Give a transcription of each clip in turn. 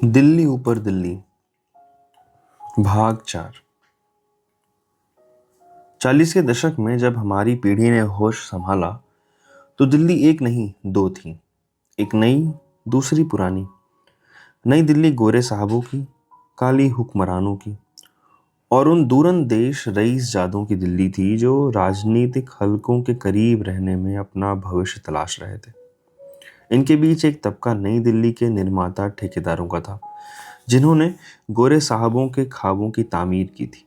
दिल्ली ऊपर दिल्ली भाग 4। 40 के दशक में जब हमारी पीढ़ी ने होश संभाला तो दिल्ली एक नहीं दो थी। एक नई, दूसरी पुरानी। नई दिल्ली गोरे साहबों की, काली हुक्मरानों की और उन दूरंदेश रईस जादों की दिल्ली थी जो राजनीतिक हलकों के करीब रहने में अपना भविष्य तलाश रहे थे। इनके बीच एक तबका नई दिल्ली के निर्माता ठेकेदारों का था जिन्होंने गोरे साहबों के ख्वाबों की तामीर की थी।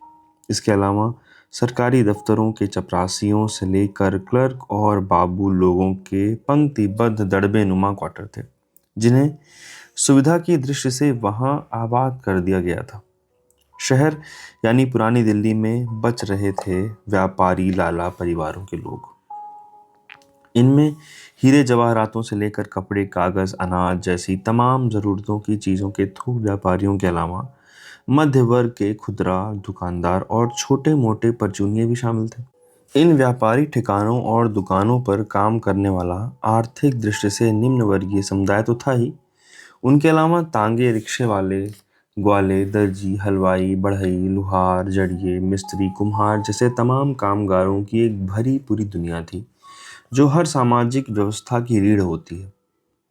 इसके अलावा सरकारी दफ्तरों के चपरासियों से लेकर क्लर्क और बाबू लोगों के पंक्तिबद्ध दड़बे नुमा क्वार्टर थे जिन्हें सुविधा की दृष्टि से वहां आबाद कर दिया गया था। शहर यानी पुरानी दिल्ली में बच रहे थे व्यापारी लाला परिवारों के लोग। इनमें हीरे जवाहरातों से लेकर कपड़े, कागज, अनाज जैसी तमाम ज़रूरतों की चीज़ों के थोक व्यापारियों के अलावा मध्य वर्ग के खुदरा दुकानदार और छोटे मोटे परचूनिये भी शामिल थे। इन व्यापारी ठिकानों और दुकानों पर काम करने वाला आर्थिक दृष्टि से निम्न वर्गीय समुदाय तो था ही, उनके अलावा तांगे रिक्शे वाले, ग्वाले, दर्जी, हलवाई, बढ़ई, लुहार, जड़िए, मिस्त्री, कुम्हार जैसे तमाम कामगारों की एक भरी पूरी दुनिया थी जो हर सामाजिक व्यवस्था की रीढ़ होती है।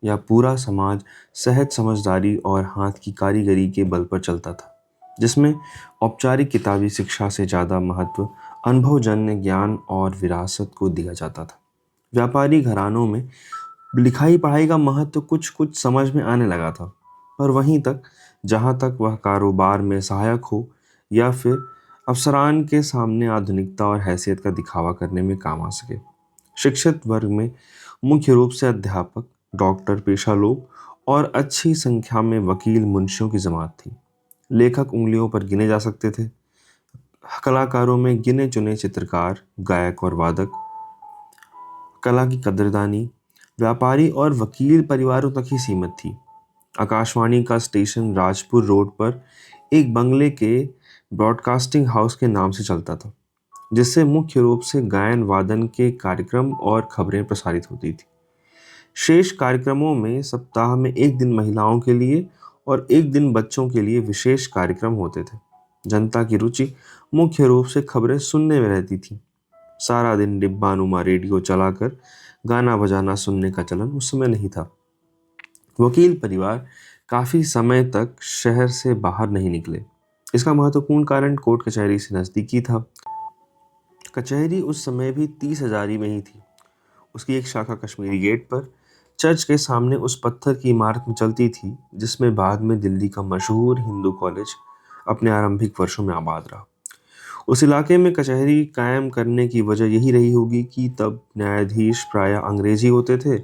यह पूरा समाज सहज समझदारी और हाथ की कारीगरी के बल पर चलता था जिसमें औपचारिक किताबी शिक्षा से ज़्यादा महत्व अनुभवजन्य ज्ञान और विरासत को दिया जाता था। व्यापारी घरानों में लिखाई पढ़ाई का महत्व कुछ कुछ समझ में आने लगा था, पर वहीं तक जहाँ तक वह कारोबार में सहायक हो या फिर अफसरान के सामने आधुनिकता और हैसियत का दिखावा करने में काम आ सके। शिक्षित वर्ग में मुख्य रूप से अध्यापक, डॉक्टर, पेशा लोग और अच्छी संख्या में वकील, मुंशियों की जमात थी। लेखक उंगलियों पर गिने जा सकते थे। कलाकारों में गिने चुने चित्रकार, गायक और वादक। कला की कदरदानी व्यापारी और वकील परिवारों तक ही सीमित थी। आकाशवाणी का स्टेशन राजपुर रोड पर एक बंगले के ब्रॉडकास्टिंग हाउस के नाम से चलता था जिससे मुख्य रूप से गायन वादन के कार्यक्रम और खबरें प्रसारित होती थी। शेष कार्यक्रमों में सप्ताह में एक दिन महिलाओं के लिए और एक दिन बच्चों के लिए विशेष कार्यक्रम होते थे। जनता की रुचि मुख्य रूप से खबरें सुनने में रहती थी। सारा दिन डिब्बानुमा रेडियो चलाकर गाना बजाना सुनने का चलन उस समय नहीं था। वकील परिवार काफी समय तक शहर से बाहर नहीं निकले। इसका महत्वपूर्ण कारण कोर्ट कचहरी से नजदीकी था। कचहरी उस समय भी 30 हजारी में ही थी। उसकी एक शाखा कश्मीरी गेट पर चर्च के सामने उस पत्थर की इमारत में चलती थी जिसमें बाद में दिल्ली का मशहूर हिंदू कॉलेज अपने आरंभिक वर्षों में आबाद रहा। उस इलाके में कचहरी कायम करने की वजह यही रही होगी कि तब न्यायाधीश प्रायः अंग्रेजी होते थे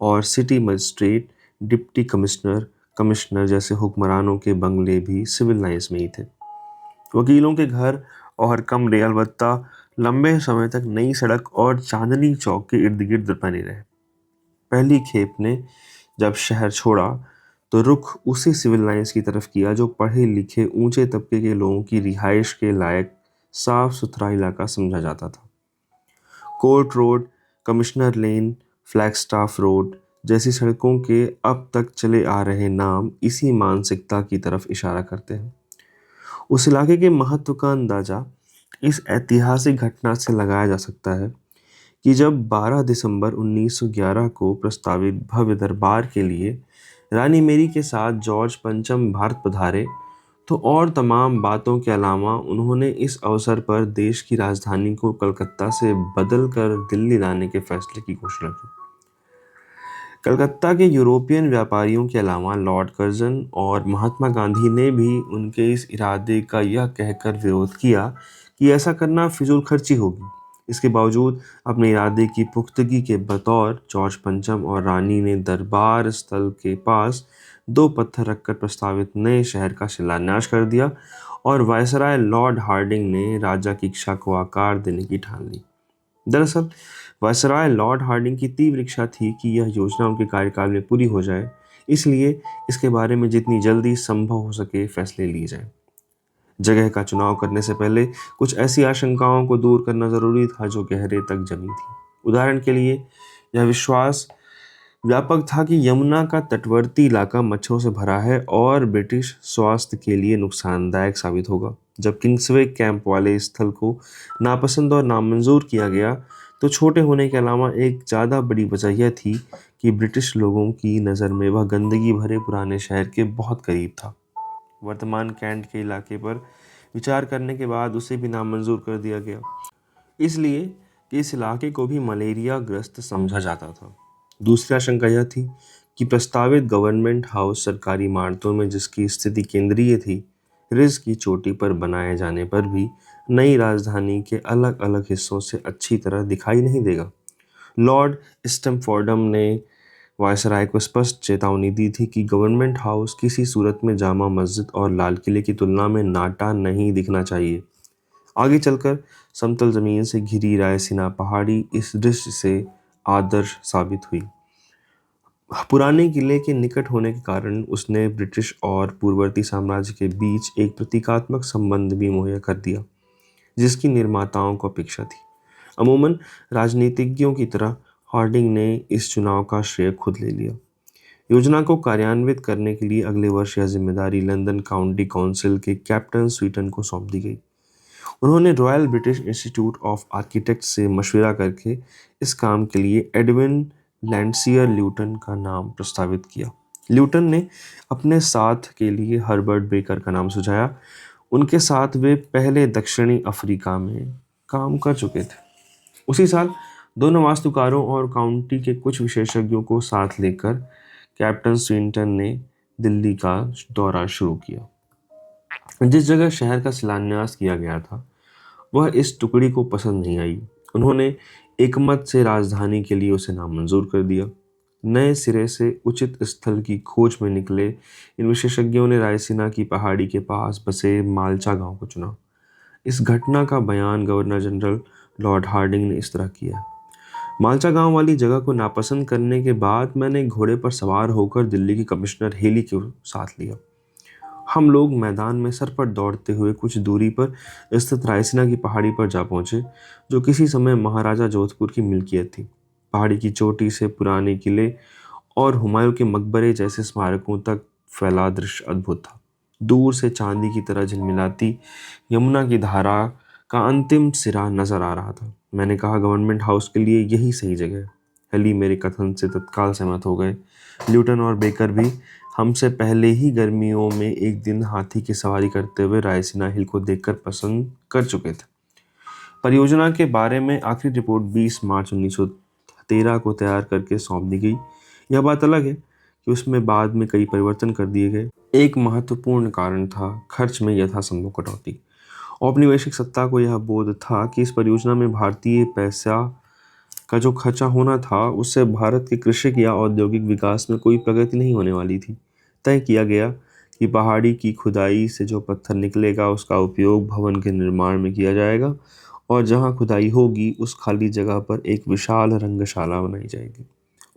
और city magistrate, deputy commissioner, commissioner जैसे हुक्मरानों के बंगले भी सिविल लाइंस में ही थे। वकीलों के घर और कमरे अलबत्ता लंबे समय तक नई सड़क और चांदनी चौक के इर्द गिर्द बने रहे। पहली खेप ने जब शहर छोड़ा तो रुख उसी सिविल लाइंस की तरफ किया जो पढ़े लिखे ऊंचे तबके के लोगों की रिहाइश के लायक साफ सुथरा इलाका समझा जाता था। कोर्ट रोड, कमिश्नर लेन, फ्लैगस्टाफ रोड जैसी सड़कों के अब तक चले आ रहे नाम इसी मानसिकता की तरफ इशारा करते हैं। उस इलाके के महत्व का अंदाजा इस ऐतिहासिक घटना से लगाया जा सकता है कि जब 12 दिसंबर 1911 को प्रस्तावित भव्य दरबार के लिए रानी मेरी के साथ जॉर्ज पंचम भारत पधारे तो और तमाम बातों के अलावा उन्होंने इस अवसर पर देश की राजधानी को कलकत्ता से बदल कर दिल्ली लाने के फैसले की घोषणा की। कलकत्ता के यूरोपियन व्यापारियों के अलावा लॉर्ड कर्जन और महात्मा गांधी ने भी उनके इस इरादे का यह कहकर विरोध किया कि ऐसा करना फिजूल खर्ची होगी। इसके बावजूद अपने इरादे की पुख्तगी के बतौर जॉर्ज पंचम और रानी ने दरबार स्थल के पास 2 पत्थर रखकर प्रस्तावित नए शहर का शिलान्यास कर दिया और वायसराय लॉर्ड हार्डिंग ने राजा की इच्छा को आकार देने की ठान ली। दरअसल वायसराय लॉर्ड हार्डिंग की तीव्र इच्छा थी कि यह योजना उनके कार्यकाल में पूरी हो जाए, इसलिए इसके बारे में जितनी जल्दी संभव हो सके फैसले लिए जाएं। जगह का चुनाव करने से पहले कुछ ऐसी आशंकाओं को दूर करना जरूरी था जो गहरे तक जमी थी। उदाहरण के लिए यह विश्वास व्यापक था कि यमुना का तटवर्ती इलाका मच्छरों से भरा है और ब्रिटिश स्वास्थ्य के लिए नुकसानदायक साबित होगा। जब किंग्सवे कैंप वाले स्थल को नापसंद और नामंजूर किया गया, तो छोटे होने के अलावा एक ज़्यादा बड़ी वजह यह थी कि ब्रिटिश लोगों की नज़र में वह गंदगी भरे पुराने शहर के बहुत करीब था। वर्तमान कैंट के इलाके पर विचार करने के बाद उसे भी नामंजूर कर दिया गया, इसलिए कि इस इलाके को भी मलेरिया ग्रस्त समझा जाता था। दूसरी आशंका यह थी कि प्रस्तावित गवर्नमेंट हाउस सरकारी इमारतों में, जिसकी स्थिति केंद्रीय थी, रिज की चोटी पर बनाए जाने पर भी नई राजधानी के अलग अलग हिस्सों से अच्छी तरह दिखाई नहीं देगा। लॉर्ड स्टैमफोर्डम ने वायसराय को स्पष्ट चेतावनी दी थी कि गवर्नमेंट हाउस किसी सूरत में जामा मस्जिद और लाल किले की तुलना में नाटा नहीं दिखना चाहिए। आगे चलकर समतल जमीन से घिरी रायसीना पहाड़ी इस दृश्य से आदर्श साबित हुई। पुराने किले के निकट होने के कारण उसने ब्रिटिश और पूर्ववर्ती साम्राज्य के बीच एक प्रतीकात्मक संबंध भी मुहैया कर दिया, जिसकी निर्माताओं को अपेक्षा थी। अमूमन राजनीतिज्ञों की तरह हार्डिंग ने इस चुनाव का श्रेय खुद ले लिया। योजना को कार्यान्वित करने के लिए अगले वर्ष यह जिम्मेदारी लंदन काउंटी काउंसिल के कैप्टन स्वीटन को सौंप दी गई। उन्होंने royal British institute of architect से मशविरा करके इस काम के लिए एडविन लैंडसियर ल्यूटन का नाम प्रस्तावित किया। ल्यूटन ने अपने साथ के लिए हर्बर्ट बेकर का नाम सुझाया। उनके साथ वे पहले दक्षिणी अफ्रीका में काम कर चुके थे। उसी साल दोनों वास्तुकारों और काउंटी के कुछ विशेषज्ञों को साथ लेकर कैप्टन स्विंटन ने दिल्ली का दौरा शुरू किया। जिस जगह शहर का शिलान्यास किया गया था, वह इस टुकड़ी को पसंद नहीं आई। उन्होंने एकमत से राजधानी के लिए उसे नामंजूर कर दिया। नए सिरे से उचित स्थल की खोज में निकले इन विशेषज्ञों ने रायसीना की पहाड़ी के पास बसे मालचा गांव को चुना। इस घटना का बयान गवर्नर जनरल लॉर्ड हार्डिंग ने इस तरह किया: मालचा गांव वाली जगह को नापसंद करने के बाद मैंने घोड़े पर सवार होकर दिल्ली की कमिश्नर हेली के साथ लिया। हम लोग मैदान में सर पर दौड़ते हुए कुछ दूरी पर स्थित रायसीना की पहाड़ी पर जा पहुंचे, जो किसी समय महाराजा जोधपुर की मिल्कियत थी। पहाड़ी की चोटी से पुराने किले और हुमायूं के मकबरे जैसे स्मारकों तक फैला दृश्य अद्भुत था। दूर से चांदी की तरह झिलमिलाती यमुना की धारा का अंतिम सिरा नजर आ रहा था। मैंने कहा, गवर्नमेंट हाउस के लिए यही सही जगह है। हेली मेरे कथन से तत्काल सहमत हो गए। ल्यूटन और बेकर भी हमसे पहले ही गर्मियों में एक दिन हाथी की सवारी करते हुए रायसीना हिल को देखकर पसंद कर चुके थे। परियोजना के बारे में आखिरी रिपोर्ट 20 मार्च 1913 को तैयार करके सौंप दी गई। यह बात अलग है कि उसमें बाद में कई परिवर्तन कर दिए गए। एक महत्वपूर्ण कारण था खर्च में यथासंभव कटौती। औपनिवेशिक सत्ता को यह बोध था कि इस परियोजना में भारतीय पैसा का जो खर्चा होना था, उससे भारत के कृषि या औद्योगिक विकास में कोई प्रगति नहीं होने वाली थी। तय किया गया कि पहाड़ी की खुदाई से जो पत्थर निकलेगा, उसका उपयोग भवन के निर्माण में किया जाएगा और जहां खुदाई होगी उस खाली जगह पर एक विशाल रंगशाला बनाई जाएगी।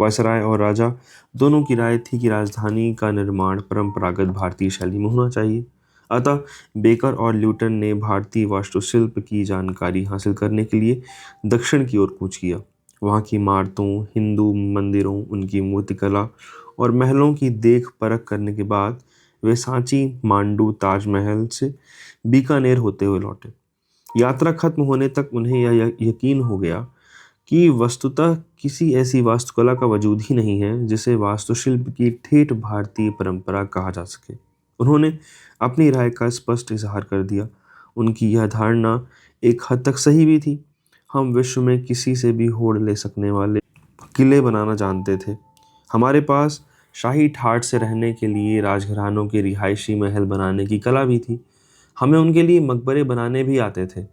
वायसराय और राजा दोनों की राय थी कि राजधानी का निर्माण परंपरागत भारतीय शैली में होना चाहिए। अतः बेकर और ल्यूटन ने भारतीय वास्तुशिल्प की जानकारी हासिल करने के लिए दक्षिण की ओर कूच किया। वहाँ की इमारतों, हिंदू मंदिरों, उनकी मूर्तिकला और महलों की देख परख करने के बाद वे सांची, मांडू, ताजमहल से बीकानेर होते हुए लौटे। यात्रा खत्म होने तक उन्हें यह यकीन हो गया कि वस्तुतः किसी ऐसी वास्तुकला का वजूद ही नहीं है जिसे वास्तुशिल्प की ठेठ भारतीय परंपरा कहा जा सके। उन्होंने अपनी राय का स्पष्ट इजहार कर दिया। उनकी यह धारणा एक हद तक सही भी थी। हम विश्व में किसी से भी होड़ ले सकने वाले किले बनाना जानते थे। हमारे पास शाही ठाठ से रहने के लिए राजघरानों के रिहायशी महल बनाने की कला भी थी। हमें उनके लिए मकबरे बनाने भी आते थे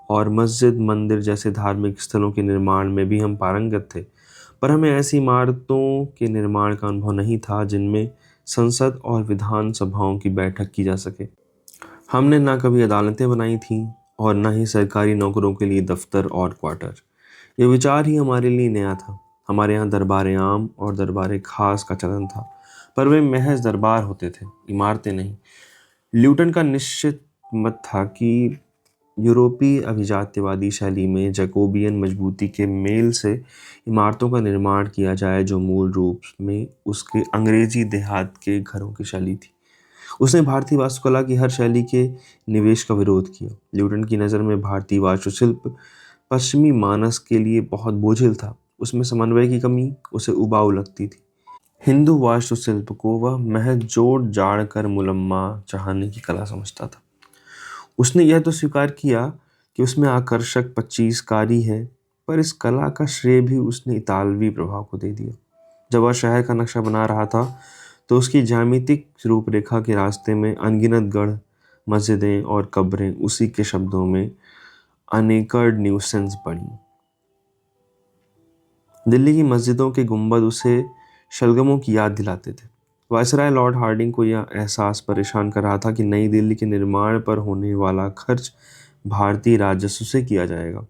और मस्जिद, मंदिर जैसे धार्मिक स्थलों के निर्माण में भी हम पारंगत थे। पर हमें ऐसी इमारतों के निर्माण का अनुभव नहीं था जिनमें संसद और विधान सभाओं की बैठक की जा सके। हमने ना कभी अदालतें बनाई थीं और न ही सरकारी नौकरों के लिए दफ्तर और क्वार्टर। यह विचार ही हमारे लिए नया था। हमारे यहाँ दरबार आम और दरबार खास का चलन था, पर वे महज दरबार होते थे, इमारतें नहीं। ल्यूटन का निश्चित मत था कि यूरोपीय अभिजात्यवादी शैली में जैकोबियन मजबूती के मेल से इमारतों का निर्माण किया जाए, जो मूल रूप में उसके अंग्रेजी देहात के घरों की शैली थी। उसने भारतीय वास्तुकला की हर शैली के निवेश का विरोध किया। न्यूटन की नज़र में भारतीय वास्तुशिल्प पश्चिमी मानस के लिए बहुत बोझिल था। उसमें समन्वय की कमी उसे उबाऊ लगती थी। हिंदू वास्तुशिल्प को वह महज जोड़ जाड़ कर मुलम्मा चढ़ाने की कला समझता था। उसने यह तो स्वीकार किया कि उसमें आकर्षक 25 कारी है, पर इस कला का श्रेय भी उसने इतालवी प्रभाव को दे दिया। जब वह शहर का नक्शा बना रहा था, तो उसकी ज्यामितिक रूपरेखा के रास्ते में अनगिनत गढ़, मस्जिदें और कब्रें उसी के शब्दों में अनेकड़ न्यूसेंस पड़ी। दिल्ली की मस्जिदों के गुंबद उसे शलगमों की याद दिलाते थे। वायसराय लॉर्ड हार्डिंग को यह एहसास परेशान कर रहा था कि नई दिल्ली के निर्माण पर होने वाला खर्च भारतीय राजस्व से किया जाएगा।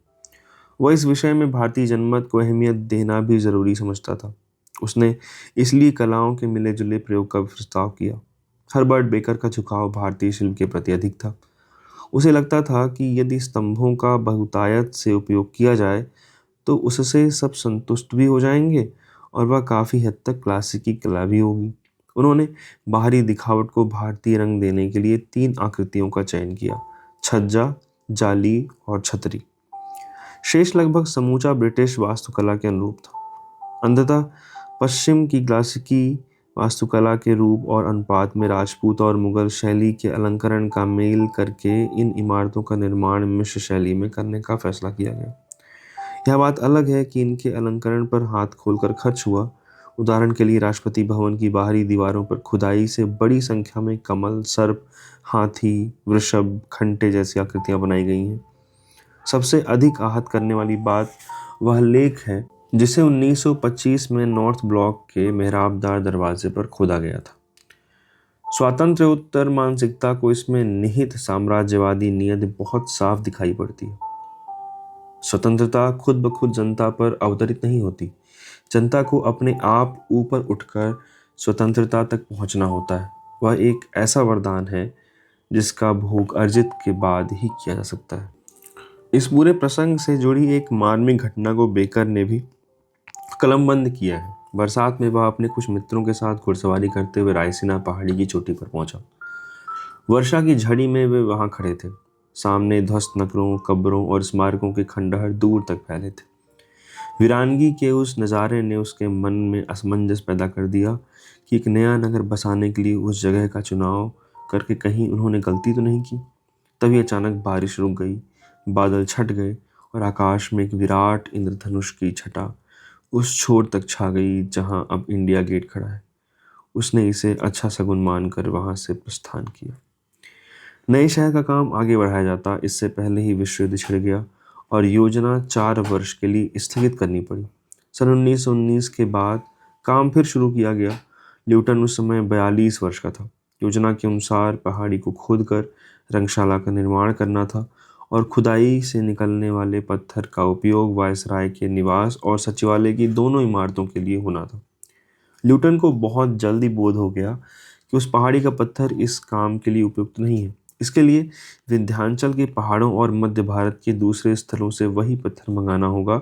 वह इस विषय में भारतीय जनमत को अहमियत देना भी जरूरी समझता था। उसने इसलिए कलाओं के मिले जुले प्रयोग का प्रस्ताव किया। हर्बर्ट बेकर का झुकाव भारतीय शिल्प के प्रति अधिक था। उसे लगता था कि यदि स्तंभों का बहुतायत से उपयोग किया जाए, तो उससे सब संतुष्ट भी हो जाएंगे और वह काफ़ी हद तक क्लासिकी कला भी होगी। उन्होंने बाहरी दिखावट को भारतीय रंग देने के लिए 3 आकृतियों का चयन किया: छज्जा, जाली और छतरी। शेष लगभग समूचा ब्रिटिश वास्तुकला के अनुरूप था। अंततः पश्चिम की क्लासिकी वास्तुकला के रूप और अनुपात में राजपूत और मुगल शैली के अलंकरण का मेल करके इन इमारतों का निर्माण मिश्र शैली में करने का फैसला किया गया। यह बात अलग है कि इनके अलंकरण पर हाथ खोलकर खर्च हुआ। उदाहरण के लिए राष्ट्रपति भवन की बाहरी दीवारों पर खुदाई से बड़ी संख्या में कमल, सर्प, हाथी, वृषभ, घंटे जैसी आकृतियां बनाई गई हैं। सबसे अधिक आहत करने वाली बात वह लेख है जिसे 1925 में नॉर्थ ब्लॉक के मेहराबदार दरवाजे पर खोदा गया था। स्वातंत्र्योत्तर मानसिकता को इसमें निहित साम्राज्यवादी नीयत बहुत साफ दिखाई पड़ती है। स्वतंत्रता खुद ब खुद जनता पर अवतरित नहीं होती। जनता को अपने आप ऊपर उठकर स्वतंत्रता तक पहुंचना होता है। वह एक ऐसा वरदान है जिसका भोग अर्जित के बाद ही किया जा सकता है। इस पूरे प्रसंग से जुड़ी एक मार्मिक घटना को बेकर ने भी कलमबंद किया है। बरसात में वह अपने कुछ मित्रों के साथ घुड़सवारी करते हुए रायसीना पहाड़ी की चोटी पर पहुंचा। वर्षा की झड़ी में वे वहां खड़े थे। सामने ध्वस्त नगरों, कब्रों और स्मारकों के खंडहर दूर तक फैले थे। वीरानगी के उस नज़ारे ने उसके मन में असमंजस पैदा कर दिया कि एक नया नगर बसाने के लिए उस जगह का चुनाव करके कहीं उन्होंने गलती तो नहीं की। तभी अचानक बारिश रुक गई, बादल छट गए और आकाश में एक विराट इंद्रधनुष की छटा उस छोर तक छा गई जहां अब इंडिया गेट खड़ा है। उसने इसे अच्छा शगुन मानकर वहां से प्रस्थान किया। नए शहर का काम आगे बढ़ाया जाता, इससे पहले ही विश्व युद्ध छिड़ गया और योजना 4 वर्ष के लिए स्थगित करनी पड़ी। सन 1919 के बाद काम फिर शुरू किया गया। न्यूटन उस समय 42 वर्ष का था। योजना के अनुसार पहाड़ी को खोदकर रंगशाला का निर्माण करना था और खुदाई से निकलने वाले पत्थर का उपयोग वायसराय के निवास और सचिवालय की दोनों इमारतों के लिए होना था। न्यूटन को बहुत जल्दी बोध हो गया कि उस पहाड़ी का पत्थर इस काम के लिए उपयुक्त नहीं है। इसके लिए विंध्याचल के पहाड़ों और मध्य भारत के दूसरे स्थलों से वही पत्थर मंगाना होगा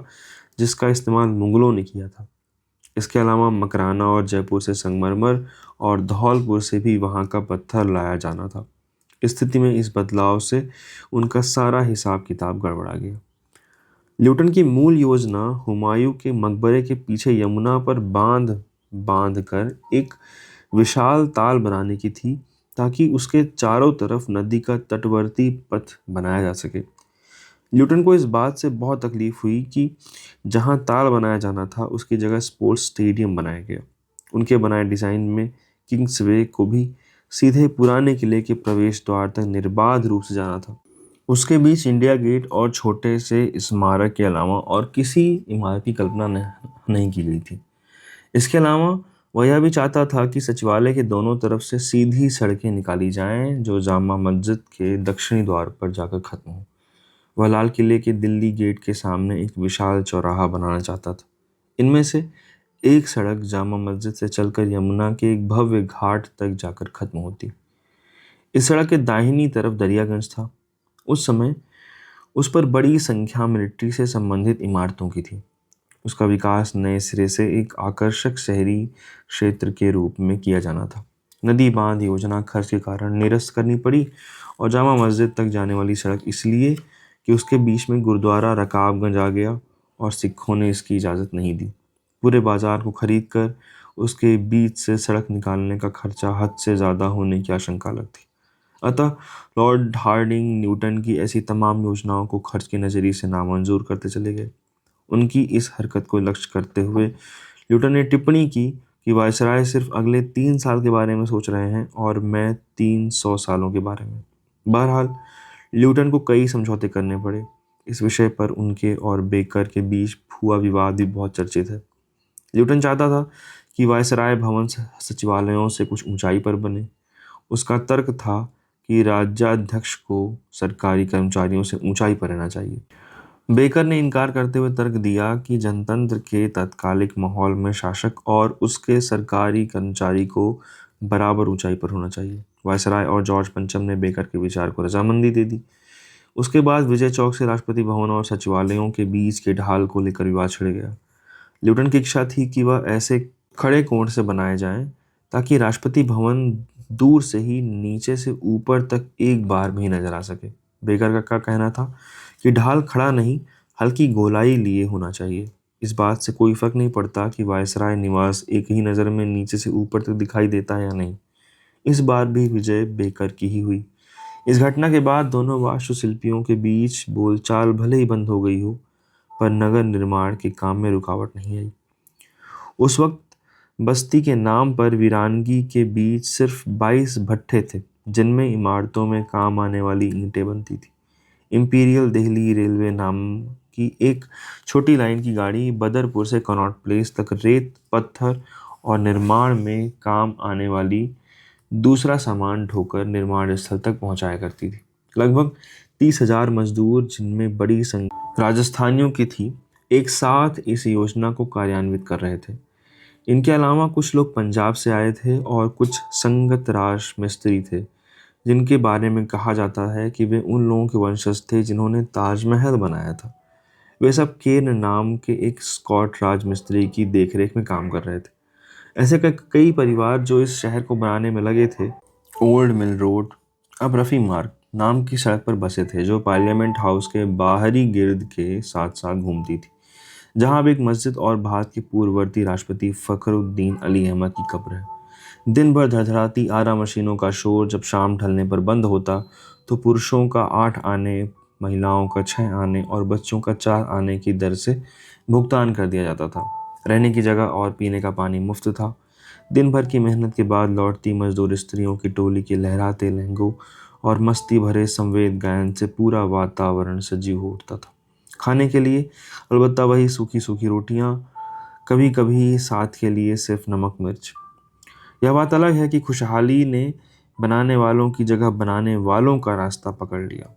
जिसका इस्तेमाल मुगलों ने किया था। इसके अलावा मकराना और जयपुर से संगमरमर और धौलपुर से भी वहां का पत्थर लाया जाना था। इस स्थिति में इस बदलाव से उनका सारा हिसाब किताब गड़बड़ा गया। न्यूटन की मूल योजना हुमायूं के मकबरे के पीछे यमुना पर बांध कर एक विशाल ताल बनाने की थी, ताकि उसके चारों तरफ नदी का तटवर्ती पथ बनाया जा सके। न्यूटन को इस बात से बहुत तकलीफ हुई कि जहां ताल बनाया जाना था उसकी जगह स्पोर्ट्स स्टेडियम बनाया गया। उनके बनाए डिजाइन में किंग्सवे को भी सीधे पुराने किले के प्रवेश द्वार तक निर्बाध रूप से जाना था। उसके बीच इंडिया गेट और छोटे से स्मारक के अलावा और किसी इमारत की कल्पना नहीं की गई थी। इसके अलावा वह यह भी चाहता था कि सचिवालय के दोनों तरफ से सीधी सड़कें निकाली जाएं जो जामा मस्जिद के दक्षिणी द्वार पर जाकर खत्म हो। वह लाल किले के दिल्ली गेट के सामने एक विशाल चौराहा बनाना चाहता था। इनमें से एक सड़क जामा मस्जिद से चलकर यमुना के एक भव्य घाट तक जाकर खत्म होती। इस सड़क के दाहिनी तरफ दरियागंज था। उस समय उस पर बड़ी संख्या मिलिट्री से संबंधित इमारतों की थी। उसका विकास नए सिरे से एक आकर्षक शहरी क्षेत्र के रूप में किया जाना था। नदी बांध योजना खर्च के कारण निरस्त करनी पड़ी और जामा मस्जिद तक जाने वाली सड़क इसलिए कि उसके बीच में गुरुद्वारा रकाबगंज आ गया और सिखों ने इसकी इजाज़त नहीं दी। पूरे बाजार को खरीद कर उसके बीच से सड़क निकालने का खर्चा हद से ज़्यादा होने की आशंका लगती। अतः लॉर्ड हार्डिंग न्यूटन की ऐसी तमाम योजनाओं को खर्च के नज़रिए से नामंजूर करते चले गए। उनकी इस हरकत को लक्ष्य करते हुए न्यूटन ने टिप्पणी की कि वायसराय सिर्फ अगले 3 साल के बारे में सोच रहे हैं और मैं 300 सालों के बारे में। बहरहाल न्यूटन को कई समझौते करने पड़े। इस विषय पर उनके और बेकर के बीच हुआ विवाद भी बहुत चर्चित है। न्यूटन चाहता था कि वायसराय भवन सचिवालयों से कुछ ऊंचाई पर बने। उसका तर्क था कि राज्याध्यक्ष को सरकारी कर्मचारियों से ऊंचाई पर रहना चाहिए। बेकर ने इनकार करते हुए तर्क दिया कि जनतंत्र के तात्कालिक माहौल में शासक और उसके सरकारी कर्मचारी को बराबर ऊंचाई पर होना चाहिए। वायसराय और जॉर्ज पंचम ने बेकर के विचार को रजामंदी दे दी। उसके बाद विजय चौक से राष्ट्रपति भवन और सचिवालयों के बीच के ढाल को लेकर विवाद छिड़ गया। न्यूटन की इच्छा थी कि वह ऐसे खड़े कोण से बनाए जाएं ताकि राष्ट्रपति भवन दूर से ही नीचे से ऊपर तक एक बार भी नजर आ सके। बेकर का कहना था कि ढाल खड़ा नहीं, हल्की गोलाई लिए होना चाहिए। इस बात से कोई फर्क नहीं पड़ता कि वायसराय निवास एक ही नज़र में नीचे से ऊपर तक दिखाई देता है या नहीं। इस बार भी विजय बेकर की ही हुई। इस घटना के बाद दोनों वास्तुशिल्पियों के बीच बोलचाल भले ही बंद हो गई हो, पर नगर निर्माण के काम में रुकावट नहीं आई। उस वक्त बस्ती के नाम पर वीरानगी के बीच सिर्फ 22 भट्ठे थे, जिनमें इमारतों में काम आने वाली ईंटें बनती थी। इंपीरियल दिल्ली रेलवे नाम की एक छोटी लाइन की गाड़ी बदरपुर से कनॉट प्लेस तक रेत, पत्थर और निर्माण में काम आने वाली दूसरा सामान ढोकर निर्माण स्थल तक पहुंचाया करती थी। लगभग 30,000 मजदूर, जिनमें बड़ी संख्या राजस्थानियों की थी, एक साथ इस योजना को कार्यान्वित कर रहे थे। इनके अलावा कुछ लोग पंजाब से आए थे और कुछ संगत राज मिस्त्री थे, जिनके बारे में कहा जाता है कि वे उन लोगों के वंशज थे जिन्होंने ताजमहल बनाया था। वे सब केन नाम के एक स्कॉट राजमिस्त्री की देखरेख में काम कर रहे थे। ऐसे कई परिवार जो इस शहर को बनाने में लगे थे। ओल्ड मिल रोड, अब रफ़ी मार्ग नाम की सड़क पर बसे थे, जो पार्लियामेंट हाउस के बाहरी गिर्द के साथ साथ घूमती थी, जहां अब एक मस्जिद और भारत के पूर्ववर्ती राष्ट्रपति फखरुद्दीन अली अहमद की कब्र है। दिन भर धड़धड़ाती आरा मशीनों का शोर जब शाम ढलने पर बंद होता, तो पुरुषों का 8 आने, महिलाओं का 6 आने और बच्चों का 4 आने की दर से भुगतान कर दिया जाता था। रहने की जगह और पीने का पानी मुफ्त था। दिन भर की मेहनत के बाद लौटती मजदूर स्त्रियों की टोली के लहराते लहंगों और मस्ती भरे संवेद गायन से पूरा वातावरण सजीव हो उठता था। खाने के लिए अलबत्ता वही सूखी सूखी रोटियां, कभी कभी साथ के लिए सिर्फ नमक मिर्च। यह बात अलग है कि खुशहाली ने बनाने वालों की जगह बनाने वालों का रास्ता पकड़ लिया।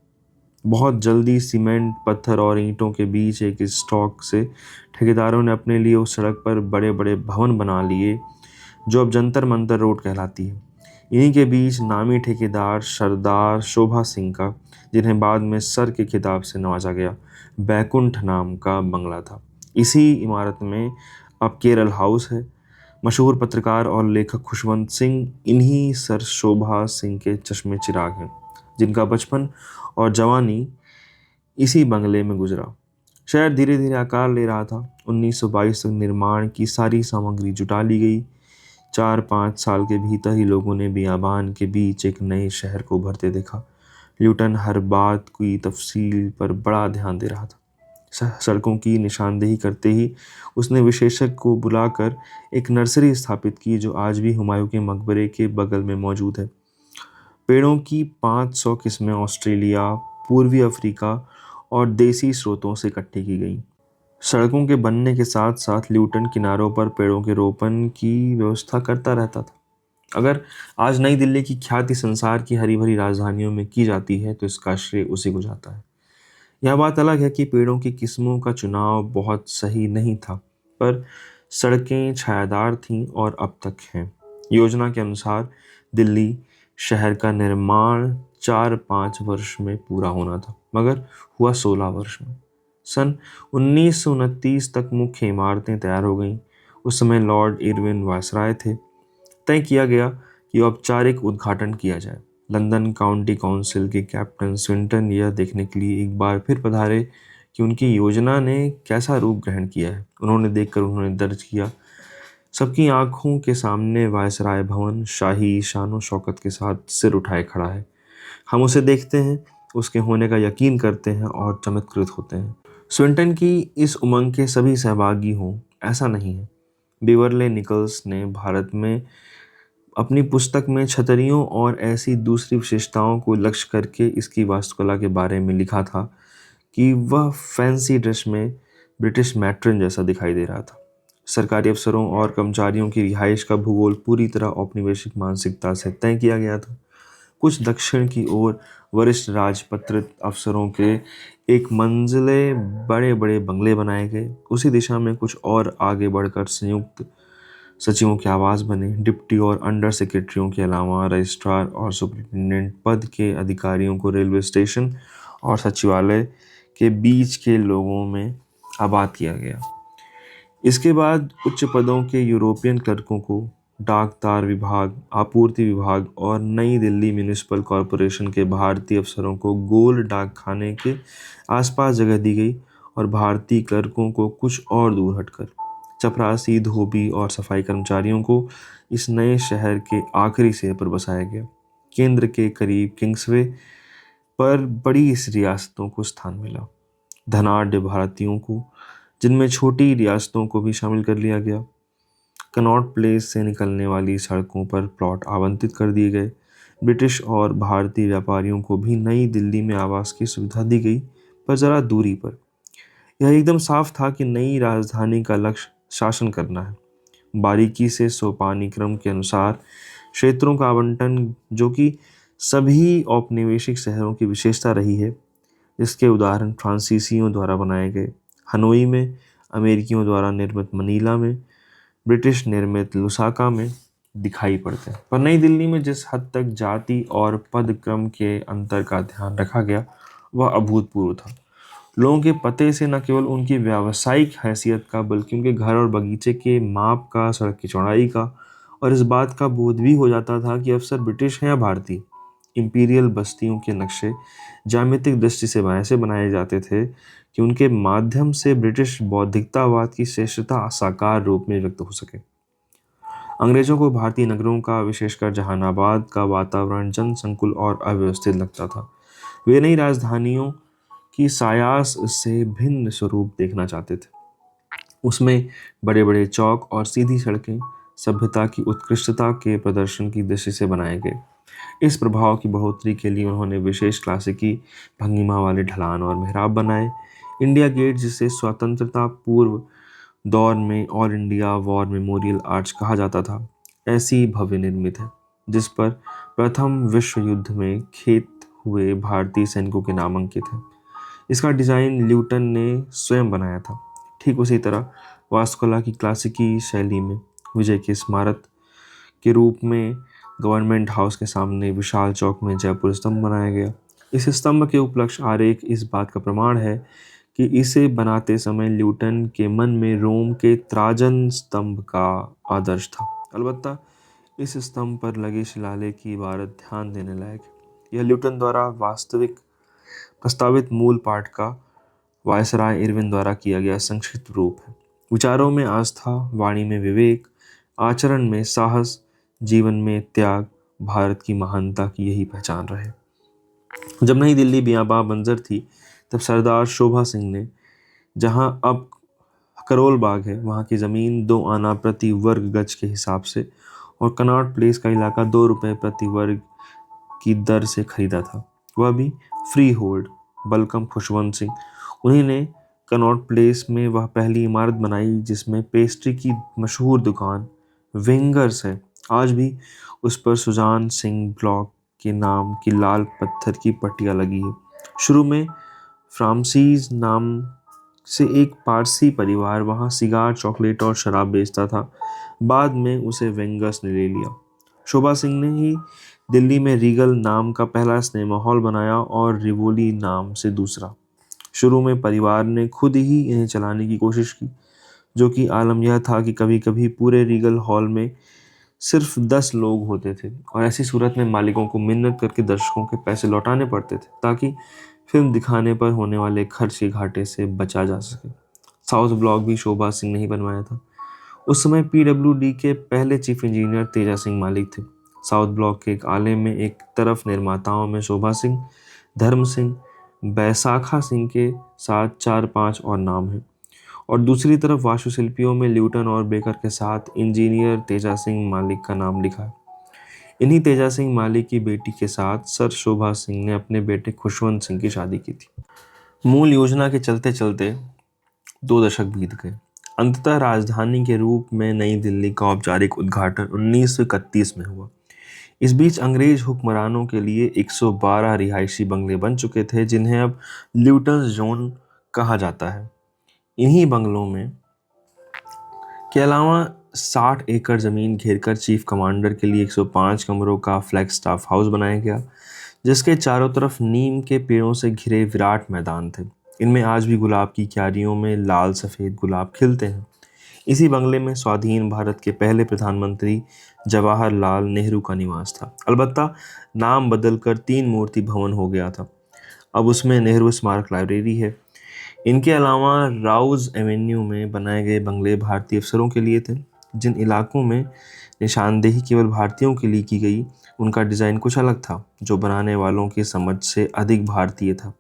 बहुत जल्दी सीमेंट, पत्थर और ईंटों के बीच एक स्टॉक से ठेकेदारों ने अपने लिए उस सड़क पर बड़े बड़े भवन बना लिए जो अब जंतर मंतर रोड कहलाती है। इन्हीं के बीच नामी ठेकेदार सरदार शोभा सिंह का, जिन्हें बाद में सर के खिताब से नवाजा गया, बैकुंठ नाम का बंगला था। इसी इमारत में अब केरल हाउस है। मशहूर पत्रकार और लेखक खुशवंत सिंह इन्हीं सर शोभा सिंह के चश्मे चिराग हैं, जिनका बचपन और जवानी इसी बंगले में गुजरा। शहर धीरे धीरे आकार ले रहा था। 1922 तक निर्माण की सारी सामग्री जुटा ली गई। 4-5 साल के भीतर ही लोगों ने बियाबान के बीच एक नए शहर को उभरते देखा। न्यूटन हर बात की तफसील पर बड़ा ध्यान दे रहा था। सड़कों की निशानदेही करते ही उसने विशेषज्ञ को बुलाकर एक नर्सरी स्थापित की, जो आज भी हुमायूं के मकबरे के बगल में मौजूद है। पेड़ों की 500 किस्में ऑस्ट्रेलिया, पूर्वी अफ्रीका और देसी स्रोतों से इकट्ठी की गई। सड़कों के बनने के साथ साथ न्यूटन किनारों पर पेड़ों के रोपण की व्यवस्था करता रहता था। अगर आज नई दिल्ली की ख्याति संसार की हरी भरी राजधानियों में की जाती है, तो इसका श्रेय उसी को जाता है। यह बात अलग है कि पेड़ों की किस्मों का चुनाव बहुत सही नहीं था, पर सड़कें छायादार थीं और अब तक हैं। योजना के अनुसार दिल्ली शहर का निर्माण 4-5 वर्ष में पूरा होना था, मगर हुआ 16 वर्ष में। सन 1929 तक मुख्य इमारतें तैयार हो गईं। उस समय लॉर्ड इरविन वायसराय थे। तय किया गया कि औपचारिक उद्घाटन किया जाए। लंदन काउंटी काउंसिल के कैप्टन स्विंटन यह देखने के लिए एक बार फिर पधारे कि उनकी योजना ने कैसा रूप ग्रहण किया है। उन्होंने देखकर उन्होंने दर्ज किया, सबकी आंखों के सामने वायसराय भवन शाही शानो शौकत के साथ सिर उठाए खड़ा है। हम उसे देखते हैं, उसके होने का यकीन करते हैं और चमत्कृत होते हैं। स्विंटन की इस उमंग के सभी सहभागी हों, ऐसा नहीं है। बेवरले निकल्स ने भारत में अपनी पुस्तक में छतरियों और ऐसी दूसरी विशेषताओं को लक्ष्य करके इसकी वास्तुकला के बारे में लिखा था कि वह फैंसी ड्रेस में ब्रिटिश मैट्रन जैसा दिखाई दे रहा था। सरकारी अफसरों और कर्मचारियों की रिहाइश का भूगोल पूरी तरह औपनिवेशिक मानसिकता से तय किया गया था। कुछ दक्षिण की ओर वरिष्ठ राजपत्रित अफसरों के एक मंजिले बड़े बड़े बंगले बनाए गए। उसी दिशा में कुछ और आगे बढ़कर संयुक्त सचिवों के आवास बने। डिप्टी और अंडर सेक्रेटरियों के अलावा रजिस्ट्रार और सुपरिटेंडेंट पद के अधिकारियों को रेलवे स्टेशन और सचिवालय के बीच के लोगों में आबाद किया गया। इसके बाद उच्च पदों के यूरोपियन क्लर्कों को डाक तार विभाग, आपूर्ति विभाग और नई दिल्ली म्यूनिसिपल कॉरपोरेशन के भारतीय अफसरों को गोल डाक खाने के आसपास जगह दी गई और भारतीय क्लर्कों को कुछ और दूर हटकर चपरासी, धोबी और सफाई कर्मचारियों को इस नए शहर के आखिरी सिरे पर बसाया गया। केंद्र के करीब किंग्सवे पर बड़ी इस रियासतों को स्थान मिला। धनाढ़ भारतीयों को, जिनमें छोटी रियासतों को भी शामिल कर लिया गया। कनॉट प्लेस से निकलने वाली सड़कों पर प्लॉट आवंटित कर दिए गए। ब्रिटिश और भारतीय व्यापारियों को भी नई दिल्ली में आवास की सुविधा दी गई, पर जरा दूरी पर। यह एकदम साफ था कि नई राजधानी का लक्ष्य शासन करना है। बारीकी से सोपानी क्रम के अनुसार क्षेत्रों का आवंटन, जो कि सभी औपनिवेशिक शहरों की विशेषता रही है, जिसके उदाहरण फ्रांसीसियों द्वारा बनाए गए हनोई में, अमेरिकियों द्वारा निर्मित मनीला में, ब्रिटिश निर्मित लुसाका में दिखाई पड़ते हैं। पर नई दिल्ली में जिस हद तक जाति और पद क्रम के अंतर का ध्यान रखा गया, वह अभूतपूर्व था। लोगों के पते से न केवल उनकी व्यावसायिक हैसियत का, बल्कि उनके घर और बगीचे के माप का, सड़क की चौड़ाई का और इस बात का बोध भी हो जाता था कि अफसर ब्रिटिश हैं या भारतीय। इंपीरियल बस्तियों के नक्शे ज्यामितिक दृष्टि से ऐसे बनाए जाते थे कि उनके माध्यम से ब्रिटिश बौद्धिकतावाद की श्रेष्ठता साकार रूप में व्यक्त हो सके। अंग्रेजों को भारतीय नगरों का, विशेषकर जहानाबाद का वातावरण जनसंकुल और अव्यवस्थित लगता था। वे नई राजधानियों की सायास से भिन्न स्वरूप देखना चाहते थे। उसमें बड़े बड़े चौक और सीधी सड़कें सभ्यता की उत्कृष्टता के प्रदर्शन की दृष्टि से बनाए गए। इस प्रभाव की बढ़ोतरी के लिए उन्होंने विशेष क्लासिकी भंगिमा वाले ढलान और मेहराब बनाए। इंडिया गेट, जिसे स्वतंत्रता पूर्व दौर में all India war memorial arch कहा जाता था, ऐसी भव्य निर्मित है, जिस पर प्रथम विश्व युद्ध में खेत हुए भारतीय सैनिकों के नाम अंकित है। इसका डिज़ाइन ल्यूटन ने स्वयं बनाया था। ठीक उसी तरह वास्तुकला की क्लासिकी शैली में विजय के स्मारक के रूप में गवर्नमेंट हाउस के सामने विशाल चौक में जयपुर स्तंभ बनाया गया। इस स्तंभ के उपलक्ष्य आरेख इस बात का प्रमाण है कि इसे बनाते समय ल्यूटन के मन में रोम के त्राजन स्तंभ का आदर्श था। अलबत्ता इस स्तंभ पर लगे शिलालेख की इबारत ध्यान देने लायक है। यह ल्यूटन द्वारा प्रस्तावित मूल पाठ का वायसराय इरविन द्वारा किया गया संक्षिप्त रूप है। विचारों में आस्था, वाणी में विवेक, आचरण में साहस, जीवन में त्याग भारत की महानता की यही पहचान रहे। जब नई दिल्ली बियाबा बंजर थी, तब सरदार शोभा सिंह ने, जहां अब करोल बाग है, वहां की जमीन 2 आना प्रति वर्ग गज के हिसाब से और कनॉट प्लेस का इलाका 2 रुपए प्रति वर्ग की दर से खरीदा था, वह भी फ्री होल्ड। बलकम खुशवंत सिंह, उन्हीं ने कनॉट प्लेस में वह पहली इमारत बनाई जिसमें पेस्ट्री की मशहूर दुकान वेंगर्स है। आज भी उस पर सुजान सिंह ब्लॉक के नाम की लाल पत्थर की पट्टियां लगी है। शुरू में फ्रांसीज नाम से एक पारसी परिवार वहां सिगार, चॉकलेट और शराब बेचता था। बाद में उसे वेंगर्स ने ले लिया। शोभा सिंह ने ही दिल्ली में रीगल नाम का पहला सिनेमा हॉल बनाया और रिवोली नाम से दूसरा। शुरू में परिवार ने खुद ही इन्हें चलाने की कोशिश की, जो कि आलम यह था कि कभी कभी पूरे रीगल हॉल में सिर्फ 10 लोग होते थे और ऐसी सूरत में मालिकों को मिन्नत करके दर्शकों के पैसे लौटाने पड़ते थे ताकि फिल्म दिखाने पर होने वाले खर्च के घाटे से बचा जा सके। साउथ ब्लॉक भी शोभा सिंह ने ही बनवाया था। उस समय पीडब्ल्यूडी के पहले चीफ इंजीनियर तेजा सिंह मालिक थे। साउथ ब्लॉक के एक आले में एक तरफ निर्माताओं में शोभा सिंह, धर्म सिंह, बैसाखा सिंह के साथ 4-5 और नाम हैं, और दूसरी तरफ वास्तुशिल्पियों में ल्यूटन और बेकर के साथ इंजीनियर तेजा सिंह मालिक का नाम लिखा है। इन्हीं तेजा सिंह मालिक की बेटी के साथ सर शोभा सिंह ने अपने बेटे खुशवंत सिंह की शादी की थी। मूल योजना के चलते चलते 2 दशक बीत गए। अंततः राजधानी के रूप में नई दिल्ली का औपचारिक उद्घाटन 1931 में हुआ। इस बीच अंग्रेज हुक्मरानों के लिए 112 रिहायशी बंगले बन चुके थे, जिन्हें अब ल्यूटन जोन कहा जाता है। इन्हीं बंगलों में के अलावा 60 एकड़ जमीन घेरकर चीफ कमांडर के लिए 105 कमरों का फ्लैग स्टाफ हाउस बनाया गया, जिसके चारों तरफ नीम के पेड़ों से घिरे विराट मैदान थे। इनमें आज भी गुलाब की क्यारियों में लाल सफ़ेद गुलाब खिलते हैं। इसी बंगले में स्वाधीन भारत के पहले प्रधानमंत्री जवाहरलाल नेहरू का निवास था। अलबत्ता नाम बदलकर 3 मूर्ति भवन हो गया था। अब उसमें नेहरू स्मारक लाइब्रेरी है। इनके अलावा राउज एवेन्यू में बनाए गए बंगले भारतीय अफसरों के लिए थे। जिन इलाकों में निशानदेही केवल भारतीयों के लिए की गई, उनका डिज़ाइन कुछ अलग था, जो बनाने वालों की समझ से अधिक भारतीय था।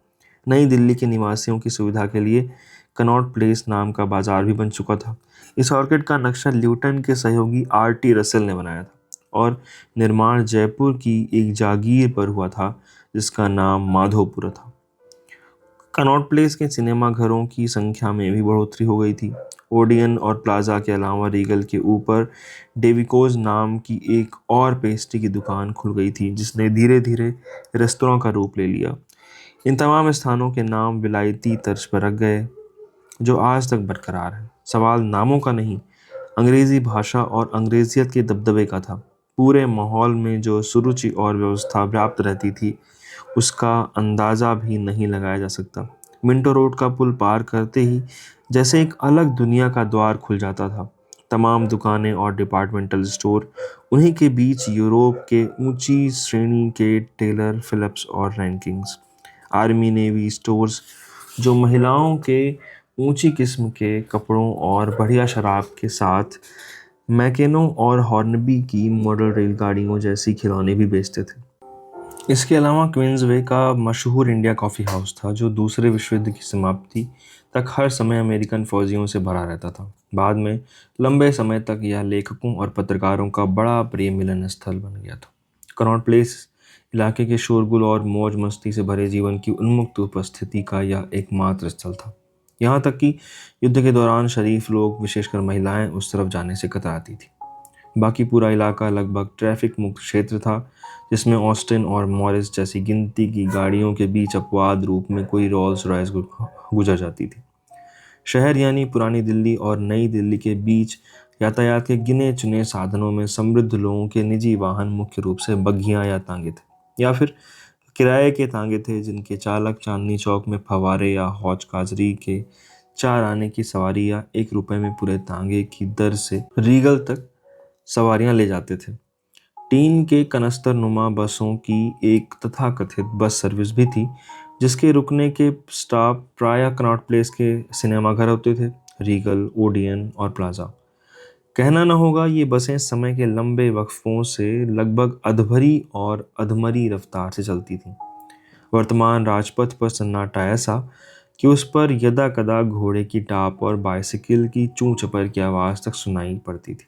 नई दिल्ली के निवासियों की सुविधा के लिए कनॉट प्लेस नाम का बाजार भी बन चुका था। इस ऑर्किड का नक्शा ल्यूटन के सहयोगी आर.टी. रसेल ने बनाया था और निर्माण जयपुर की एक जागीर पर हुआ था जिसका नाम माधोपुर था। कनॉट प्लेस के सिनेमा घरों की संख्या में भी बढ़ोतरी हो गई थी। ओडियन और प्लाजा के अलावा रीगल के ऊपर डेविकोज नाम की एक और पेस्ट्री की दुकान खुल गई थी, जिसने धीरे धीरे रेस्तरां का रूप ले लिया। इन तमाम स्थानों के नाम विलायती तर्ज पर रख गए, जो आज तक बरकरार है। सवाल नामों का नहीं, अंग्रेजी भाषा और अंग्रेजियत के दबदबे का था। पूरे माहौल में जो सुरुचि और व्यवस्था व्याप्त रहती थी, उसका अंदाज़ा भी नहीं लगाया जा सकता। मिंटो रोड का पुल पार करते ही जैसे एक अलग दुनिया का द्वार खुल जाता था। तमाम दुकानें और डिपार्टमेंटल स्टोर, उन्हीं के बीच यूरोप के ऊंची श्रेणी के टेलर, फिलिप्स और रैंकिंग्स, आर्मी नेवी स्टोर्स जो महिलाओं के ऊंची किस्म के कपड़ों और बढ़िया शराब के साथ मैकेनो और हॉर्नबी की मॉडल रेलगाड़ियों जैसी खिलौने भी बेचते थे। इसके अलावा क्वींसवे का मशहूर इंडिया कॉफ़ी हाउस था, जो दूसरे विश्व युद्ध की समाप्ति तक हर समय अमेरिकन फौजियों से भरा रहता था। बाद में लंबे समय तक यह लेखकों और पत्रकारों का बड़ा प्रिय मिलन स्थल बन गया था। कनॉट प्लेस इलाके के शोरगुल और मौज मस्ती से भरे जीवन की उन्मुक्त उपस्थिति का यह एकमात्र स्थल था। यहाँ तक कि युद्ध के दौरान शरीफ लोग, विशेषकर महिलाएं, उस तरफ जाने से कतराती थी। बाकी पूरा इलाका लगभग ट्रैफिक मुक्त क्षेत्र था, जिसमें ऑस्टिन और मॉरिस जैसी गिनती की गाड़ियों के बीच अपवाद रूप में कोई रोल्स रॉयस गुजर जाती थी। शहर यानी पुरानी दिल्ली और नई दिल्ली के बीच यातायात के गिने चुने साधनों में समृद्ध लोगों के निजी वाहन मुख्य रूप से बग्घियां या तांगे थे, या फिर किराए के तांगे थे, जिनके चालक चांदनी चौक में फवारे या हौज काजरी के 4 आने की सवारी या 1 रुपए में पूरे तांगे की दर से रीगल तक सवारियां ले जाते थे। टीन के कनस्तर नुमा बसों की एक तथाकथित बस सर्विस भी थी, जिसके रुकने के स्टॉप प्रायः कनॉट प्लेस के सिनेमा घर होते थे, रीगल, ओडियन और प्लाजा। कहना न होगा, ये बसें समय के लंबे वक्फों से लगभग अधभरी और अधमरी रफ्तार से चलती थीं। वर्तमान राजपथ पर सन्नाटा ऐसा कि उस पर यदा कदा घोड़े की टाप और बाइसिकल की चूं चपर की आवाज़ तक सुनाई पड़ती थी।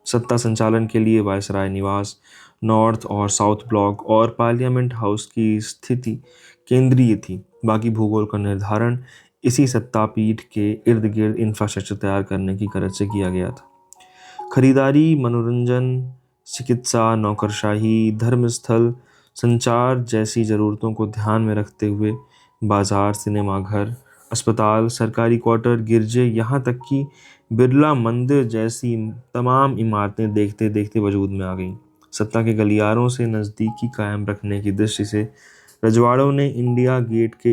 सत्ता संचालन के लिए वायसराय निवास, नॉर्थ और साउथ ब्लॉक और पार्लियामेंट हाउस की स्थिति केंद्रीय थी। बाकी भूगोल का निर्धारण इसी सत्तापीठ के इर्द गिर्द इंफ्रास्ट्रक्चर तैयार करने की गरज से किया गया था। खरीदारी, मनोरंजन, चिकित्सा, नौकरशाही, धर्मस्थल, संचार जैसी ज़रूरतों को ध्यान में रखते हुए बाजार, सिनेमाघर, अस्पताल, सरकारी क्वार्टर, गिरजे, यहाँ तक कि बिरला मंदिर जैसी तमाम इमारतें देखते देखते वजूद में आ गईं। सत्ता के गलियारों से नज़दीकी कायम रखने की दृष्टि से रजवाड़ों ने इंडिया गेट के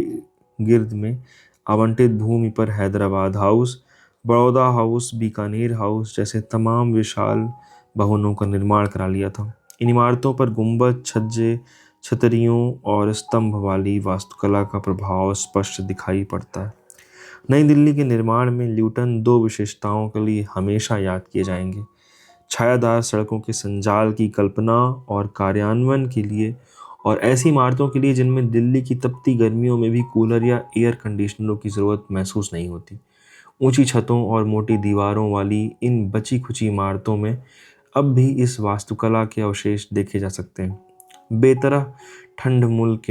गिर्द में आवंटित भूमि पर Hyderabad house, Baroda house, Bikaner house जैसे तमाम विशाल भवनों का निर्माण करा लिया था। इन इमारतों पर गुंबद, छज्जे, छतरियों और स्तंभ वाली वास्तुकला का प्रभाव स्पष्ट दिखाई पड़ता है। नई दिल्ली के निर्माण में ल्यूटन दो विशेषताओं के लिए हमेशा याद किए जाएंगे: छायादार सड़कों के संजाल की कल्पना और कार्यान्वयन के लिए, और ऐसी इमारतों के लिए जिनमें दिल्ली की तपती गर्मियों में भी कूलर या एयर कंडीशनरों की ज़रूरत महसूस नहीं होती। ऊंची छतों और मोटी दीवारों वाली इन बची खुची इमारतों में अब भी इस वास्तुकला के अवशेष देखे जा सकते हैं। बेतरह ठंड मुल्क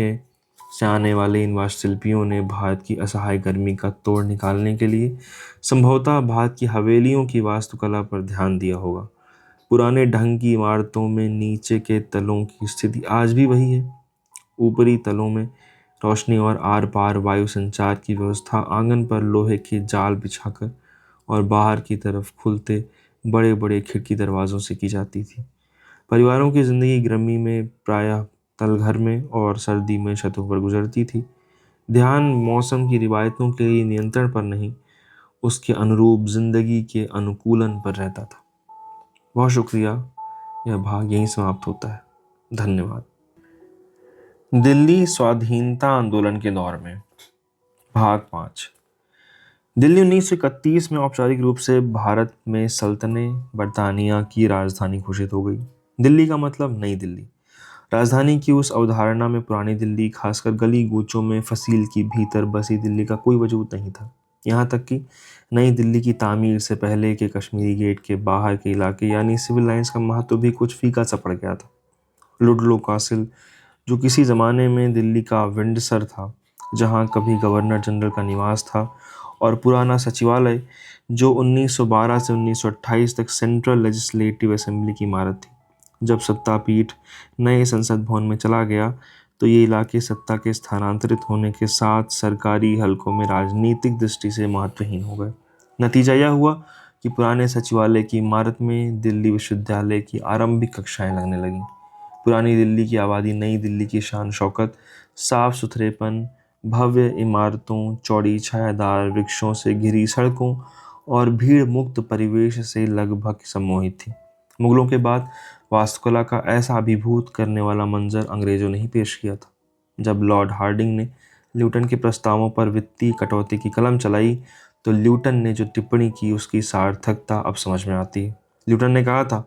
से आने वाले इन वास्तुशिल्पियों ने भारत की असहाय गर्मी का तोड़ निकालने के लिए संभवतः भारत की हवेलियों की वास्तुकला पर ध्यान दिया होगा। पुराने ढंग की इमारतों में नीचे के तलों की स्थिति आज भी वही है। ऊपरी तलों में रोशनी और आर पार वायु संचार की व्यवस्था आंगन पर लोहे के जाल बिछाकर और बाहर की तरफ खुलते बड़े बड़े खिड़की दरवाज़ों से की जाती थी। परिवारों की ज़िंदगी गर्मी में प्रायः तलघर में और सर्दी में छतों पर गुजरती थी। ध्यान मौसम की रिवायतों के लिए नियंत्रण पर नहीं, उसके अनुरूप जिंदगी के अनुकूलन पर रहता था। बहुत शुक्रिया। यह भाग यहीं समाप्त होता है। धन्यवाद। दिल्ली स्वाधीनता आंदोलन के दौर में, भाग 5। दिल्ली 1931 में औपचारिक रूप से भारत में सल्तनत बरतानिया की राजधानी घोषित हो गई। दिल्ली का मतलब नई दिल्ली। राजधानी की उस अवधारणा में पुरानी दिल्ली, खासकर गली गूचों में फसील की भीतर बसी दिल्ली का कोई वजूद नहीं था। यहाँ तक कि नई दिल्ली की तामीर से पहले के कश्मीरी गेट के बाहर के इलाके यानी सिविल लाइंस का महत्व भी कुछ फीका सा पड़ गया था। लुडलो कासिल, जो किसी ज़माने में दिल्ली का विंडसर था, जहाँ कभी गवर्नर जनरल का निवास था, और पुराना सचिवालय जो 1912 से 1928 तक सेंट्रल लेजिस्लेटिव असेंबली की इमारत थी। जब सत्ता पीठ नए संसद भवन में चला गया तो ये इलाके सत्ता के स्थानांतरित होने के साथ सरकारी हलकों में राजनीतिक दृष्टि से महत्वहीन हो गए। नतीजा यह हुआ कि पुराने सचिवालय की इमारत में दिल्ली विश्वविद्यालय की आरंभिक कक्षाएं लगने लगीं। पुरानी दिल्ली की आबादी नई दिल्ली की शान शौकत, साफ सुथरेपन, भव्य इमारतों, चौड़ी छायादार वृक्षों से घिरी सड़कों और भीड़ मुक्त परिवेश से लगभग सम्मोहित थी। मुगलों के बाद वास्तुकला का ऐसा अभिभूत करने वाला मंजर अंग्रेजों ने ही पेश किया था। जब लॉर्ड हार्डिंग ने ल्यूटन के प्रस्तावों पर वित्तीय कटौती की कलम चलाई तो ल्यूटन ने जो टिप्पणी की उसकी सार्थकता अब समझ में आती है। ल्यूटन ने कहा था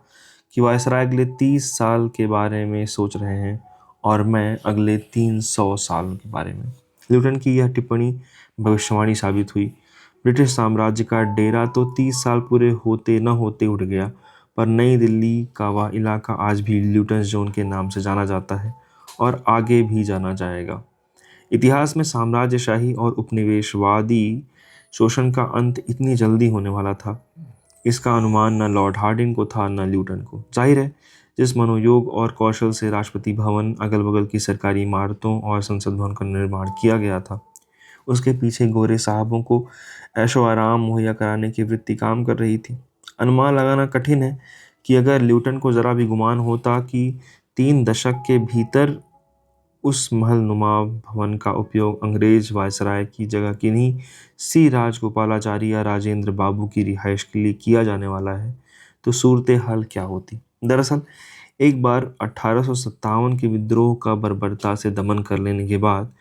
कि वायसराय अगले 30 साल के बारे में सोच रहे हैं और मैं अगले 300 साल के बारे में। ल्यूटन की यह टिप्पणी भविष्यवाणी साबित हुई। ब्रिटिश साम्राज्य का डेरा तो 30 साल पूरे होते न होते उठ गया, पर नई दिल्ली का वह इलाका आज भी ल्यूटन जोन के नाम से जाना जाता है और आगे भी जाना जाएगा। इतिहास में साम्राज्यशाही और उपनिवेशवादी शोषण का अंत इतनी जल्दी होने वाला था, इसका अनुमान न लॉर्ड हार्डिंग को था न ल्यूटन को। जाहिर है, जिस मनोयोग और कौशल से राष्ट्रपति भवन, अगल बगल की सरकारी इमारतों और संसद भवन का निर्माण किया गया था, उसके पीछे गोरे साहबों को ऐशो आराम मुहैया कराने की वृत्ति काम कर रही थी। अनुमान लगाना कठिन है कि अगर ल्यूटन को ज़रा भी गुमान होता कि 3 दशक के भीतर उस महलनुमा भवन का उपयोग अंग्रेज वायसराय की जगह किन्हीं सी राजगोपालाचारी या राजेंद्र बाबू की रिहाइश के लिए किया जाने वाला है, तो सूरत हाल क्या होती। दरअसल एक बार 1857 के विद्रोह का बर्बरता से दमन कर लेने के बाद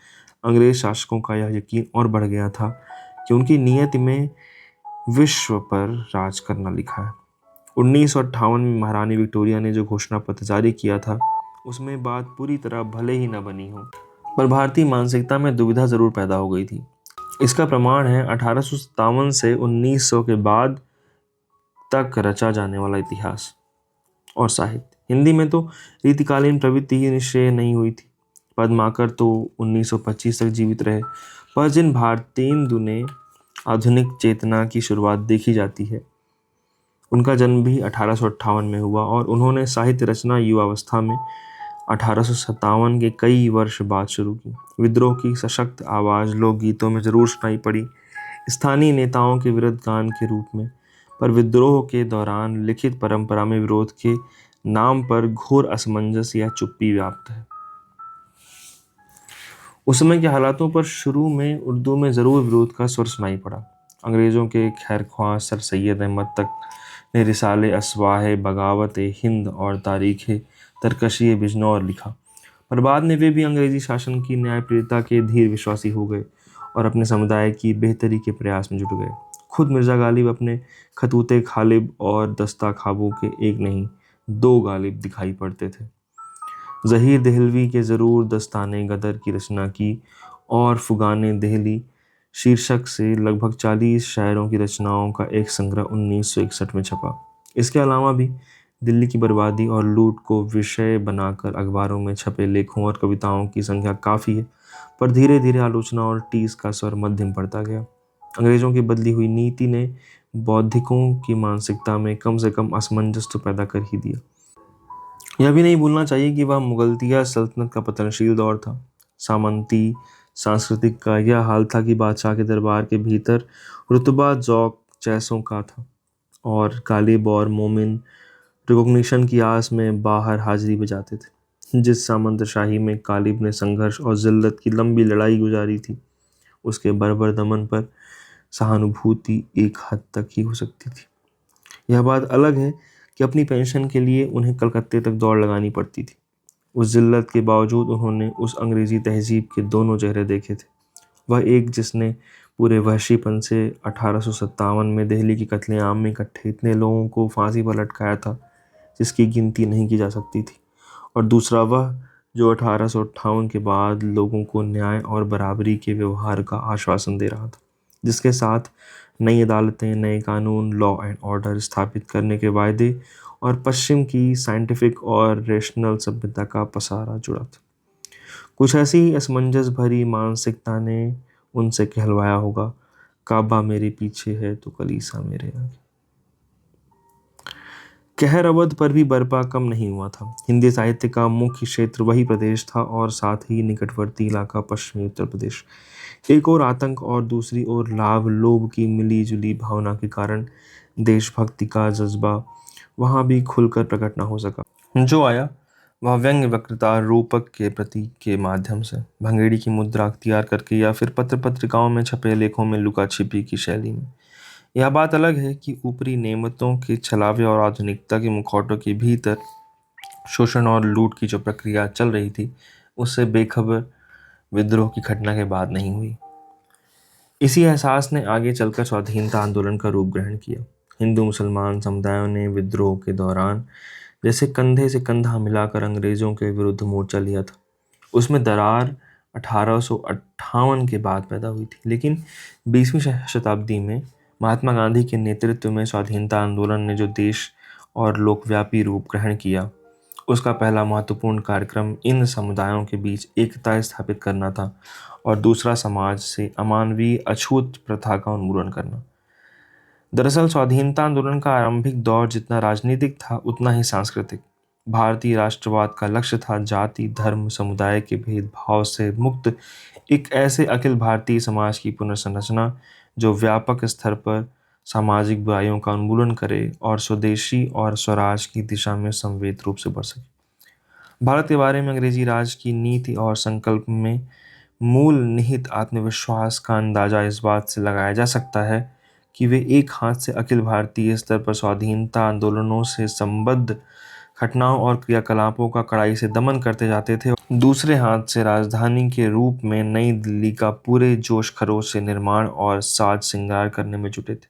अंग्रेज शासकों का यह यकीन और बढ़ गया था कि उनकी नीयत में विश्व पर राज करना लिखा है। 1958 में महारानी विक्टोरिया ने जो घोषणा पत्र जारी किया था, उसमें बात पूरी तरह भले ही न बनी हो, पर भारतीय मानसिकता में दुविधा जरूर पैदा हो गई थी। इसका प्रमाण है 1857 से 1900 के बाद तक रचा जाने वाला इतिहास और साहित्य। हिंदी में तो रीतिकालीन प्रवृत्ति ही निश्चय नहीं हुई थी। पद्माकर तो 1925 तक जीवित रहे, पर जिन भारतेंदु ने आधुनिक चेतना की शुरुआत देखी जाती है, उनका जन्म भी 1858 में हुआ और उन्होंने साहित्य रचना युवावस्था में 1857 के कई वर्ष बाद शुरू की। विद्रोह की सशक्त आवाज़ लोकगीतों में जरूर सुनाई पड़ी, स्थानीय नेताओं के विरुद्ध गान के रूप में, पर विद्रोह के दौरान लिखित परंपरा में विरोध के नाम पर घोर असमंजस या चुप्पी व्याप्त है। उस समय के हालातों पर शुरू में उर्दू में ज़रूर विरोध का स्वर सुनाई पड़ा। अंग्रेज़ों के खैरख्वाह सर सैयद अहमद तक ने रिसाले असवाहे बगावत हिंद और तारीख़ तरकशी बिजनौर लिखा, पर बाद में वे भी अंग्रेज़ी शासन की न्यायप्रियता के धीर विश्वासी हो गए और अपने समुदाय की बेहतरी के प्रयास में जुट गए। खुद मिर्ज़ा गालिब अपने खतूते खालिब और दस्ता खाबों के एक नहीं दो गालिब दिखाई पड़ते थे। ज़हीर देहलवी के ज़रूर दस्ताने गदर की रचना की और फुगाने देहली शीर्षक से लगभग 40 शायरों की रचनाओं का एक संग्रह 1961 में छपा। इसके अलावा भी दिल्ली की बर्बादी और लूट को विषय बनाकर अखबारों में छपे लेखों और कविताओं की संख्या काफ़ी है, पर धीरे धीरे आलोचना और टीस का स्वर मध्यम पड़ता गया। अंग्रेज़ों की बदली हुई नीति ने बौद्धिकों की मानसिकता में कम से कम असमंजस तो पैदा कर ही दिया। यह भी नहीं भूलना चाहिए कि वह मुगलतिया सल्तनत का पतनशील दौर था। सामंती सांस्कृतिक का यह हाल था कि बादशाह के दरबार के भीतर रुतबा ज़ौक़ जैसों का था और गालिब और मोमिन रिकॉग्निशन की आस में बाहर हाजिरी बजाते थे। जिस सामंतशाही में गालिब ने संघर्ष और जिल्लत की लंबी लड़ाई गुजारी थी, उसके बर्बर दमन पर सहानुभूति एक हद तक ही हो सकती थी। यह बात अलग है कि अपनी पेंशन के लिए उन्हें कलकत्ते तक दौड़ लगानी पड़ती थी। उस जिल्लत के बावजूद उन्होंने उस अंग्रेज़ी तहजीब के दोनों चेहरे देखे थे। वह एक जिसने पूरे वहशीपन से 1857 में दिल्ली की कत्लेआम में इकट्ठे इतने लोगों को फांसी पर लटकाया था जिसकी गिनती नहीं की जा सकती थी, और दूसरा वह जो 1858 के बाद लोगों को न्याय और बराबरी के व्यवहार का आश्वासन दे रहा था, जिसके साथ नई अदालतें, नए कानून, लॉ एंड ऑर्डर स्थापित करने के वायदे और पश्चिम की साइंटिफिक और रेशनल सभ्यता का पसारा जुड़ा था। कुछ ऐसी ही असमंजस भरी मानसिकता ने उनसे कहलवाया होगा, काबा मेरे पीछे है तो कलीसा मेरे आगे। कहर अवध पर भी बर्पा कम नहीं हुआ था। हिंदी साहित्य का मुख्य क्षेत्र वही प्रदेश था और साथ ही निकटवर्ती इलाका पश्चिमी उत्तर प्रदेश। एक और आतंक और दूसरी ओर लाभ लोभ की मिली जुली भावना के कारण देशभक्ति का जज्बा वहाँ भी खुलकर प्रकट न हो सका। जो आया वह व्यंग्य वक्तृता रूपक के प्रतीक के माध्यम से, भंगेड़ी की मुद्रा अख्तियार करके या फिर पत्र पत्रिकाओं में छपे लेखों में लुका छिपी की शैली में। यह बात अलग है कि ऊपरी नेमतों के छलावे और आधुनिकता के मुखौटों के भीतर शोषण और लूट की जो प्रक्रिया चल रही थी, उससे बेखबर विद्रोह की घटना के बाद नहीं हुई। इसी एहसास ने आगे चलकर स्वाधीनता आंदोलन का रूप ग्रहण किया। हिंदू मुसलमान समुदायों ने विद्रोह के दौरान जैसे कंधे से कंधा मिलाकर अंग्रेज़ों के विरुद्ध मोर्चा लिया था। उसमें दरार 1858 के बाद पैदा हुई थी, लेकिन 20वीं शताब्दी में महात्मा गांधी के नेतृत्व में स्वाधीनता आंदोलन ने जो देश और लोकव्यापी रूप ग्रहण किया, उसका पहला महत्वपूर्ण कार्यक्रम इन समुदायों के बीच एकता स्थापित करना था और दूसरा समाज से अमानवीय अछूत प्रथा का उन्मूलन करना। दरअसल स्वाधीनता आंदोलन का आरंभिक दौर जितना राजनीतिक था उतना ही सांस्कृतिक। भारतीय राष्ट्रवाद का लक्ष्य था जाति, धर्म, समुदाय के भेदभाव से मुक्त एक ऐसे अखिल भारतीय समाज की पुनर्संरचना जो व्यापक स्तर पर सामाजिक बुराइयों का उन्मूलन करे और स्वदेशी और स्वराज की दिशा में संवेद रूप से बढ़ सके। भारत के बारे में अंग्रेजी राज की नीति और संकल्प में मूल निहित आत्मविश्वास का अंदाजा इस बात से लगाया जा सकता है कि वे एक हाथ से अखिल भारतीय स्तर पर स्वाधीनता आंदोलनों से संबद्ध घटनाओं और क्रियाकलापों का कड़ाई से दमन करते जाते थे, दूसरे हाथ से राजधानी के रूप में नई दिल्ली का पूरे जोश खरोश से निर्माण और साज श्रृंगार करने में जुटे थे।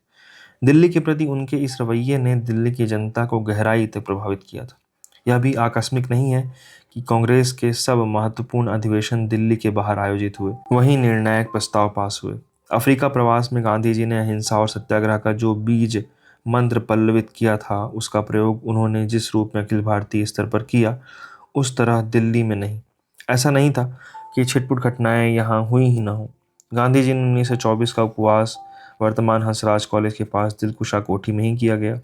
दिल्ली के प्रति उनके इस रवैये ने दिल्ली की जनता को गहराई तक प्रभावित किया था। यह भी आकस्मिक नहीं है कि कांग्रेस के सब महत्वपूर्ण अधिवेशन दिल्ली के बाहर आयोजित हुए, वहीं निर्णायक प्रस्ताव पास हुए। अफ्रीका प्रवास में गांधी जी ने अहिंसा और सत्याग्रह का जो बीज मंत्र पल्लवित किया था, उसका प्रयोग उन्होंने जिस रूप में अखिल भारतीय स्तर पर किया, उस तरह दिल्ली में नहीं। ऐसा नहीं था कि छिटपुट घटनाएं यहाँ हुई ही ना हो। गांधी जी ने 1924 का उपवास वर्तमान हंसराज कॉलेज के पास दिलकुशा कोठी में ही किया गया।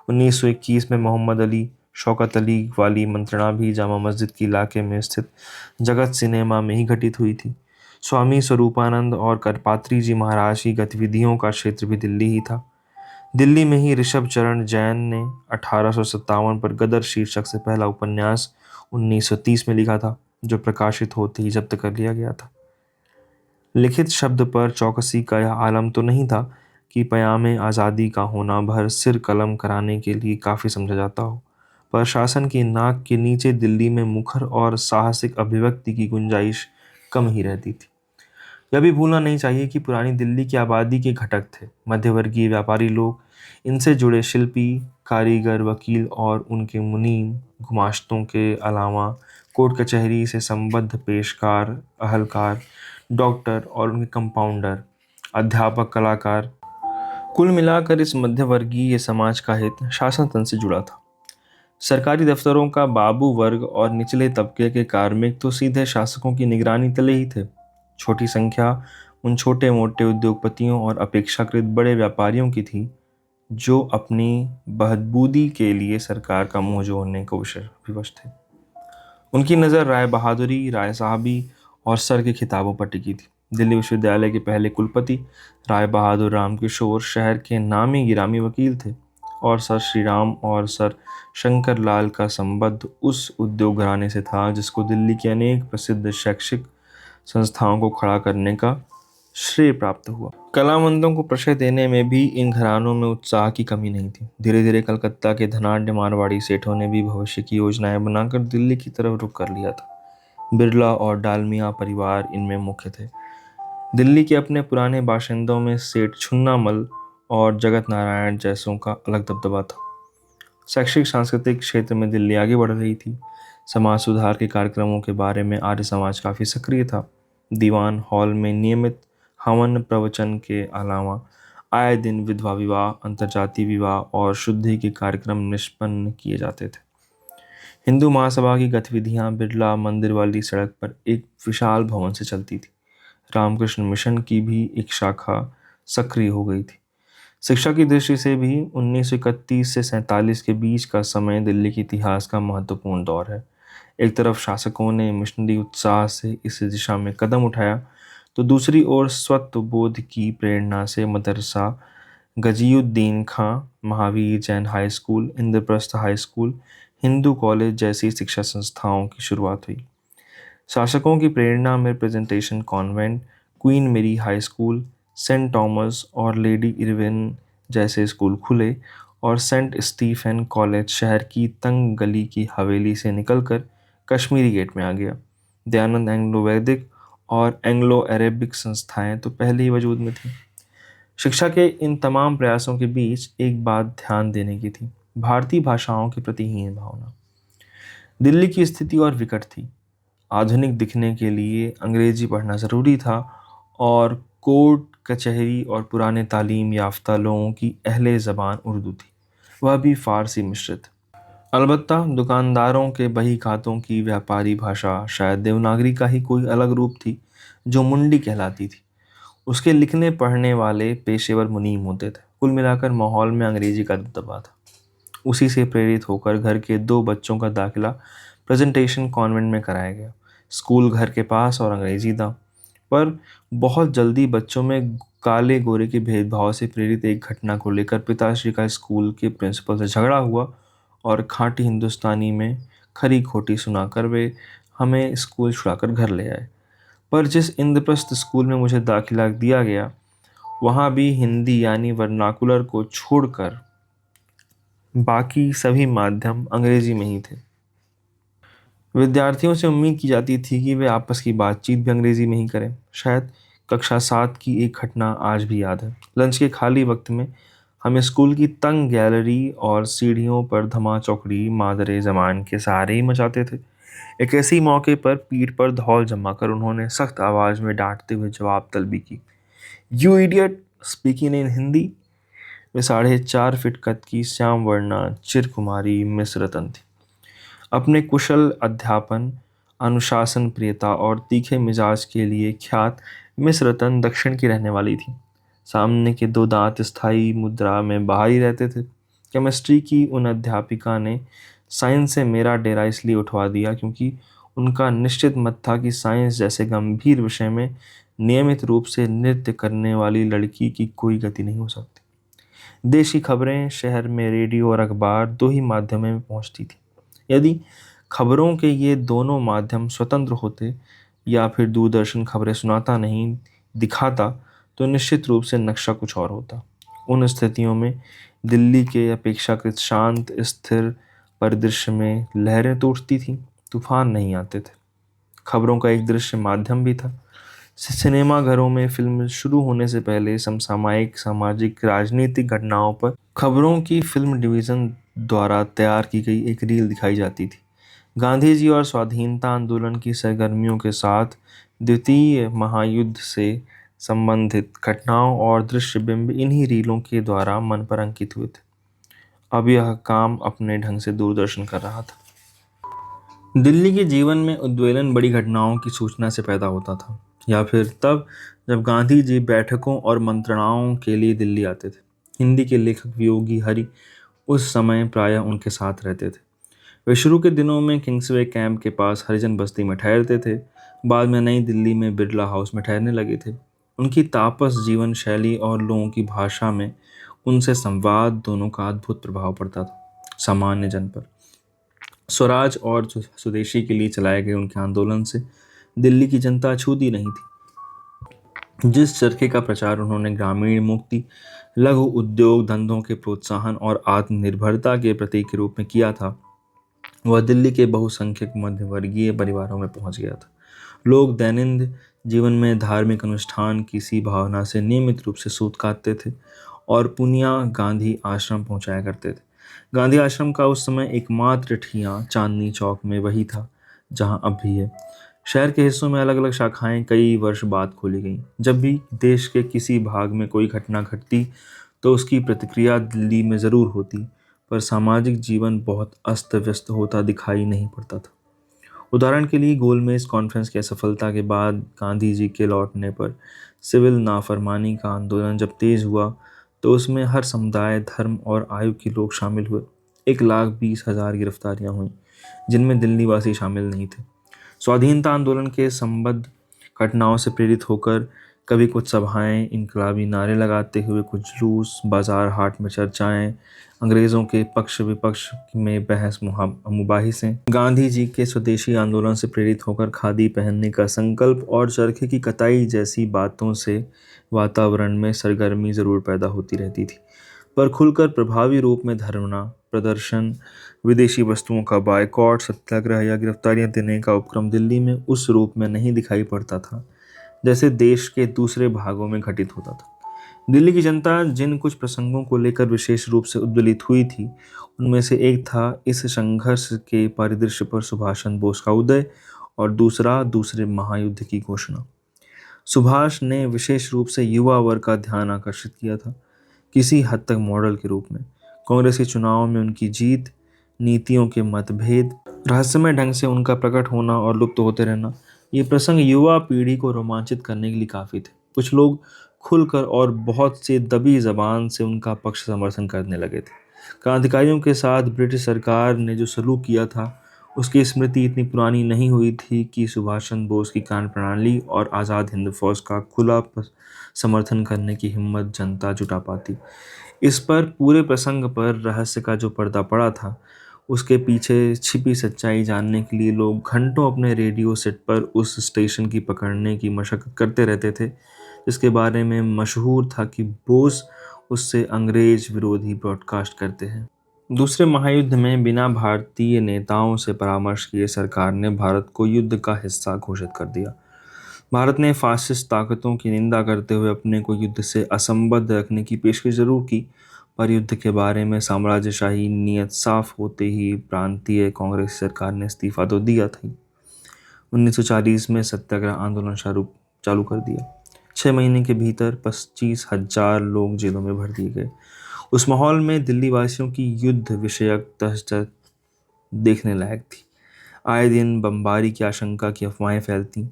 1921 में मोहम्मद अली शौकत अली वाली मंत्रणा भी जामा मस्जिद के इलाके में स्थित जगत सिनेमा में ही घटित हुई थी। स्वामी स्वरूपानंद और करपात्री जी महाराज की गतिविधियों का क्षेत्र भी दिल्ली ही था। दिल्ली में ही ऋषभ चरण जैन ने 1857 पर गदर शीर्षक से पहला उपन्यास 1930 में लिखा था, जो प्रकाशित होते ही जब्त कर लिया गया था। लिखित शब्द पर चौकसी का यह आलम तो नहीं था कि पयामे आज़ादी का होना भर सिर कलम कराने के लिए काफ़ी समझा जाता हो, पर शासन की नाक के नीचे दिल्ली में मुखर और साहसिक अभिव्यक्ति की गुंजाइश कम ही रहती थी। यह भी भूलना नहीं चाहिए कि पुरानी दिल्ली की आबादी के घटक थे मध्यवर्गीय व्यापारी लोग, इनसे जुड़े शिल्पी, कारीगर, वकील और उनके मुनीम, गुमाश्तों के अलावा कोर्ट कचहरी से संबद्ध पेशकार, अहलकार, डॉक्टर और उनके कंपाउंडर, अध्यापक, कलाकार, कुल मिलाकर इस मध्यवर्गीय समाज का हित शासन तंत्र से जुड़ा था। सरकारी दफ्तरों का बाबू वर्ग और निचले तबके के कार्मिक तो सीधे शासकों की निगरानी तले ही थे। छोटी संख्या उन छोटे मोटे उद्योगपतियों और अपेक्षाकृत बड़े व्यापारियों की थी, जो अपनी बहबूदी के लिए सरकार का मुंह जोड़ने को विवश थे। उनकी नज़र राय बहादुरी, राय साहबी और सर के खिताबों पर टिकी थी। दिल्ली विश्वविद्यालय के पहले कुलपति राय बहादुर रामकिशोर शहर के नामी गिरामी वकील थे, और सर श्रीराम और सर शंकर लाल का संबंध उस उद्योग घराने से था जिसको दिल्ली की अनेक प्रसिद्ध शैक्षिक संस्थाओं को खड़ा करने का श्रेय प्राप्त हुआ। कलावंतों को प्रश्रय देने में भी इन घरानों में उत्साह की कमी नहीं थी। धीरे धीरे कलकत्ता के धनाढ्य मारवाड़ी सेठों ने भी भविष्य की योजनाएं बनाकर दिल्ली की तरफ रुख कर लिया था। बिरला और डालमिया परिवार इनमें मुख्य थे। दिल्ली के अपने पुराने बाशिंदों में सेठ छुन्नामल और जगत नारायण जैसों का अलग दबदबा था। शैक्षिक सांस्कृतिक क्षेत्र में दिल्ली आगे बढ़ रही थी। समाज सुधार के कार्यक्रमों के बारे में आर्य समाज काफ़ी सक्रिय था। दीवान हॉल में नियमित हवन प्रवचन के अलावा आए दिन विधवा विवाह, अंतर्जातीय विवाह और शुद्धि के कार्यक्रम निष्पन्न किए जाते थे। हिंदू महासभा की गतिविधियां बिरला मंदिर वाली सड़क पर एक विशाल भवन से चलती थी। रामकृष्ण मिशन की भी एक शाखा सक्रिय हो गई थी। शिक्षा की दृष्टि से भी 1931 से 47 के बीच का समय दिल्ली के इतिहास का महत्वपूर्ण दौर है। एक तरफ शासकों ने मिशनरी उत्साह से इस दिशा में कदम उठाया, तो दूसरी ओर स्वत्व बोध की प्रेरणा से मदरसा, Ghaziuddin Khan Mahavir Jain high school, Indraprastha high school, Hindu college जैसी शिक्षा संस्थाओं की शुरुआत हुई। शासकों की प्रेरणा में Presentation Convent, Queen Mary High School, Saint Thomas और लेडी इरविन जैसे स्कूल खुले, और सेंट स्टीफेन कॉलेज शहर की तंग गली की हवेली से निकलकर कश्मीरी गेट में आ गया। दयानंद एंग्लो वैदिक और एंग्लो अरेबिक संस्थाएं तो पहले ही वजूद में थीं। शिक्षा के इन तमाम प्रयासों के बीच एक बात ध्यान देने की थी, भारतीय भाषाओं के प्रति हीन भावना। दिल्ली की स्थिति और विकट थी। आधुनिक दिखने के लिए अंग्रेजी पढ़ना ज़रूरी था, और कोर्ट कचहरी और पुराने तालीम याफ्ता लोगों की अहले ज़बान उर्दू थी, वह भी फ़ारसी मिश्रित। अलबत्ता दुकानदारों के बही खातों की व्यापारी भाषा शायद देवनागरी का ही कोई अलग रूप थी, जो मुंडी कहलाती थी। उसके लिखने पढ़ने वाले पेशेवर मुनीम होते थे। कुल मिलाकर माहौल में अंग्रेजी का दबदबा था। उसी से प्रेरित होकर घर के 2 बच्चों का दाखिला प्रेजेंटेशन कॉन्वेंट में कराया गया। स्कूल घर के पास और अंग्रेजी था, पर बहुत जल्दी बच्चों में काले गोरे के भेदभाव से प्रेरित एक घटना को लेकर पिताश्री का स्कूल के प्रिंसिपल से झगड़ा हुआ, और खाँटी हिंदुस्तानी में खरी खोटी सुनाकर वे हमें स्कूल छुड़ाकर घर ले आए। पर जिस इंद्रप्रस्थ स्कूल में मुझे दाखिला दिया गया, वहाँ भी हिंदी यानी वर्नाकुलर को छोड़कर बाकी सभी माध्यम अंग्रेजी में ही थे। विद्यार्थियों से उम्मीद की जाती थी कि वे आपस की बातचीत भी अंग्रेजी में ही करें। शायद कक्षा 7 की एक घटना आज भी याद है। लंच के खाली वक्त में हम स्कूल की तंग गैलरी और सीढ़ियों पर धमा चौकड़ी मादरे जमान के सहारे ही मचाते थे। एक ऐसी मौके पर पीठ पर धौल जमाकर उन्होंने सख्त आवाज़ में डांटते हुए जवाब तलबी की, "you idiot, speaking in Hindi." Way 4.5 feet कद की श्याम वर्णा चिरकुमारी मिस रतन थी। अपने कुशल अध्यापन, अनुशासन प्रियता और तीखे मिजाज के लिए ख्यात मिस रतन दक्षिण की रहने वाली थी। सामने के 2 दांत स्थायी मुद्रा में बाहर ही रहते थे। केमिस्ट्री की उन अध्यापिका ने साइंस से मेरा डेरा इसलिए उठवा दिया क्योंकि उनका निश्चित मत था कि साइंस जैसे गंभीर विषय में नियमित रूप से नृत्य करने वाली लड़की की कोई गति नहीं हो सकती। देश की खबरें शहर में रेडियो और अखबार दो ही माध्यमों में पहुंचती थी। यदि खबरों के ये दोनों माध्यम स्वतंत्र होते या फिर दूरदर्शन खबरें सुनाता नहीं दिखाता तो निश्चित रूप से नक्शा कुछ और होता। उन स्थितियों में दिल्ली के अपेक्षाकृत शांत स्थिर परिदृश्य में लहरें तो उठती थीं, तूफान नहीं आते थे। खबरों का एक दृश्य माध्यम भी था। सिनेमा घरों में फिल्म शुरू होने से पहले समसामयिक सामाजिक राजनीतिक घटनाओं पर खबरों की फिल्म डिवीजन द्वारा तैयार की गई एक रील दिखाई जाती थी। गांधी जी और स्वाधीनता आंदोलन की सरगर्मियों के साथ द्वितीय महायुद्ध से संबंधित घटनाओं और दृश्य बिंब इन्हीं रीलों के द्वारा मन पर अंकित हुए थे। अब यह काम अपने ढंग से दूरदर्शन कर रहा था। दिल्ली के जीवन में उद्वेलन बड़ी घटनाओं की सूचना से पैदा होता था, या फिर तब जब गांधी जी बैठकों और मंत्रणाओं के लिए दिल्ली आते थे। हिंदी के लेखक वियोगी हरि उस समय प्रायः उनके साथ रहते थे। वे शुरू के दिनों में किंग्सवे कैंप के पास हरिजन बस्ती में ठहरते थे, बाद में नई दिल्ली में बिरला हाउस में ठहरने लगे थे। उनकी तापस जीवन शैली और लोगों की भाषा में उनसे संवाद दोनों का अद्भुत प्रभाव पड़ता था। सामान्य जन पर स्वराज और स्वदेशी के लिए चलाए गए उनके आंदोलन से दिल्ली की जनता छूती नहीं थी। जिस चरखे का प्रचार उन्होंने ग्रामीण मुक्ति, लघु उद्योग धंधों के प्रोत्साहन और आत्मनिर्भरता के प्रतीक के रूप में किया था, वह दिल्ली के बहुसंख्यक मध्यवर्गीय परिवारों में पहुंच गया था। लोग दैनंदिन जीवन में धार्मिक अनुष्ठान की सी भावना से नियमित रूप से सूत काटते थे और पुनिया गांधी आश्रम पहुंचाया करते थे। गांधी आश्रम का उस समय एकमात्र ठियां चांदनी चौक में वही था जहां अब भी है। शहर के हिस्सों में अलग अलग शाखाएं कई वर्ष बाद खोली गईं। जब भी देश के किसी भाग में कोई घटना घटती तो उसकी प्रतिक्रिया दिल्ली में जरूर होती, पर सामाजिक जीवन बहुत अस्त व्यस्त होता दिखाई नहीं पड़ता था। उदाहरण के लिए गोलमेज कॉन्फ्रेंस की असफलता के बाद गांधी जी के लौटने पर सिविल नाफरमानी का आंदोलन जब तेज हुआ तो उसमें हर समुदाय, धर्म और आयु के लोग शामिल हुए। 1,20,000 गिरफ्तारियां हुईं, जिनमें दिल्ली वासी शामिल नहीं थे। स्वाधीनता आंदोलन के संबद्ध घटनाओं से प्रेरित होकर कभी कुछ सभाएं, इनकलाबी नारे लगाते हुए कुछ जुलूस, बाजार हाट में चर्चाएं, अंग्रेजों के पक्ष विपक्ष में बहस मुबाहिसें, गांधी जी के स्वदेशी आंदोलन से प्रेरित होकर खादी पहनने का संकल्प और चरखे की कताई जैसी बातों से वातावरण में सरगर्मी जरूर पैदा होती रहती थी, पर खुलकर प्रभावी रूप में धरना प्रदर्शन, विदेशी वस्तुओं का बायकॉट, सत्याग्रह या गिरफ्तारियां देने का उपक्रम दिल्ली में उस रूप में नहीं दिखाई पड़ता था जैसे देश के दूसरे भागों में घटित होता था। दिल्ली की जनता जिन कुछ प्रसंगों को लेकर विशेष रूप से उद्वेलित हुई थी, उनमें से एक था इस संघर्ष के परिदृश्य पर सुभाष चंद्र बोस का उदय और दूसरा दूसरे महायुद्ध की घोषणा। सुभाष ने विशेष रूप से युवा वर्ग का ध्यान आकर्षित किया था, किसी हद तक मॉडल के रूप में। कांग्रेस के चुनाव में उनकी जीत, नीतियों के मतभेद, रहस्यमय ढंग से उनका प्रकट होना और लुप्त होते रहना, ये प्रसंग युवा पीढ़ी को रोमांचित करने के लिए काफी थे। कुछ लोग खुलकर और बहुत से दबी जबान से उनका पक्ष समर्थन करने लगे थे। क्रांतिकारियों के साथ ब्रिटिश सरकार ने जो सलूक किया था, उसकी स्मृति इतनी पुरानी नहीं हुई थी कि सुभाष चंद्र बोस की कार्यप्रणाली और आज़ाद हिंद फौज का समर्थन करने की हिम्मत जनता जुटा पाती। इस पर पूरे प्रसंग पर रहस्य का जो पर्दा पड़ा था, उसके पीछे छिपी सच्चाई जानने के लिए लोग घंटों अपने रेडियो सेट पर उस स्टेशन की पकड़ने की मशक्कत करते रहते थे जिसके बारे में मशहूर था कि बोस उससे अंग्रेज विरोधी ब्रॉडकास्ट करते हैं। दूसरे महायुद्ध में बिना भारतीय नेताओं से परामर्श किए सरकार ने भारत को युद्ध का हिस्सा घोषित कर दिया। भारत ने फासिस्ट ताकतों की निंदा करते हुए अपने को युद्ध से असंबद्ध रखने की पेशकश जरूर की, पर युद्ध के बारे में साम्राज्यशाही नीयत साफ होते ही प्रांतीय कांग्रेस सरकार ने इस्तीफा तो दिया था। 1940 में सत्याग्रह आंदोलन चालू कर दिया। 6 महीने के भीतर 25,000 लोग जेलों में भर दिए गए। उस माहौल में दिल्ली वासियों की युद्ध विषयक दहशत देखने लायक थी। आए दिन बमबारी की आशंका की अफवाहें फैलती,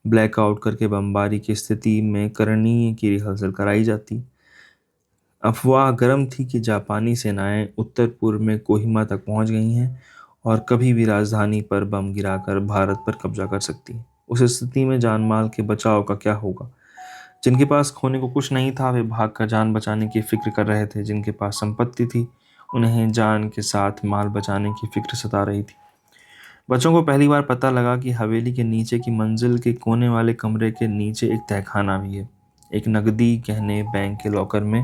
ब्लैकआउट करके बमबारी की स्थिति में करनीय की रिहर्सल कराई जाती। अफवाह गर्म थी कि जापानी सेनाएं उत्तर पूर्व में कोहिमा तक पहुंच गई हैं और कभी भी राजधानी पर बम गिराकर भारत पर कब्जा कर सकती हैं। उस स्थिति में जानमाल के बचाव का क्या होगा? जिनके पास खोने को कुछ नहीं था वे भाग कर जान बचाने की फिक्र कर रहे थे। जिनके पास संपत्ति थी उन्हें जान के साथ माल बचाने की फिक्र सता रही थी। बच्चों को पहली बार पता लगा कि हवेली के नीचे की मंजिल के कोने वाले कमरे के नीचे एक तहखाना भी है। एक नकदी गहने बैंक के लॉकर में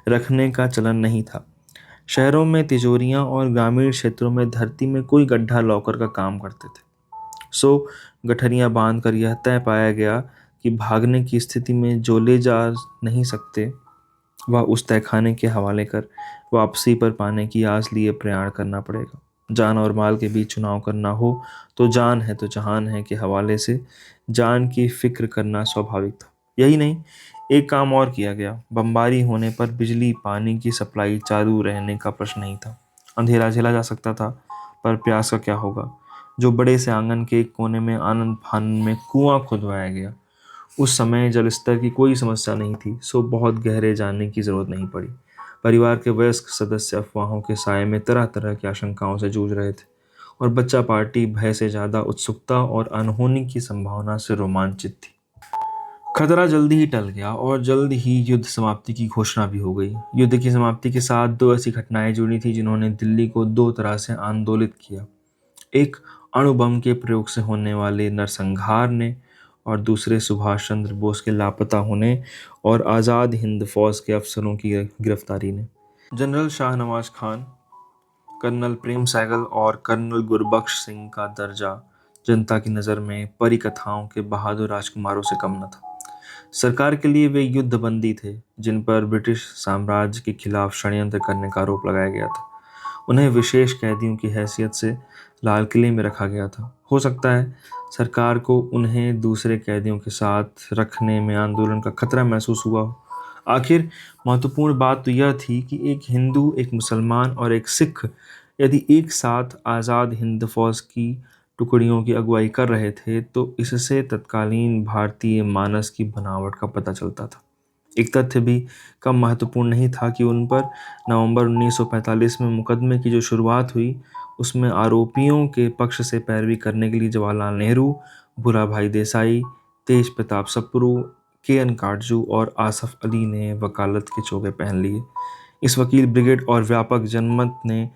रखने का चलन नहीं था। शहरों में तिजोरियां और ग्रामीण क्षेत्रों में धरती में कोई गड्ढा लॉकर का काम करते थे। सो गठरियां बांध कर यह तय पाया गया कि भागने की स्थिति में जो ले जा नहीं सकते वह उस तहखाने के हवाले कर वापसी पर पाने की आस लिए प्रयाण करना पड़ेगा। जान और माल के बीच चुनाव करना हो तो जान है तो जहान है के हवाले से जान की फिक्र करना स्वाभाविक था। यही नहीं, एक काम और किया गया। बमबारी होने पर बिजली पानी की सप्लाई चालू रहने का प्रश्न नहीं था। अंधेरा झेला जा सकता था, पर प्यास का क्या होगा। जो बड़े से आंगन के एक कोने में आनंद फानन में कुआं खुदवाया गया। उस समय जल स्तर की कोई समस्या नहीं थी, सो बहुत गहरे जाने की जरूरत नहीं पड़ी। परिवार के वयस्क सदस्य अफवाहों के साये में तरह तरह की आशंकाओं से जूझ रहे थे, और बच्चा पार्टी भय से ज्यादा उत्सुकता और अनहोनी की संभावना से रोमांचित थी। खतरा जल्दी ही टल गया और जल्द ही युद्ध समाप्ति की घोषणा भी हो गई। युद्ध की समाप्ति के साथ दो ऐसी घटनाएं जुड़ी थी जिन्होंने दिल्ली को दो तरह से आंदोलित किया। एक अणु बम के प्रयोग से होने वाले नरसंहार ने, और दूसरे सुभाष चंद्र बोस के लापता होने और आज़ाद हिंद फौज के अफसरों की गिरफ्तारी ने। जनरल शाहनवाज खान, कर्नल प्रेम सैगल और कर्नल गुरबख्श सिंह का दर्जा जनता की नज़र में परिकथाओं के बहादुर राजकुमारों से कम न था। सरकार के लिए वे युद्धबंदी थे जिन पर ब्रिटिश साम्राज्य के खिलाफ षड्यंत्र करने का आरोप लगाया गया था। उन्हें विशेष कैदियों की हैसियत से लाल किले में रखा गया था। हो सकता है सरकार को उन्हें दूसरे कैदियों के साथ रखने में आंदोलन का खतरा महसूस हुआ हो। आखिर महत्वपूर्ण बात तो यह थी कि एक हिंदू, एक मुसलमान और एक सिख यदि एक साथ आज़ाद हिंद फौज की टुकड़ियों की अगुवाई कर रहे थे तो इससे तत्कालीन भारतीय मानस की बनावट का पता चलता था। एक तथ्य भी कम महत्वपूर्ण नहीं था कि उन पर नवंबर 1945 में मुकदमे की जो शुरुआत हुई उसमें आरोपियों के पक्ष से पैरवी करने के लिए जवाहरलाल नेहरू, भूरा भाई देसाई, तेज प्रताप सप्रू, के.एन. काटजू और आसफ अली ने वकालत के चोगे पहन लिए। इस वकील ब्रिगेड और व्यापक जनमत ने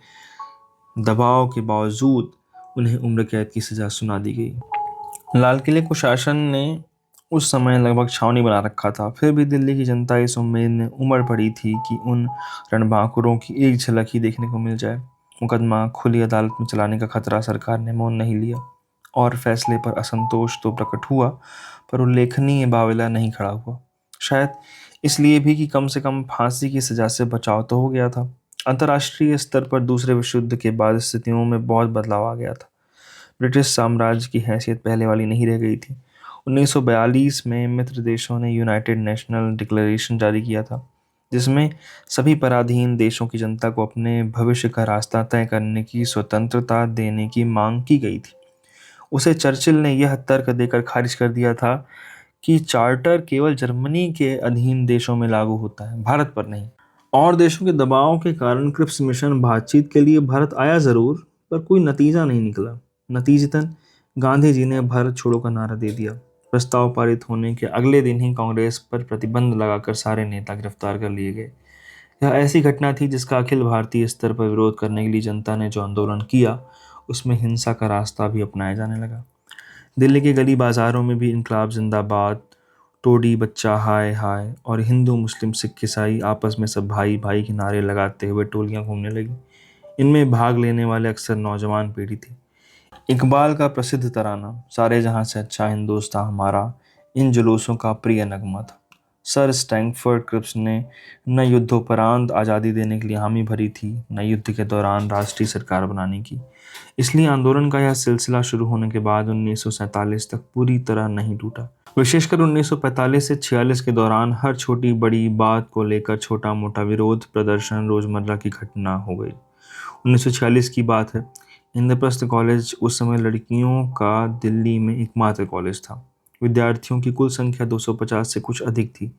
दबाव के बावजूद उन्हें उम्र कैद की सजा सुना दी गई। लाल किले को शासन ने उस समय लगभग छावनी बना रखा था। फिर भी दिल्ली की जनता इस उम्मीद में उमड़ पड़ी थी कि उन रणबांकुरों की एक झलक ही देखने को मिल जाए। मुकदमा खुली अदालत में चलाने का खतरा सरकार ने मौन नहीं लिया, और फैसले पर असंतोष तो प्रकट हुआ पर उल्लेखनीय बावला नहीं खड़ा हुआ। शायद इसलिए भी कि कम से कम फांसी की सजा से बचाव तो हो गया था। अंतर्राष्ट्रीय स्तर पर दूसरे विश्व युद्ध के बाद स्थितियों में बहुत बदलाव आ गया था। ब्रिटिश साम्राज्य की हैसियत पहले वाली नहीं रह गई थी। 1942 में मित्र देशों ने यूनाइटेड नेशनल डिक्लेरेशन जारी किया था, जिसमें सभी पराधीन देशों की जनता को अपने भविष्य का रास्ता तय करने की स्वतंत्रता देने की मांग की गई थी। उसे चर्चिल ने यह तर्क देकर खारिज कर दिया था कि चार्टर केवल जर्मनी के अधीन देशों में लागू होता है, भारत पर नहीं। और देशों के दबाव के कारण क्रिप्स मिशन बातचीत के लिए भारत आया जरूर, पर कोई नतीजा नहीं निकला। नतीजतन गांधी जी ने भारत छोड़ो का नारा दे दिया। प्रस्ताव पारित होने के अगले दिन ही कांग्रेस पर प्रतिबंध लगाकर सारे नेता गिरफ्तार कर लिए गए। यह ऐसी घटना थी जिसका अखिल भारतीय स्तर पर विरोध करने के लिए जनता ने जो आंदोलन किया उसमें हिंसा का रास्ता भी अपनाया जाने लगा। दिल्ली के गली बाजारों में भी इनकलाब जिंदाबाद, टोडी बच्चा हाय हाय और हिंदू मुस्लिम सिख ईसाई आपस में सब भाई भाई के नारे लगाते हुए टोलियां घूमने लगी। इनमें भाग लेने वाले अक्सर नौजवान पीढ़ी थी। इकबाल का प्रसिद्ध तराना सारे जहां से अच्छा हिंदुस्तान हमारा इन जुलूसों का प्रिय नगमा था। सर स्टैनफोर्ड क्रिप्स ने न युद्धोपरांत आज़ादी देने के लिए हामी भरी थी, न युद्ध के दौरान राष्ट्रीय सरकार बनाने की। इसलिए आंदोलन का यह सिलसिला शुरू होने के बाद 1947 तक पूरी तरह नहीं टूटा। विशेषकर 1945 से 46 के दौरान हर छोटी बड़ी बात को लेकर छोटा मोटा विरोध प्रदर्शन रोजमर्रा की घटना हो गई। 1946 की बात है। इंद्रप्रस्थ कॉलेज उस समय लड़कियों का दिल्ली में एकमात्र कॉलेज था। विद्यार्थियों की कुल संख्या 250 से कुछ अधिक थी।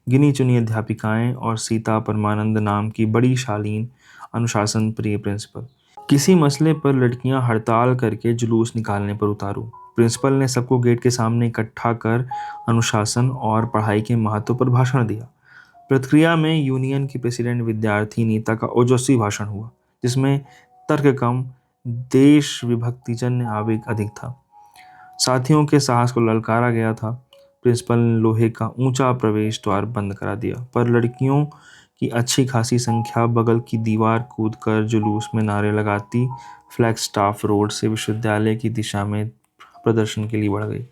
गिनी चुनी अध्यापिकाएं और सीता परमानंद नाम की बड़ी शालीन अनुशासन प्रिय प्रिंसिपल। किसी मसले पर लड़कियां हड़ताल करके जुलूस निकालने पर उतारू। प्रिंसिपल ने सबको गेट के सामने इकट्ठा कर अनुशासन और पढ़ाई के महत्व पर भाषण दिया। प्रतिक्रिया में यूनियन की प्रेसिडेंट विद्यार्थी नेता का ओजस्वी भाषण हुआ, जिसमें तर्क कम, देश विभक्तिजन्य आवेग अधिक था। साथियों के साहस को ललकारा गया था। प्रिंसिपल ने लोहे का ऊंचा प्रवेश द्वार बंद करा दिया, पर लड़कियों की अच्छी खासी संख्या बगल की दीवार कूदकर जुलूस में नारे लगाती फ्लैगस्टाफ रोड से विश्वविद्यालय की दिशा में प्रदर्शन के लिए बढ़ गई।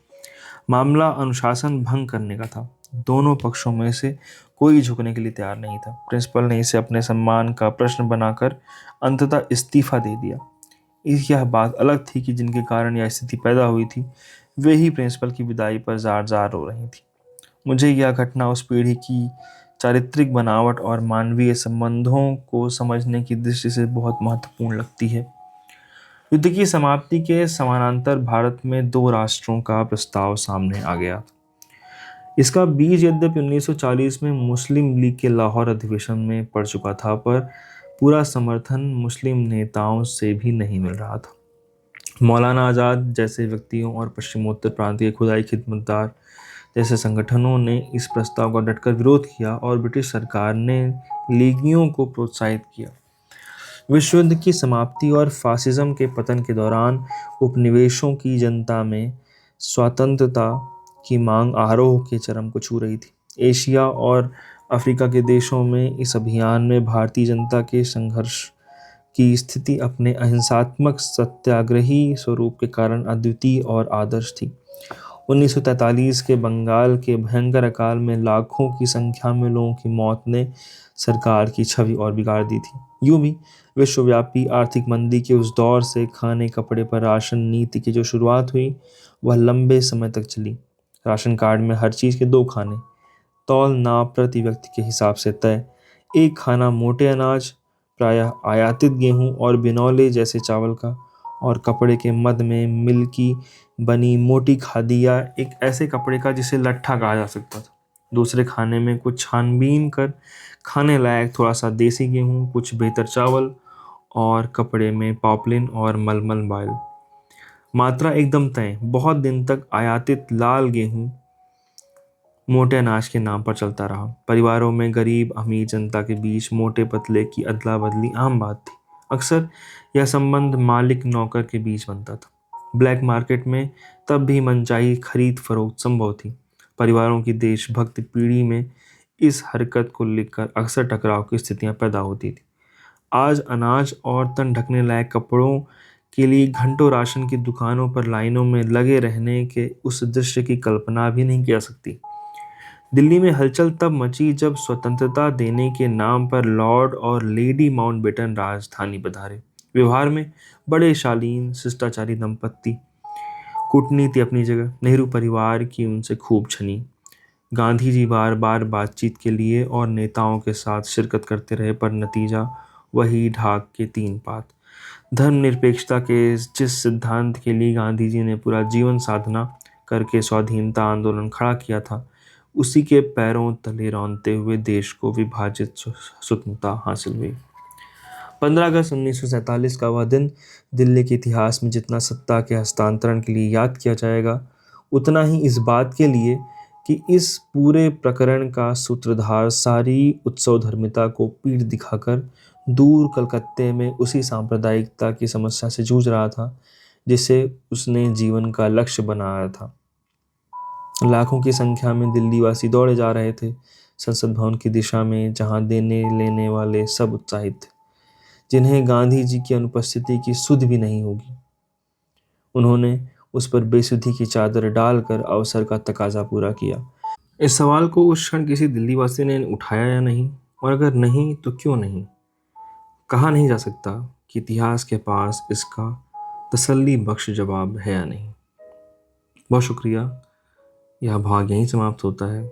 मामला अनुशासन भंग करने का था। दोनों पक्षों में से कोई झुकने के लिए तैयार नहीं था। प्रिंसिपल ने इसे अपने सम्मान का प्रश्न बनाकर अंततः इस्तीफा दे दिया। यह बात अलग थी कि जिनके कारण यह स्थिति पैदा हुई थी वे ही प्रिंसिपल की विदाई पर जार जार रो रही थी। मुझे यह घटना उस पीढ़ी की चारित्रिक बनावट और मानवीय संबंधों को समझने की दृष्टि से बहुत महत्वपूर्ण लगती है। युद्ध की समाप्ति के समानांतर भारत में दो राष्ट्रों का प्रस्ताव सामने आ गया। इसका बीज यद्यपि 1940 में मुस्लिम लीग के लाहौर अधिवेशन में पड़ चुका था, पर पूरा समर्थन मुस्लिम नेताओं से भी नहीं मिल रहा था। मौलाना आज़ाद जैसे व्यक्तियों और पश्चिमोत्तर प्रांतीय खुदाई खिदमतगार जैसे संगठनों ने इस प्रस्ताव का डटकर विरोध किया और ब्रिटिश सरकार ने लीगियों को प्रोत्साहित किया। विश्व युद्ध की समाप्ति और फासिज्म के पतन के दौरान उपनिवेशों की जनता में स्वतंत्रता की मांग आरोह के चरम को छू रही थी। एशिया और अफ्रीका के देशों में इस अभियान में भारतीय जनता के संघर्ष की स्थिति अपने अहिंसात्मक सत्याग्रही स्वरूप के कारण अद्वितीय और आदर्श थी। 1943 के बंगाल के भयंकर अकाल में लाखों की संख्या में लोगों की मौत ने सरकार की छवि और बिगाड़ दी थी। यूं भी विश्वव्यापी आर्थिक मंदी के उस दौर से खाने कपड़े पर राशन नीति की जो शुरुआत हुई वह लंबे समय तक चली। राशन कार्ड में हर चीज़ के दो खाने, तौल नाप प्रति व्यक्ति के हिसाब से तय, एक खाना मोटे अनाज प्रायः आयातित गेहूं और बिनौले जैसे चावल का, और कपड़े के मद में मिल की बनी मोटी खादी या एक ऐसे कपड़े का जिसे लट्ठा कहा जा सकता था। दूसरे खाने में कुछ छानबीन कर खाने लायक थोड़ा सा देसी गेहूं, कुछ बेहतर चावल, और कपड़े में पॉपलिन और मलमल बाइल। मात्रा एकदम तय। बहुत दिन तक आयातित लाल गेहूं मोटे अनाज के नाम पर चलता रहा। परिवारों में गरीब अमीर जनता के बीच मोटे पतले की अदला बदली आम बात थी। अक्सर यह संबंध मालिक नौकर के बीच बनता था। ब्लैक मार्केट में तब भी मनचाही खरीद फरोख्त संभव थी। परिवारों की देशभक्त पीढ़ी में इस हरकत को लेकर अक्सर टकराव की स्थितियां पैदा होती थी। आज अनाज और तन ढकने लायक कपड़ों के लिए घंटों राशन की दुकानों पर लाइनों में लगे रहने के उस दृश्य की कल्पना भी नहीं की जा सकती। दिल्ली में हलचल तब मची जब स्वतंत्रता देने के नाम पर लॉर्ड और लेडी माउंटबेटन राजधानी पधारे। व्यवहार में बड़े शालीन शिष्टाचारी दंपत्ति, कूटनीति अपनी जगह, नेहरू परिवार की उनसे खूब छनी। गांधी जी बार बार बातचीत के लिए और नेताओं के साथ शिरकत करते रहे, पर नतीजा वही ढाक के तीन पात। धर्मनिरपेक्षता के जिस सिद्धांत के लिए गांधी जी ने पूरा जीवन साधना करके स्वाधीनता आंदोलन खड़ा किया था, उसी के पैरों तले रौंदते हुए देश को विभाजित स्वतंत्रता हासिल हुई। 15 अगस्त 1947 का वह दिन दिल्ली के इतिहास में जितना सत्ता के हस्तांतरण के लिए याद किया जाएगा, उतना ही इस बात के लिए कि इस पूरे प्रकरण का सूत्रधार सारी उत्सव धर्मिता को पीठ दिखाकर दूर कलकत्ते में उसी सांप्रदायिकता की समस्या से जूझ रहा था जिसे उसने जीवन का लक्ष्य बनाया था। लाखों की संख्या में दिल्ली वासी दौड़े जा रहे थे संसद भवन की दिशा में, जहां देने लेने वाले सब उत्साहित थे, जिन्हें गांधी जी की अनुपस्थिति की सुध भी नहीं होगी। उन्होंने उस पर बेसुधी की चादर डालकर अवसर का तकाजा पूरा किया। इस सवाल को उस क्षण किसी दिल्ली वासी ने उठाया या नहीं, और अगर नहीं तो क्यों नहीं? कहा नहीं जा सकता कि इतिहास के पास इसका तसल्ली बख्श जवाब है या नहीं। बहुत शुक्रिया। यह भाग यहीं समाप्त होता है।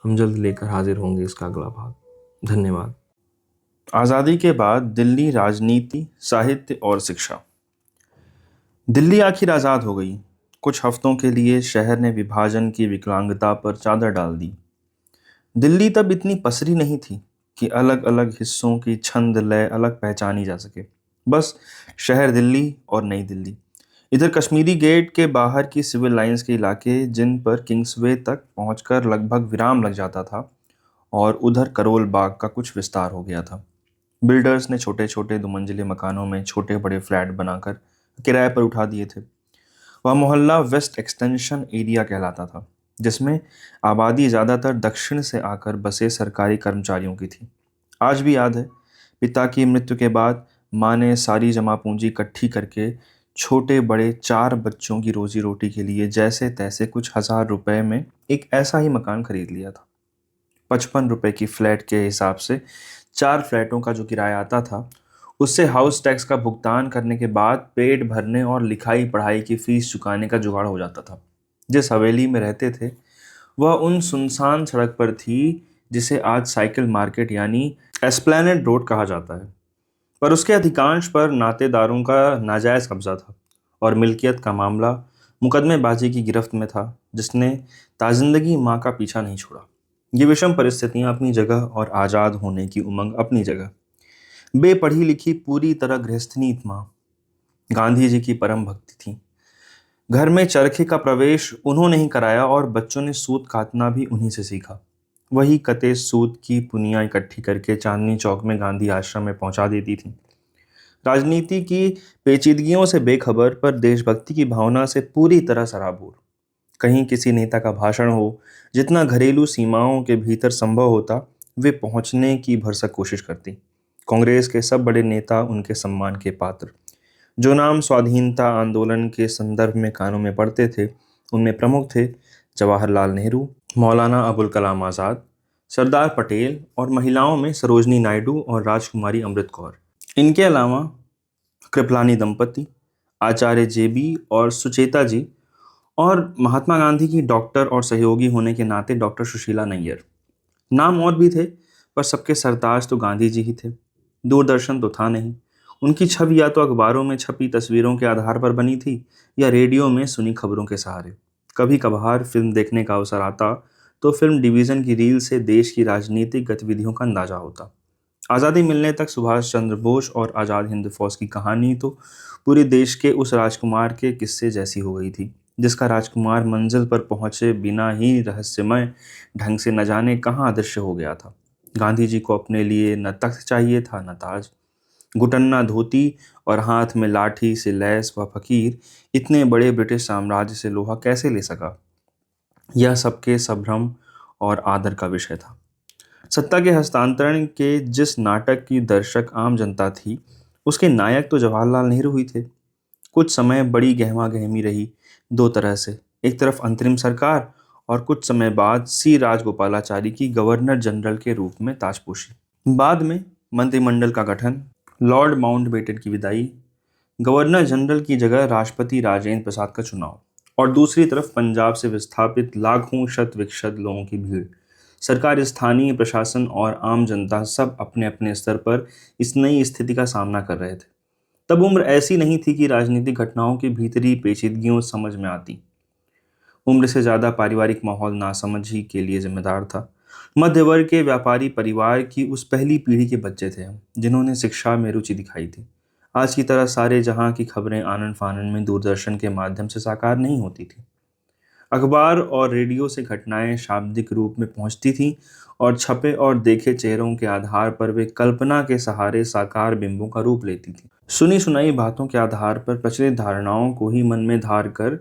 हम जल्द लेकर हाजिर होंगे इसका अगला भाग। धन्यवाद। आज़ादी के बाद दिल्ली, राजनीति, साहित्य और शिक्षा। दिल्ली आखिर आज़ाद हो गई। कुछ हफ्तों के लिए शहर ने विभाजन की विकलांगता पर चादर डाल दी। दिल्ली तब इतनी पसरी नहीं थी कि अलग अलग हिस्सों की छंद लय अलग पहचानी जा सके। बस शहर दिल्ली और नई दिल्ली, इधर कश्मीरी गेट के बाहर की सिविल लाइंस के इलाके, जिन पर किंग्सवे तक पहुंचकर लगभग विराम लग जाता था, और उधर करोल बाग का कुछ विस्तार हो गया था। बिल्डर्स ने छोटे छोटे दुमंजिले मकानों में छोटे बड़े फ्लैट बनाकर किराए पर उठा दिए थे। वह मोहल्ला वेस्ट एक्सटेंशन एरिया कहलाता था, जिसमें आबादी ज़्यादातर दक्षिण से आकर बसे सरकारी कर्मचारियों की थी। आज भी याद है, पिता की मृत्यु के बाद माँ ने सारी जमा पूंजी इकट्ठी करके छोटे बड़े 4 बच्चों की रोजी रोटी के लिए जैसे तैसे कुछ हजार रुपए में एक ऐसा ही मकान खरीद लिया था। 55 रुपए की फ्लैट के हिसाब से 4 फ्लैटों का जो किराया आता था, उससे हाउस टैक्स का भुगतान करने के बाद पेट भरने और लिखाई पढ़ाई की फीस चुकाने का जुगाड़ हो जाता था। जिस हवेली में रहते थे, वह उन सुनसान सड़क पर थी जिसे आज साइकिल मार्केट यानी एस्प्लैनेड रोड कहा जाता है। पर उसके अधिकांश पर नातेदारों का नाजायज कब्जा था, और मिल्कियत का मामला मुकदमेबाजी की गिरफ्त में था, जिसने ताजिंदगी माँ का पीछा नहीं छोड़ा। ये विषम परिस्थितियां अपनी जगह और आज़ाद होने की उमंग अपनी जगह। बेपढ़ी लिखी पूरी तरह गृहस्थनी माँ गांधी जी की परम भक्ति थी। घर में चरखे का प्रवेश उन्होंने ही कराया, और बच्चों ने सूत काटना भी उन्हीं से सीखा। वही कते सूत की पुनिया इकट्ठी करके चांदनी चौक में गांधी आश्रम में पहुंचा देती थी। राजनीति की पेचीदगियों से बेखबर पर देशभक्ति की भावना से पूरी तरह सराबोर। कहीं किसी नेता का भाषण हो, जितना घरेलू सीमाओं के भीतर संभव होता, वे पहुंचने की भरसक कोशिश करती। कांग्रेस के सब बड़े नेता उनके सम्मान के पात्र। जो नाम स्वाधीनता आंदोलन के संदर्भ में कानों में पड़ते थे, उनमें प्रमुख थे जवाहरलाल नेहरू, मौलाना अबुल कलाम आज़ाद, सरदार पटेल, और महिलाओं में सरोजनी नायडू और राजकुमारी अमृत कौर। इनके अलावा कृपलानी दंपति, आचार्य जेबी और सुचेता जी, और महात्मा गांधी की डॉक्टर और सहयोगी होने के नाते डॉक्टर सुशीला नैयर। नाम और भी थे, पर सबके सरताज तो गांधी जी ही थे। दूरदर्शन तो था नहीं। उनकी छवि या तो अखबारों में छपी तस्वीरों के आधार पर बनी थी, या रेडियो में सुनी खबरों के सहारे। कभी कभार फिल्म देखने का अवसर आता तो फिल्म डिवीज़न की रील से देश की राजनीतिक गतिविधियों का अंदाजा होता। आज़ादी मिलने तक सुभाष चंद्र बोस और आज़ाद हिंद फौज की कहानी तो पूरे देश के उस राजकुमार के किस्से जैसी हो गई थी, जिसका राजकुमार मंजिल पर पहुंचे बिना ही रहस्यमय ढंग से न जाने कहाँ अदृश्य हो गया था। गांधी जी को अपने लिए न तख्त चाहिए था न ताज। घुटन्ना धोती और हाथ में लाठी से लैस वह फकीर इतने बड़े ब्रिटिश साम्राज्य से लोहा कैसे ले सका? यह सबके संभ्रम और आदर का विषय था। सत्ता के हस्तांतरण के जिस नाटक की दर्शक आम जनता थी, उसके नायक तो जवाहरलाल नेहरू ही थे। कुछ समय बड़ी गहमा गहमी रही दो तरह से। एक तरफ अंतरिम सरकार, और कुछ समय बाद सी राजगोपालाचारी की गवर्नर जनरल के रूप में ताजपोशी। बाद में मंत्रिमंडल का गठन, लॉर्ड माउंटबेटन की विदाई, गवर्नर जनरल की जगह राष्ट्रपति राजेंद्र प्रसाद का चुनाव, और दूसरी तरफ पंजाब से विस्थापित लाखों शत विक्षत लोगों की भीड़। सरकार, स्थानीय प्रशासन और आम जनता सब अपने अपने स्तर पर इस नई स्थिति का सामना कर रहे थे। तब उम्र ऐसी नहीं थी कि राजनीतिक घटनाओं की भीतरी पेचीदगियों समझ में आती। उम्र से ज्यादा पारिवारिक माहौल नासमझी के लिए जिम्मेदार था। मध्य वर्ग के व्यापारी परिवार की उस पहली पीढ़ी के बच्चे थे हम, जिन्होंने शिक्षा में रुचि दिखाई थी। आज की तरह सारे जहां की खबरें आनन फानन में दूरदर्शन के माध्यम से साकार नहीं होती थी। अखबार और रेडियो से घटनाएं शाब्दिक रूप में पहुंचती थीं, और छपे और देखे चेहरों के आधार पर वे कल्पना के सहारे साकार बिंबों का रूप लेती थी। सुनी सुनाई बातों के आधार पर प्रचलित धारणाओं को ही मन में धार कर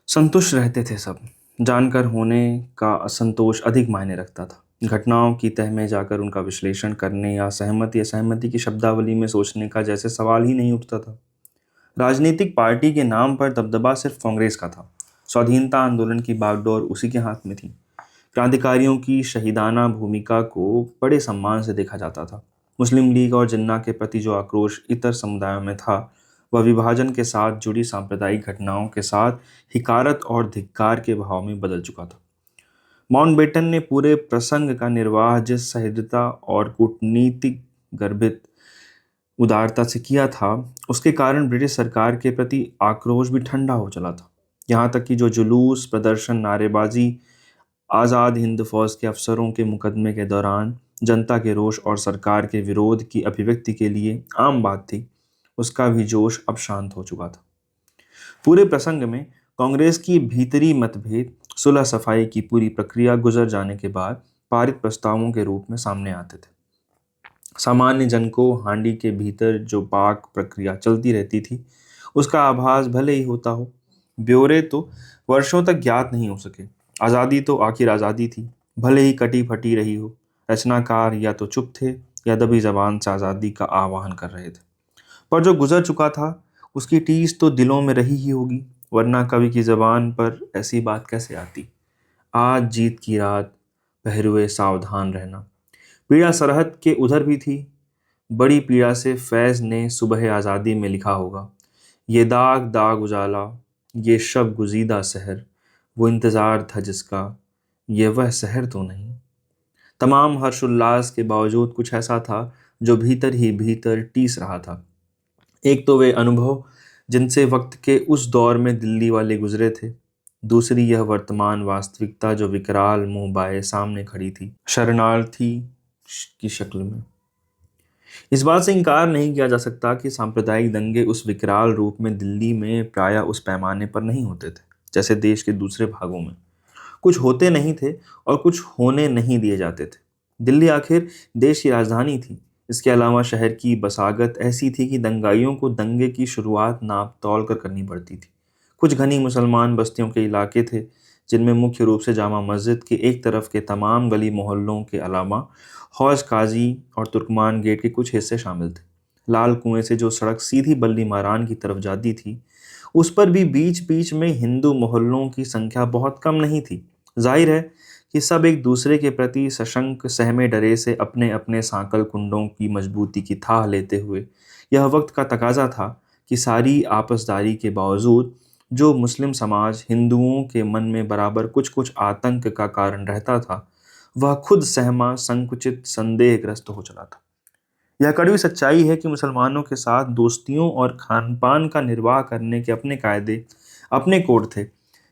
संतुष्ट रहते थे सब। जानकर होने का असंतोष अधिक मायने रखता था। घटनाओं की तह में जाकर उनका विश्लेषण करने या सहमति असहमति की शब्दावली में सोचने का जैसे सवाल ही नहीं उठता था। राजनीतिक पार्टी के नाम पर दबदबा सिर्फ कांग्रेस का था। स्वाधीनता आंदोलन की बागडोर उसी के हाथ में थी। क्रांतिकारियों की शहीदाना भूमिका को बड़े सम्मान से देखा जाता था। मुस्लिम लीग और जिन्ना के प्रति जो आक्रोश इतर समुदायों में था, वह विभाजन के साथ जुड़ी सांप्रदायिक घटनाओं के साथ हिकारत और धिक्कार के भाव में बदल चुका था। माउंटबेटन ने पूरे प्रसंग का निर्वाह जिस सहृदयता और कूटनीतिक गर्भित उदारता से किया था, उसके कारण ब्रिटिश सरकार के प्रति आक्रोश भी ठंडा हो चला था। यहाँ तक कि जो जुलूस, प्रदर्शन, नारेबाजी आज़ाद हिंद फौज के अफसरों के मुकदमे के दौरान जनता के रोष और सरकार के विरोध की अभिव्यक्ति के लिए आम बात थी, उसका भी जोश अब शांत हो चुका था। पूरे प्रसंग में कांग्रेस की भीतरी मतभेद सुलह सफाई की पूरी प्रक्रिया गुजर जाने के बाद पारित प्रस्तावों के रूप में सामने आते थे। सामान्य जन को हांडी के भीतर जो पाक प्रक्रिया चलती रहती थी उसका आभास भले ही होता हो, ब्यौरे तो वर्षों तक ज्ञात नहीं हो सके। आज़ादी तो आखिर आज़ादी थी, भले ही कटी फटी रही हो। रचनाकार या तो चुप थे या दबी जबान से आज़ादी का आह्वान कर रहे थे। पर जो गुजर चुका था उसकी टीस तो दिलों में रही ही होगी, वरना कवि की जबान पर ऐसी बात कैसे आती। आज जीत की रात, पहरुए सावधान रहना। पीड़ा सरहद के उधर भी थी। बड़ी पीड़ा से फैज़ ने सुबह आज़ादी में लिखा होगा, ये दाग दाग उजाला, ये शब गुजीदा सहर, वो इंतज़ार था जिसका, ये वह सहर तो नहीं। तमाम हर्षोल्लास के बावजूद कुछ ऐसा था जो भीतर ही भीतर टीस रहा था। एक तो वे अनुभव जिनसे वक्त के उस दौर में दिल्ली वाले गुजरे थे, दूसरी यह वर्तमान वास्तविकता जो विकराल मुंह बाए सामने खड़ी थी, शरणार्थी की शक्ल में। इस बात से इनकार नहीं किया जा सकता कि सांप्रदायिक दंगे उस विकराल रूप में दिल्ली में प्रायः उस पैमाने पर नहीं होते थे जैसे देश के दूसरे भागों में। कुछ होते नहीं थे और कुछ होने नहीं दिए जाते थे। दिल्ली आखिर देश की राजधानी थी। इसके अलावा शहर की बसागत ऐसी थी कि दंगाइयों को दंगे की शुरुआत नाप तौल कर करनी पड़ती थी। कुछ घनी मुसलमान बस्तियों के इलाके थे जिनमें मुख्य रूप से जामा मस्जिद के एक तरफ के तमाम गली मोहल्लों के अलावा हौज काजी और तुर्कमान गेट के कुछ हिस्से शामिल थे। लाल कुएं से जो सड़क सीधी बल्ली मारान की तरफ जाती थी उस पर भी बीच बीच में हिंदू मोहल्लों की संख्या बहुत कम नहीं थी। जाहिर है कि सब एक दूसरे के प्रति सशंक सहमे डरे से अपने अपने सांकल कुंडों की मजबूती की थाह लेते हुए यह वक्त का तकाजा था कि सारी आपसदारी के बावजूद जो मुस्लिम समाज हिंदुओं के मन में बराबर कुछ कुछ आतंक का कारण रहता था वह खुद सहमा संकुचित संदेहग्रस्त हो चला था। यह कड़वी सच्चाई है कि मुसलमानों के साथ दोस्तियों और खान पान का निर्वाह करने के अपने कायदे, अपने कोड थे,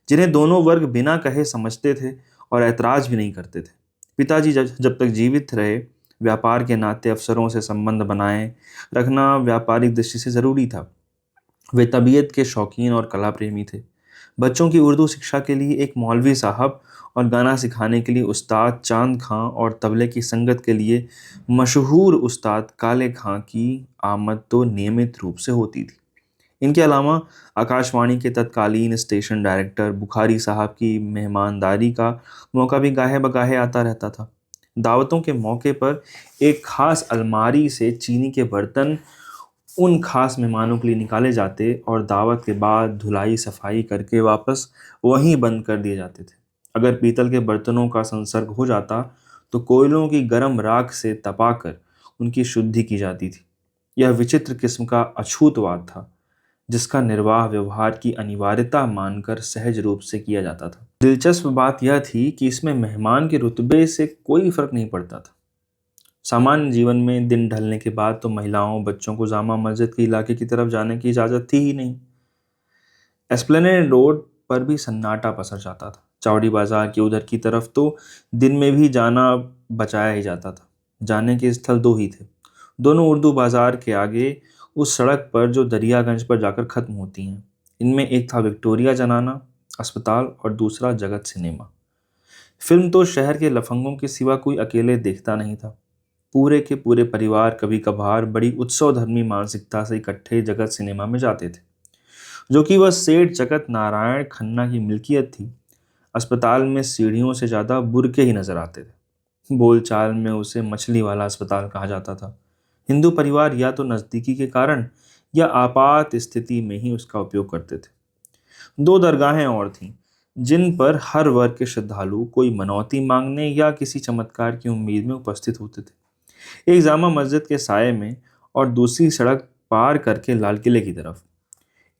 जिन्हें दोनों वर्ग बिना कहे समझते थे और ऐतराज भी नहीं करते थे। पिताजी जब तक जीवित रहे, व्यापार के नाते अफसरों से संबंध बनाए रखना व्यापारिक दृष्टि से ज़रूरी था। वे तबीयत के शौकीन और कला प्रेमी थे। बच्चों की उर्दू शिक्षा के लिए एक मौलवी साहब और गाना सिखाने के लिए उस्ताद चांद खां और तबले की संगत के लिए मशहूर उस्ताद काले खां की आमद तो नियमित रूप से होती थी। इनके अलावा आकाशवाणी के तत्कालीन स्टेशन डायरेक्टर बुखारी साहब की मेहमानदारी का मौका भी गाहे बगाहे आता रहता था। दावतों के मौके पर एक खास अलमारी से चीनी के बर्तन उन खास मेहमानों के लिए निकाले जाते और दावत के बाद धुलाई सफाई करके वापस वहीं बंद कर दिए जाते थे। अगर पीतल के बर्तनों का संसर्ग हो जाता तो कोयलों की गर्म राख से तपाकर उनकी शुद्धि की जाती थी। यह विचित्र किस्म का अछूतवाद था जिसका निर्वाह व्यवहार की अनिवार्यता मानकर सहज रूप से किया जाता था। दिलचस्प बात यह थी कि इसमें मेहमान के रुतबे से कोई फर्क नहीं पड़ता था। सामान्य जीवन में दिन ढलने के बाद तो महिलाओं बच्चों को जामा मस्जिद के इलाके की तरफ जाने की इजाज़त थी ही नहीं। एस्प्लेनेड रोड पर भी सन्नाटा पसर जाता था। चौड़ी बाजार की उधर की तरफ तो दिन में भी जाना बचाया ही जाता था। जाने के स्थल दो ही थे, दोनों उर्दू बाजार के आगे उस सड़क पर जो दरियागंज पर जाकर खत्म होती हैं। इनमें एक था विक्टोरिया जनाना अस्पताल और दूसरा जगत सिनेमा। फिल्म तो शहर के लफंगों के सिवा कोई अकेले देखता नहीं था। पूरे के पूरे परिवार कभी कभार बड़ी उत्सवधर्मी मानसिकता से इकट्ठे जगत सिनेमा में जाते थे, जो कि वह सेठ जगत नारायण खन्ना की मिल्कियत थी। अस्पताल में सीढ़ियों से ज़्यादा बुरके ही नजर आते थे। बोलचाल में उसे मछली वाला अस्पताल कहा जाता था। हिंदू परिवार या तो नज़दीकी के कारण या आपात स्थिति में ही उसका उपयोग करते थे। दो दरगाहें और थीं जिन पर हर वर्ग के श्रद्धालु कोई मनौती मांगने या किसी चमत्कार की उम्मीद में उपस्थित होते थे। एक जामा मस्जिद के साये में और दूसरी सड़क पार करके लाल किले की तरफ।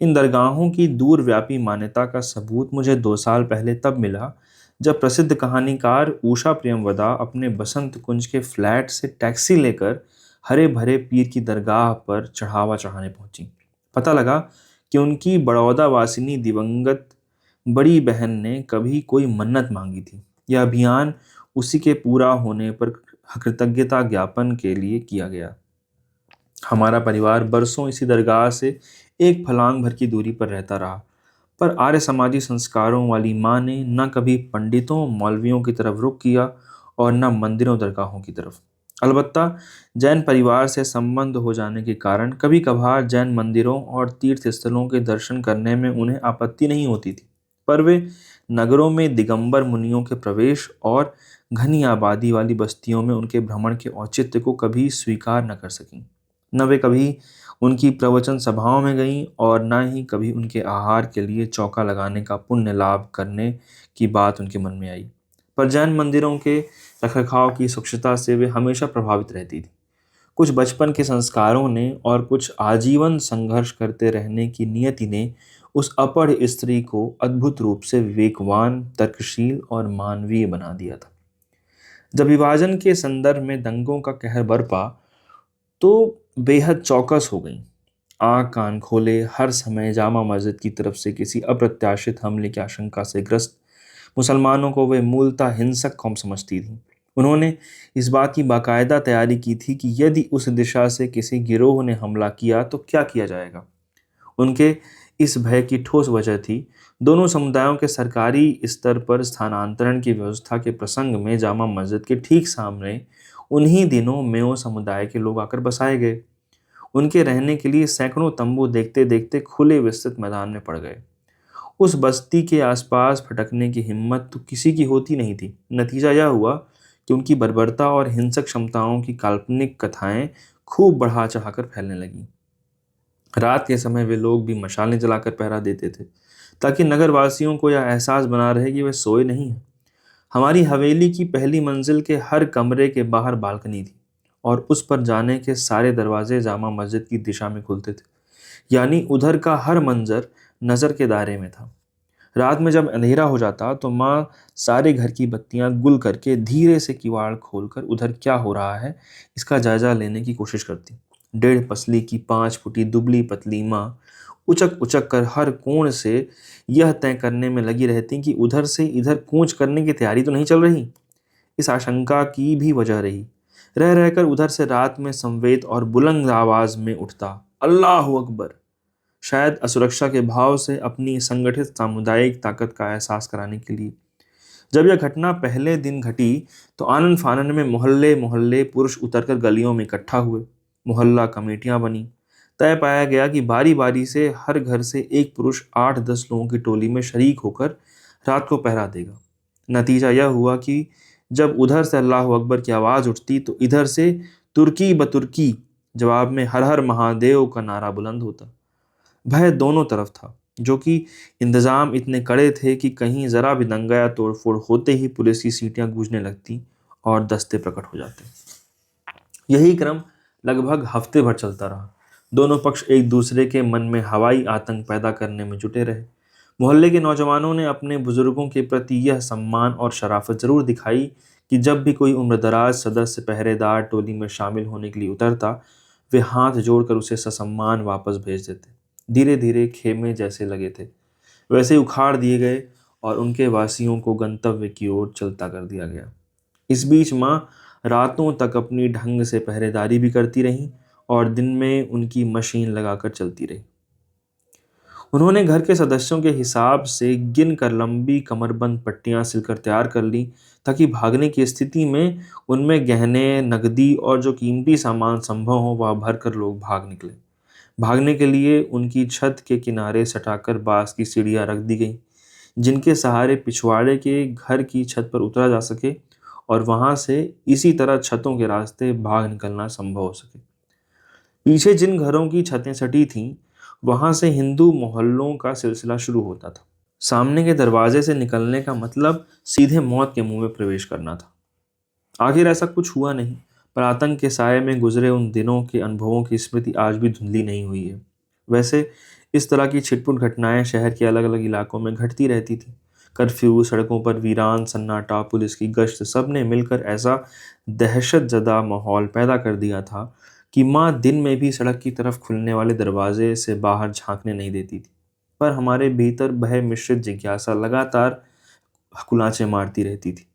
इन दरगाहों की दूरव्यापी मान्यता का सबूत मुझे 2 साल पहले तब मिला जब प्रसिद्ध कहानीकार उषा प्रियमवदा अपने बसंत कुंज के फ्लैट से टैक्सी लेकर हरे भरे पीर की दरगाह पर चढ़ावा चढ़ाने पहुंची। पता लगा कि उनकी बड़ौदा वासिनी दिवंगत बड़ी बहन ने कभी कोई मन्नत मांगी थी। यह अभियान उसी के पूरा होने पर कृतज्ञता ज्ञापन के लिए किया गया। हमारा परिवार बरसों इसी दरगाह से एक फलांग भर की दूरी पर रहता रहा। पर आर्य समाजी संस्कारों वाली माँ ने न कभी पंडितों मौलवियों की तरफ रुख किया और न मंदिरों दरगाहों की तरफ। अलबत्ता जैन परिवार से संबंध हो जाने के कारण कभी कभार जैन मंदिरों और तीर्थ स्थलों के दर्शन करने में उन्हें आपत्ति नहीं होती थी, पर वे नगरों में दिगंबर मुनियों के प्रवेश और घनी आबादी वाली बस्तियों में उनके भ्रमण के औचित्य को कभी स्वीकार न कर सकीं। न वे कभी उनकी प्रवचन सभाओं में गईं और न ही कभी उनके आहार के लिए चौका लगाने का पुण्य लाभ करने की बात उनके मन में आई। पर जैन मंदिरों के रखरखाव की स्वच्छता से वे हमेशा प्रभावित रहती थी। कुछ बचपन के संस्कारों ने और कुछ आजीवन संघर्ष करते रहने की नियति ने उस अपढ़ स्त्री को अद्भुत रूप से विवेकवान, तर्कशील और मानवीय बना दिया था। जब विभाजन के संदर्भ में दंगों का कहर बरपा तो बेहद चौकस हो गईं। आँख कान खोले हर समय जामा मस्जिद की तरफ से किसी अप्रत्याशित हमले की आशंका से ग्रस्त मुसलमानों को वे मूलतः हिंसक कौम समझती थीं। उन्होंने इस बात की बाकायदा तैयारी की थी कि यदि उस दिशा से किसी गिरोह ने हमला किया तो क्या किया जाएगा। उनके इस भय की ठोस वजह थी दोनों समुदायों के सरकारी स्तर पर स्थानांतरण की व्यवस्था के प्रसंग में जामा मस्जिद के ठीक सामने उन्हीं दिनों मेओ समुदाय के लोग आकर बसाए गए। उनके रहने के लिए सैकड़ों तंबू देखते देखते खुले विस्तृत मैदान में पड़ गए। उस बस्ती के आसपास भटकने की हिम्मत तो किसी की होती नहीं थी। नतीजा यह हुआ कि उनकी बर्बरता और हिंसक क्षमताओं की काल्पनिक कथाएं खूब बढ़ा चढ़ाकर फैलने लगीं। रात के समय वे लोग भी मशालें जलाकर पहरा देते थे ताकि नगरवासियों को यह एहसास बना रहे कि वे सोए नहीं हैं। हमारी हवेली की पहली मंजिल के हर कमरे के बाहर बालकनी थी और उस पर जाने के सारे दरवाजे जामा मस्जिद की दिशा में खुलते थे, यानी उधर का हर मंजर नज़र के दायरे में था। रात में जब अंधेरा हो जाता तो माँ सारे घर की बत्तियां गुल करके धीरे से किवाड़ खोलकर उधर क्या हो रहा है इसका जायजा लेने की कोशिश करती। 1.5 पसली की 5 फुटी दुबली पतली माँ उचक उचक कर हर कोण से यह तय करने में लगी रहती कि उधर से इधर कूच करने की तैयारी तो नहीं चल रही। इस आशंका की भी वजह रही। रह रहकर उधर से रात में संवेद और बुलंद आवाज में उठता अल्लाह अकबर, शायद असुरक्षा के भाव से अपनी संगठित सामुदायिक ताकत का एहसास कराने के लिए। जब यह घटना पहले दिन घटी तो आनन फानन में मोहल्ले मोहल्ले पुरुष उतरकर गलियों में इकट्ठा हुए। मोहल्ला कमेटियां बनी। तय पाया गया कि बारी बारी से हर घर से एक पुरुष 8-10 लोगों की टोली में शरीक होकर रात को पहरा देगा। नतीजा यह हुआ कि जब उधर से अल्लाह अकबर की आवाज़ उठती तो इधर से तुर्की बतुर्की जवाब में हर हर महादेव का नारा बुलंद होता। भय दोनों तरफ था, जो कि इंतजाम इतने कड़े थे कि कहीं जरा भी दंगा या तोड़फोड़ होते ही पुलिस की सीटियां गूंजने लगती और दस्ते प्रकट हो जाते। यही क्रम लगभग हफ्ते भर चलता रहा। दोनों पक्ष एक दूसरे के मन में हवाई आतंक पैदा करने में जुटे रहे। मोहल्ले के नौजवानों ने अपने बुजुर्गों के प्रति यह सम्मान और शराफत जरूर दिखाई कि जब भी कोई उम्रदराज सदस्य पहरेदार टोली में शामिल होने के लिए उतरता वे हाथ जोड़कर उसे ससम्मान वापस भेज देते। धीरे धीरे खेमे जैसे लगे थे वैसे ही उखाड़ दिए गए और उनके वासियों को गंतव्य की ओर चलता कर दिया गया। इस बीच माँ रातों तक अपनी ढंग से पहरेदारी भी करती रहीं और दिन में उनकी मशीन लगाकर चलती रही। उन्होंने घर के सदस्यों के हिसाब से गिन कर लंबी कमरबंद पट्टियां सिलकर तैयार कर ली ताकि भागने की स्थिति में उनमें गहने, नकदी और जो कीमती सामान संभव हो वह भर कर लोग भाग निकले। भागने के लिए उनकी छत के किनारे सटाकर बांस की सीढ़ियां रख दी गईं, जिनके सहारे पिछवाड़े के घर की छत पर उतरा जा सके और वहां से इसी तरह छतों के रास्ते भाग निकलना संभव हो सके। पीछे जिन घरों की छतें सटी थीं, वहां से हिंदू मोहल्लों का सिलसिला शुरू होता था। सामने के दरवाजे से निकलने का मतलब सीधे मौत के मुंह में प्रवेश करना था। आखिर ऐसा कुछ हुआ नहीं, पर आतंक के साये में गुजरे उन दिनों के अनुभवों की स्मृति आज भी धुंधली नहीं हुई है। वैसे इस तरह की छिटपुट घटनाएं शहर के अलग अलग इलाकों में घटती रहती थी। कर्फ्यू, सड़कों पर वीरान सन्नाटा, पुलिस की गश्त, सब ने मिलकर ऐसा दहशतजदा माहौल पैदा कर दिया था कि माँ दिन में भी सड़क की तरफ खुलने वाले दरवाजे से बाहर झांकने नहीं देती थी। पर हमारे भीतर भय मिश्रित जिज्ञासा लगातार कुलांचे मारती रहती थी।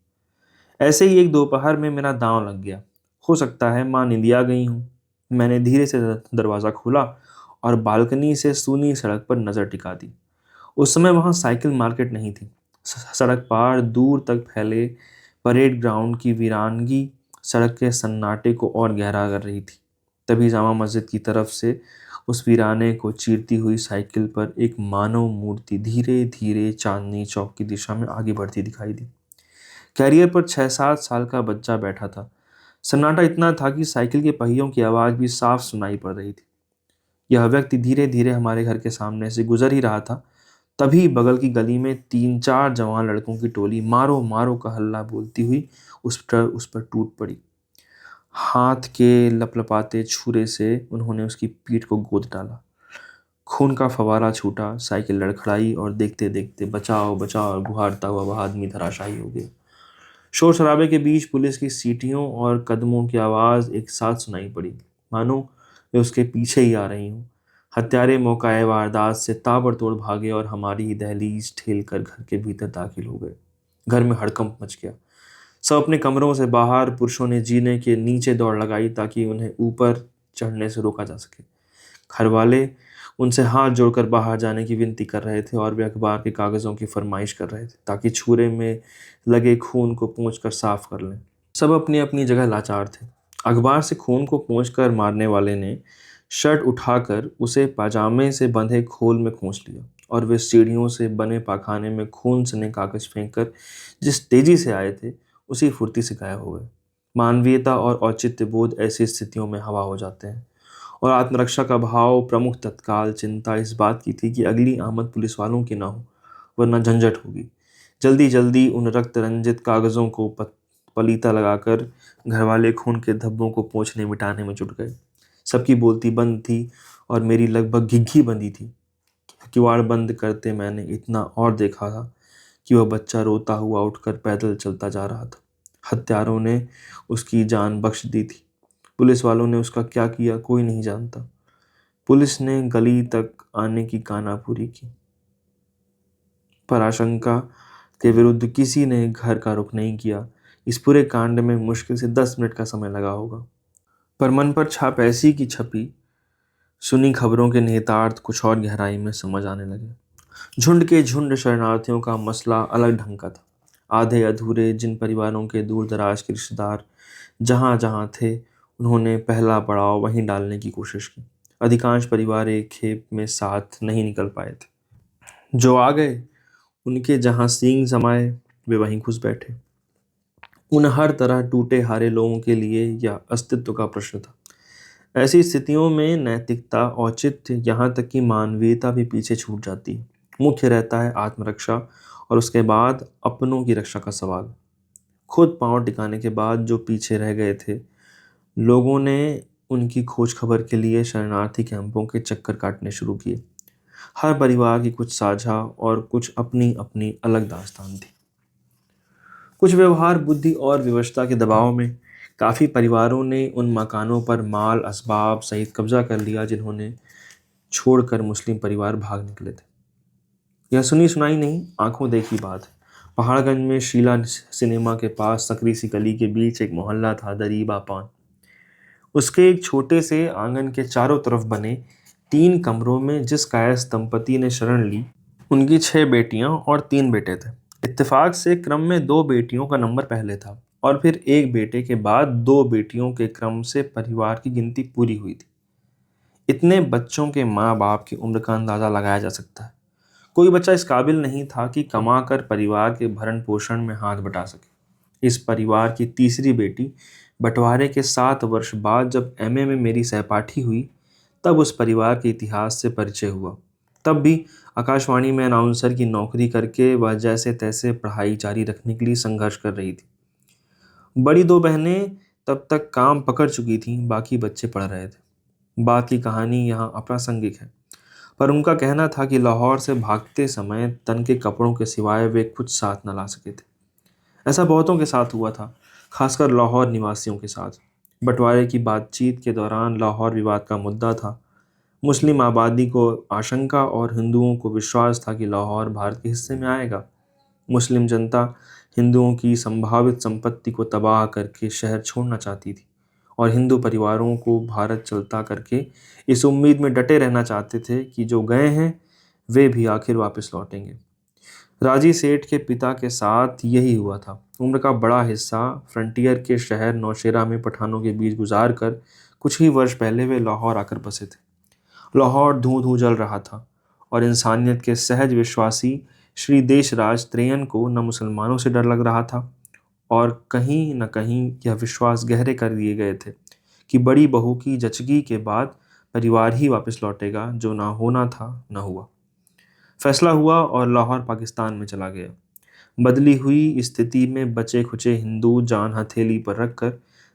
ऐसे ही एक दोपहर में मेरा दांव लग गया। हो सकता है माँ निंदिया गई हूँ। मैंने धीरे से दरवाज़ा खोला और बालकनी से सूनी सड़क पर नज़र टिका दी। उस समय वहाँ साइकिल मार्केट नहीं थी। सड़क पार दूर तक फैले परेड ग्राउंड की वीरानगी सड़क के सन्नाटे को और गहरा कर रही थी। तभी जामा मस्जिद की तरफ से उस वीराने को चीरती हुई साइकिल पर एक मानव मूर्ति धीरे धीरे चांदनी चौक की दिशा में आगे बढ़ती दिखाई दी। कैरियर पर 6-7 साल का बच्चा बैठा था। सन्नाटा इतना था कि साइकिल के पहियों की आवाज़ भी साफ सुनाई पड़ रही थी। यह व्यक्ति धीरे धीरे हमारे घर के सामने से गुजर ही रहा था, तभी बगल की गली में 3-4 जवान लड़कों की टोली मारो मारो का हल्ला बोलती हुई उस पर टूट पड़ी। हाथ के लपलपाते छुरे से उन्होंने उसकी पीठ को गोद डाला। खून का फवारा छूटा, साइकिल लड़खड़ाई और देखते देखते बचाओ बचाओ और गुहारता हुआ वह आदमी धराशायी हो गया। शोर शराबे के बीच पुलिस की सीटियों और कदमों की आवाज़ एक साथ सुनाई पड़ी, मानो वे उसके पीछे ही आ रही हूँ। हत्यारे मौकाए वारदात से ताबड़तोड़ भागे और हमारी ही दहलीज ठेल कर घर के भीतर दाखिल हो गए। घर में हड़कंप मच गया। सब अपने कमरों से बाहर, पुरुषों ने जीने के नीचे दौड़ लगाई ताकि उन्हें ऊपर चढ़ने से रोका जा सके। घर वाले उनसे हाथ जोड़कर बाहर जाने की विनती कर रहे थे और वे अखबार के कागज़ों की फरमाइश कर रहे थे ताकि छुरे में लगे खून को पोंछकर साफ कर लें। सब अपनी अपनी जगह लाचार थे। अखबार से खून को पोंछकर मारने वाले ने शर्ट उठाकर उसे पाजामे से बंधे खोल में खोंच लिया और वे सीढ़ियों से बने पाखाने में खून सने कागज फेंककर जिस तेजी से आए थे उसी फुर्ती से गायब हो गए। मानवीयता और औचित्य बोध ऐसी स्थितियों में हवा हो जाते हैं और आत्मरक्षा का भाव प्रमुख। तत्काल चिंता इस बात की थी कि अगली आमद पुलिस वालों की ना हो, वरना झंझट होगी। जल्दी जल्दी उन रक्त रंजित कागजों को पलीता लगाकर घरवाले खून के धब्बों को पोंछने मिटाने में जुट गए। सबकी बोलती बंद थी और मेरी लगभग घिघी बंदी थी। किवाड़ बंद करते मैंने इतना और देखा था कि वह बच्चा रोता हुआ उठकर पैदल चलता जा रहा था। हत्यारों ने उसकी जान बख्श दी थी। पुलिस वालों ने उसका क्या किया कोई नहीं जानता। पुलिस ने गली तक आने की कानापुरी की, पर आशंका के विरुद्ध किसी ने घर का रुख नहीं किया। इस पूरे कांड में मुश्किल से 10 मिनट का समय लगा होगा, पर मन पर छाप ऐसी की छपी। सुनी खबरों के निहितार्थ कुछ और गहराई में समझ आने लगे। झुंड के झुंड शरणार्थियों का मसला अलग ढंग का था। आधे अधूरे जिन परिवारों के दूर दराज के रिश्तेदार जहाँ जहाँ थे, उन्होंने पहला पड़ाव वहीं डालने की कोशिश की। अधिकांश परिवार एक खेप में साथ नहीं निकल पाए थे। जो आ गए उनके जहाँ सींग समाये वे वहीं घुस बैठे। उन हर तरह टूटे हारे लोगों के लिए यह अस्तित्व का प्रश्न था। ऐसी स्थितियों में नैतिकता, औचित्य, यहाँ तक कि मानवीयता भी पीछे छूट जाती है। मुख्य रहता है आत्मरक्षा और उसके बाद अपनों की रक्षा का सवाल। खुद पांव टिकाने के बाद जो पीछे रह गए थे, लोगों ने उनकी खोज खबर के लिए शरणार्थी कैंपों के चक्कर काटने शुरू किए। हर परिवार की कुछ साझा और कुछ अपनी अपनी अलग दास्तान थी। कुछ व्यवहार बुद्धि और विवशता के दबाव में काफ़ी परिवारों ने उन मकानों पर माल असबाब सहित कब्जा कर लिया जिन्होंने छोड़कर मुस्लिम परिवार भाग निकले थे। यह सुनी सुनाई नहीं, आंखों देखी बात है। पहाड़गंज में शीला सिनेमा के पास सकरी सी गली के बीच एक मोहल्ला था, दरीबा पान। उसके एक छोटे से आंगन के चारों तरफ बने 3 कमरों में जिस कायस्थ दंपति ने शरण ली, उनकी 6 बेटियां और 3 बेटे थे। इत्तेफाक से क्रम में 2 बेटियों का नंबर पहले था और फिर एक बेटे के बाद 2 बेटियों के क्रम से परिवार की गिनती पूरी हुई थी। इतने बच्चों के माँ बाप की उम्र का अंदाजा लगाया जा सकता है। कोई बच्चा इस काबिल नहीं था कि कमाकर परिवार के भरण पोषण में हाथ बटा सके। इस परिवार की तीसरी बेटी बंटवारे के 7 वर्ष बाद जब एमए में मेरी सहपाठी हुई, तब उस परिवार के इतिहास से परिचय हुआ। तब भी आकाशवाणी में अनाउंसर की नौकरी करके वह जैसे तैसे पढ़ाई जारी रखने के लिए संघर्ष कर रही थी। बड़ी 2 बहनें तब तक काम पकड़ चुकी थीं, बाकी बच्चे पढ़ रहे थे। बात की कहानी यहाँ अप्रासंगिक है, पर उनका कहना था कि लाहौर से भागते समय तन के कपड़ों के सिवाय वे कुछ साथ न ला सके थे। ऐसा बहुतों के साथ हुआ था, खासकर लाहौर निवासियों के साथ। बंटवारे की बातचीत के दौरान लाहौर विवाद का मुद्दा था। मुस्लिम आबादी को आशंका और हिंदुओं को विश्वास था कि लाहौर भारत के हिस्से में आएगा। मुस्लिम जनता हिंदुओं की संभावित संपत्ति को तबाह करके शहर छोड़ना चाहती थी और हिंदू परिवारों को भारत चलता करके इस उम्मीद में डटे रहना चाहते थे कि जो गए हैं वे भी आखिर वापस लौटेंगे। राजी सेठ के पिता के साथ यही हुआ था। उम्र का बड़ा हिस्सा फ्रंटियर के शहर नौशेरा में पठानों के बीच गुजार कर कुछ ही वर्ष पहले वे लाहौर आकर बसे थे। लाहौर धूं धूं जल रहा था और इंसानियत के सहज विश्वासी श्री देशराज त्रेयन को न मुसलमानों से डर लग रहा था और कहीं न कहीं यह विश्वास गहरे कर दिए गए थे कि बड़ी बहू की जचगी के बाद परिवार ही वापस लौटेगा। जो ना होना था न हुआ। फैसला हुआ और लाहौर पाकिस्तान में चला गया। बदली हुई स्थिति में बचे खुचे हिंदू जान हथेली पर रखकर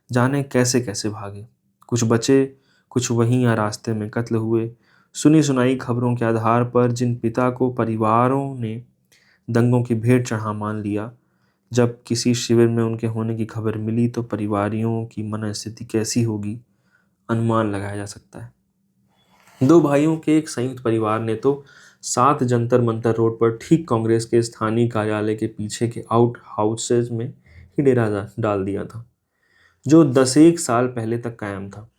जाने कैसे कैसे भागे। कुछ बचे, कुछ वहीं या रास्ते में कत्ल हुए। सुनी सुनाई खबरों के आधार पर जिन पिता को परिवारों ने दंगों की भेंट चढ़ा मान लिया, जब किसी शिविर में उनके होने की खबर मिली तो परिवारियों की मनस्थिति कैसी होगी अनुमान लगाया जा सकता है। दो भाइयों के एक संयुक्त परिवार ने तो 7 जंतर मंतर रोड पर ठीक कांग्रेस के स्थानीय कार्यालय के पीछे के आउट हाउसेज में ही डेरा डाल दिया था, जो 10 साल पहले तक कायम था।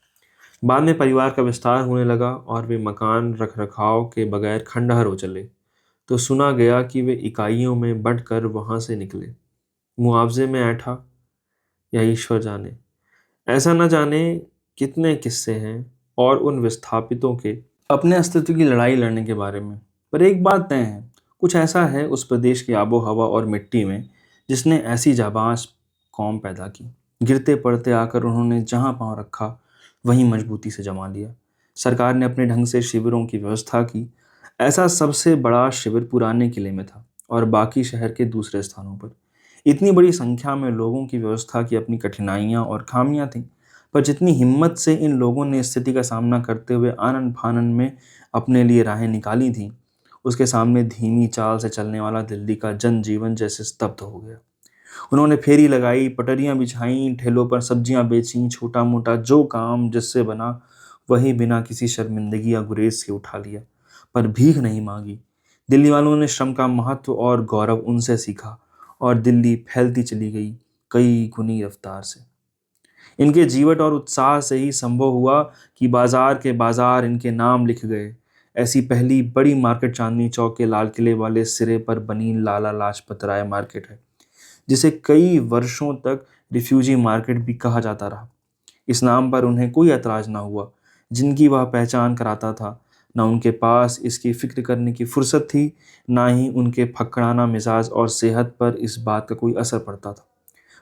बाद में परिवार का विस्तार होने लगा और वे मकान रख रखाव के बगैर खंडहर हो चले तो सुना गया कि वे इकाइयों में बंटकर वहां से निकले। मुआवजे में ऐठा या ईश्वर जाने, ऐसा न जाने कितने किस्से हैं और उन विस्थापितों के अपने अस्तित्व की लड़ाई लड़ने के बारे में। पर एक बात तय है, कुछ ऐसा है उस प्रदेश की आबो हवा और मिट्टी में जिसने ऐसी जाबाज कौम पैदा की। गिरते पड़ते आकर उन्होंने जहां पांव रखा वहीं मजबूती से जमा लिया। सरकार ने अपने ढंग से शिविरों की व्यवस्था की। ऐसा सबसे बड़ा शिविर पुराने किले में था और बाकी शहर के दूसरे स्थानों पर। इतनी बड़ी संख्या में लोगों की व्यवस्था की अपनी कठिनाइयां और खामियां थीं, पर जितनी हिम्मत से इन लोगों ने स्थिति का सामना करते हुए आनन फानन में अपने लिए राहें निकाली थीं, उसके सामने धीमी चाल से चलने वाला दिल्ली का जनजीवन जैसे स्तब्ध हो गया। उन्होंने फेरी लगाई, पटरियां बिछाई, ठेलों पर सब्जियां बेचीं, छोटा मोटा जो काम जिससे बना वही बिना किसी शर्मिंदगी या गुरेज के उठा लिया, पर भीख नहीं मांगी। दिल्ली वालों ने श्रम का महत्व और गौरव उनसे सीखा और दिल्ली फैलती चली गई कई गुनी रफ्तार से। इनके जीवट और उत्साह से ही संभव हुआ कि बाजार के बाजार इनके नाम लिख गए। ऐसी पहली बड़ी मार्केट चांदनी चौक के लाल किले वाले सिरे पर बनी लाला लाजपत राय मार्केट है, जिसे कई वर्षों तक रिफ्यूजी मार्केट भी कहा जाता रहा। इस नाम पर उन्हें कोई ऐतराज ना हुआ। जिनकी वह पहचान कराता था, ना उनके पास इसकी फिक्र करने की फुर्सत थी, ना ही उनके फकड़ाना मिजाज और सेहत पर इस बात का कोई असर पड़ता था।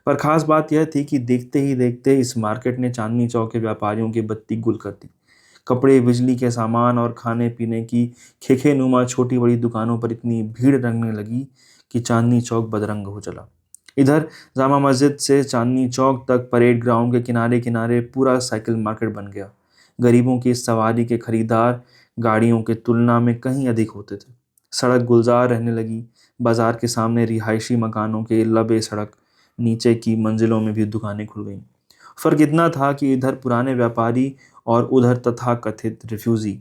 पर खास बात यह थी कि देखते ही देखते इस मार्केट ने चांदनी चौक के व्यापारियों की बत्ती गुल कर दी। कपड़े, बिजली के सामान और खाने पीने की खेखे नुमा छोटी बड़ी दुकानों पर इतनी भीड़ लगने लगी कि चांदनी चौक बदरंग हो चला। इधर जामा मस्जिद से चांदनी चौक तक परेड ग्राउंड के किनारे किनारे पूरा साइकिल मार्केट बन गया। गरीबों की सवारी के खरीदार गाड़ियों के तुलना में कहीं अधिक होते थे। सड़क गुलजार रहने लगी। बाजार के सामने रिहायशी मकानों के लबे सड़क नीचे की मंजिलों में भी दुकानें खुल गईं। फर्क इतना था कि इधर पुराने व्यापारी और उधर तथाकथित रिफ्यूजी,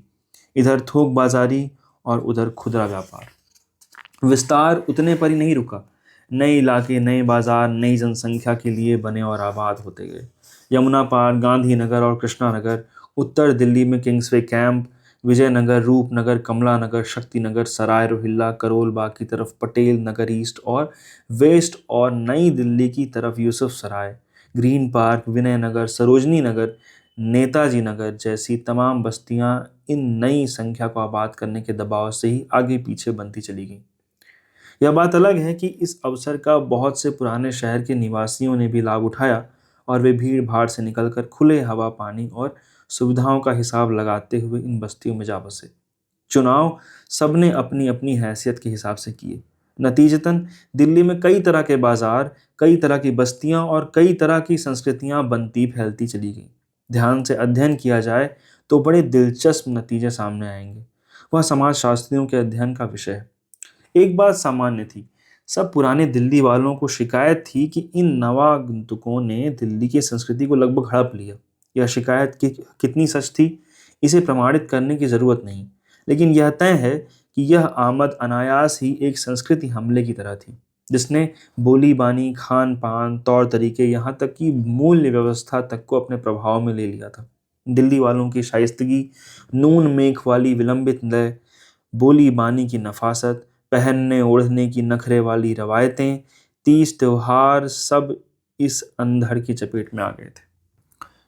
इधर थोक बाजारी और उधर खुदरा व्यापार। विस्तार उतने पर ही नहीं रुका। नए इलाके, नए बाजार नई जनसंख्या के लिए बने और आबाद होते गए। यमुना पार, गांधीनगर और कृष्णा नगर, उत्तर दिल्ली में किंग्सवे कैंप, विजयनगर, रूपनगर, कमला नगर, शक्ति नगर, सराय रोहिल्ला, करोल बाग की तरफ पटेल नगर ईस्ट और वेस्ट, और नई दिल्ली की तरफ यूसुफ सराय, ग्रीन पार्क, विनय नगर, सरोजनी नगर, नेताजी नगर जैसी तमाम बस्तियां इन नई संख्या को आबाद करने के दबाव से ही आगे पीछे बनती चली गईं। यह बात अलग है कि इस अवसर का बहुत से पुराने शहर के निवासियों ने भी लाभ उठाया और वे भीड़ भाड़ से निकलकर खुले हवा, पानी और सुविधाओं का हिसाब लगाते हुए इन बस्तियों में जा बसे। चुनाव सबने अपनी अपनी हैसियत के हिसाब से किए। नतीजतन दिल्ली में कई तरह के बाजार, कई तरह की बस्तियां और कई तरह की संस्कृतियां बनती फैलती चली गईं। ध्यान से अध्ययन किया जाए तो बड़े दिलचस्प नतीजे सामने आएंगे। वह समाजशास्त्रियों के अध्ययन का विषय है। एक बात सामान्य थी, सब पुराने दिल्ली वालों को शिकायत थी कि इन नवागंतुकों ने दिल्ली की संस्कृति को लगभग हड़प लिया। यह शिकायत कितनी सच थी, इसे प्रमाणित करने की जरूरत नहीं, लेकिन यह तय है कि यह आमद अनायास ही एक संस्कृति हमले की तरह थी, जिसने बोली बानी, खान पान, तौर तरीके, यहाँ तक कि मूल्य व्यवस्था तक को अपने प्रभाव में ले लिया था। दिल्ली वालों की शाइस्तगी, नून मेख वाली विलंबित लय, बोली बानी की नफासत, पहनने ओढ़ने की नखरे वाली रवायतें, तीज त्योहार सब इस अंधड़ की चपेट में आ गए थे।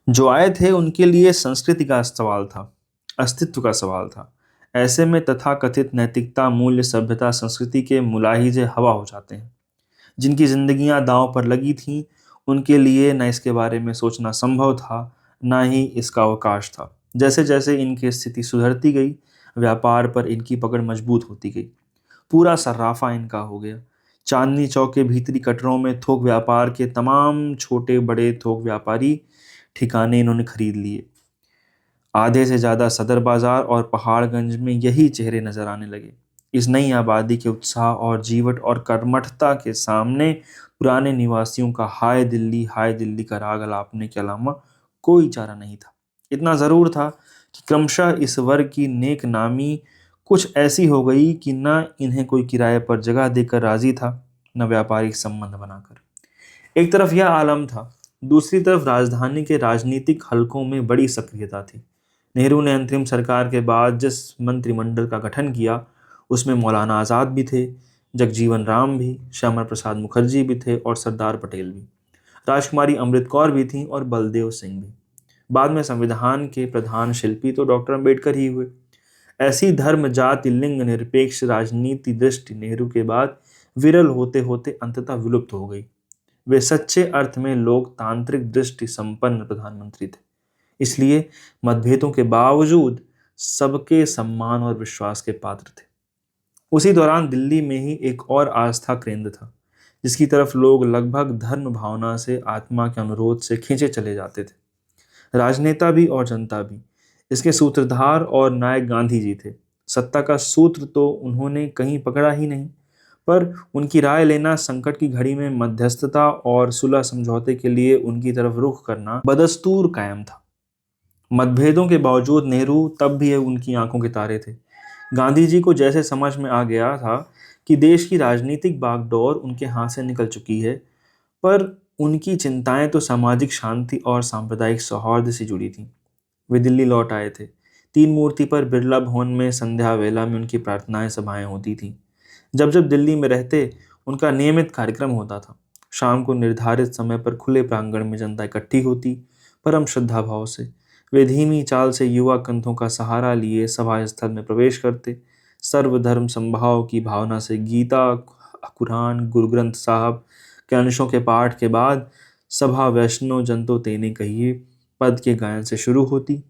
जो आए थे उनके लिए संस्कृति का सवाल था, अस्तित्व का सवाल था। ऐसे में तथाकथित नैतिकता, मूल्य, सभ्यता, संस्कृति के मुलाहिजे हवा हो जाते हैं। जिनकी जिंदगियां दांव पर लगी थीं, उनके लिए न इसके बारे में सोचना संभव था, न ही इसका अवकाश था। जैसे जैसे इनकी स्थिति सुधरती गई, व्यापार पर इनकी पकड़ मजबूत होती गई। पूरा सर्राफा इनका हो गया। चांदनी चौक के भीतरी कटरों में थोक व्यापार के तमाम छोटे बड़े थोक व्यापारी ठिकाने इन्होंने खरीद लिए। आधे से ज्यादा सदर बाजार और पहाड़गंज में यही चेहरे नजर आने लगे। इस नई आबादी के उत्साह और जीवट और कर्मठता के सामने पुराने निवासियों का हाय दिल्ली का राग अलापने के अलावा कोई चारा नहीं था। इतना जरूर था कि क्रमशः इस वर्ग की नेक नामी कुछ ऐसी हो गई कि न इन्हें कोई किराए पर जगह देकर राजी था, न व्यापारिक संबंध बनाकर। एक तरफ यह आलम था, दूसरी तरफ राजधानी के राजनीतिक हलकों में बड़ी सक्रियता थी। नेहरू ने अंतरिम सरकार के बाद जिस मंत्रिमंडल का गठन किया, उसमें मौलाना आज़ाद भी थे, जगजीवन राम भी, श्यामा प्रसाद मुखर्जी भी थे और सरदार पटेल भी। राजकुमारी अमृत कौर भी थीं और बलदेव सिंह भी। बाद में संविधान के प्रधान शिल्पी तो डॉक्टर अंबेडकर ही हुए। ऐसी धर्म जाति लिंग निरपेक्ष राजनीति दृष्टि नेहरू के बाद विरल होते होते अंततः विलुप्त हो गई। वे सच्चे अर्थ में लोकतांत्रिक दृष्टि संपन्न प्रधानमंत्री थे, इसलिए मतभेदों के बावजूद सबके सम्मान और विश्वास के पात्र थे। उसी दौरान दिल्ली में ही एक और आस्था केंद्र था, जिसकी तरफ लोग लगभग धर्म भावना से, आत्मा के अनुरोध से खींचे चले जाते थे। राजनेता भी और जनता भी। इसके सूत्रधार और नायक गांधी जी थे। सत्ता का सूत्र तो उन्होंने कहीं पकड़ा ही नहीं, पर उनकी राय लेना, संकट की घड़ी में मध्यस्थता और सुलह समझौते के लिए उनकी तरफ रुख करना बदस्तूर कायम था। मतभेदों के बावजूद नेहरू तब भी उनकी आंखों के तारे थे। गांधी जी को जैसे समझ में आ गया था कि देश की राजनीतिक बागडोर उनके हाथ से निकल चुकी है, पर उनकी चिंताएं तो सामाजिक शांति और सांप्रदायिक सौहार्द से जुड़ी थीं। वे दिल्ली लौट आए थे। तीन मूर्ति पर बिरला भवन में संध्या वेला में उनकी प्रार्थनाएं सभाएं होती थीं। जब जब दिल्ली में रहते, उनका नियमित कार्यक्रम होता था। शाम को निर्धारित समय पर खुले प्रांगण में जनता इकट्ठी होती, परम श्रद्धा भाव से। वे धीमी चाल से युवा कंधों का सहारा लिए सभा स्थल में प्रवेश करते। सर्वधर्म समभाव की भावना से गीता, कुरान, गुरु ग्रंथ साहब के अंशों के पाठ के बाद सभा वैष्णव जंतो तेने कहिए पद के गायन से शुरू होती।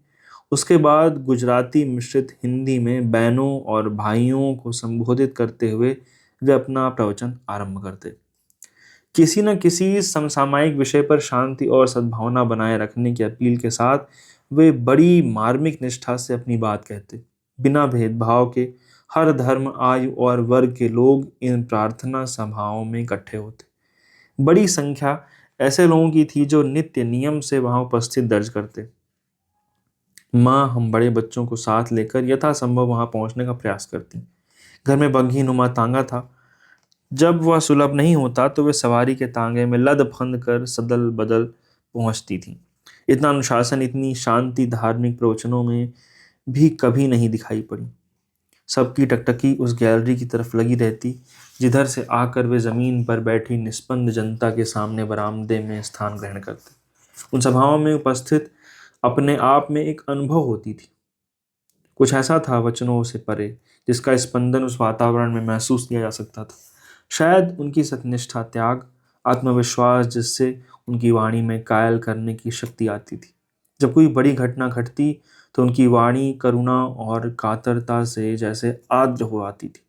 उसके बाद गुजराती मिश्रित हिंदी में बहनों और भाइयों को संबोधित करते हुए वे अपना प्रवचन आरंभ करते। किसी न किसी समसामयिक विषय पर शांति और सद्भावना बनाए रखने की अपील के साथ वे बड़ी मार्मिक निष्ठा से अपनी बात कहते। बिना भेदभाव के हर धर्म, आयु और वर्ग के लोग इन प्रार्थना सभाओं में इकट्ठे होते। बड़ी संख्या ऐसे लोगों की थी जो नित्य नियम से वहां उपस्थित दर्ज करते। माँ हम बड़े बच्चों को साथ लेकर यथासंभव वहां पहुंचने का प्रयास करती। घर में बग्घी नुमा तांगा था। जब वह सुलभ नहीं होता तो वे सवारी के तांगे में लद फंद कर सदल बदल पहुंचती थी। इतना अनुशासन, इतनी शांति धार्मिक प्रवचनों में भी कभी नहीं दिखाई पड़ी। सबकी टकटकी उस गैलरी की तरफ लगी रहती, जिधर से आकर वे जमीन पर बैठी निस्पंद जनता के सामने बरामदे में स्थान ग्रहण करते। उन सभाओं में उपस्थित अपने आप में एक अनुभव होती थी। कुछ ऐसा था वचनों से परे, जिसका स्पंदन उस वातावरण में महसूस किया जा सकता था। शायद उनकी सत्यनिष्ठा, त्याग, आत्मविश्वास, जिससे उनकी वाणी में कायल करने की शक्ति आती थी। जब कोई बड़ी घटना घटती तो उनकी वाणी करुणा और कातरता से जैसे आर्द्र हो आती थी।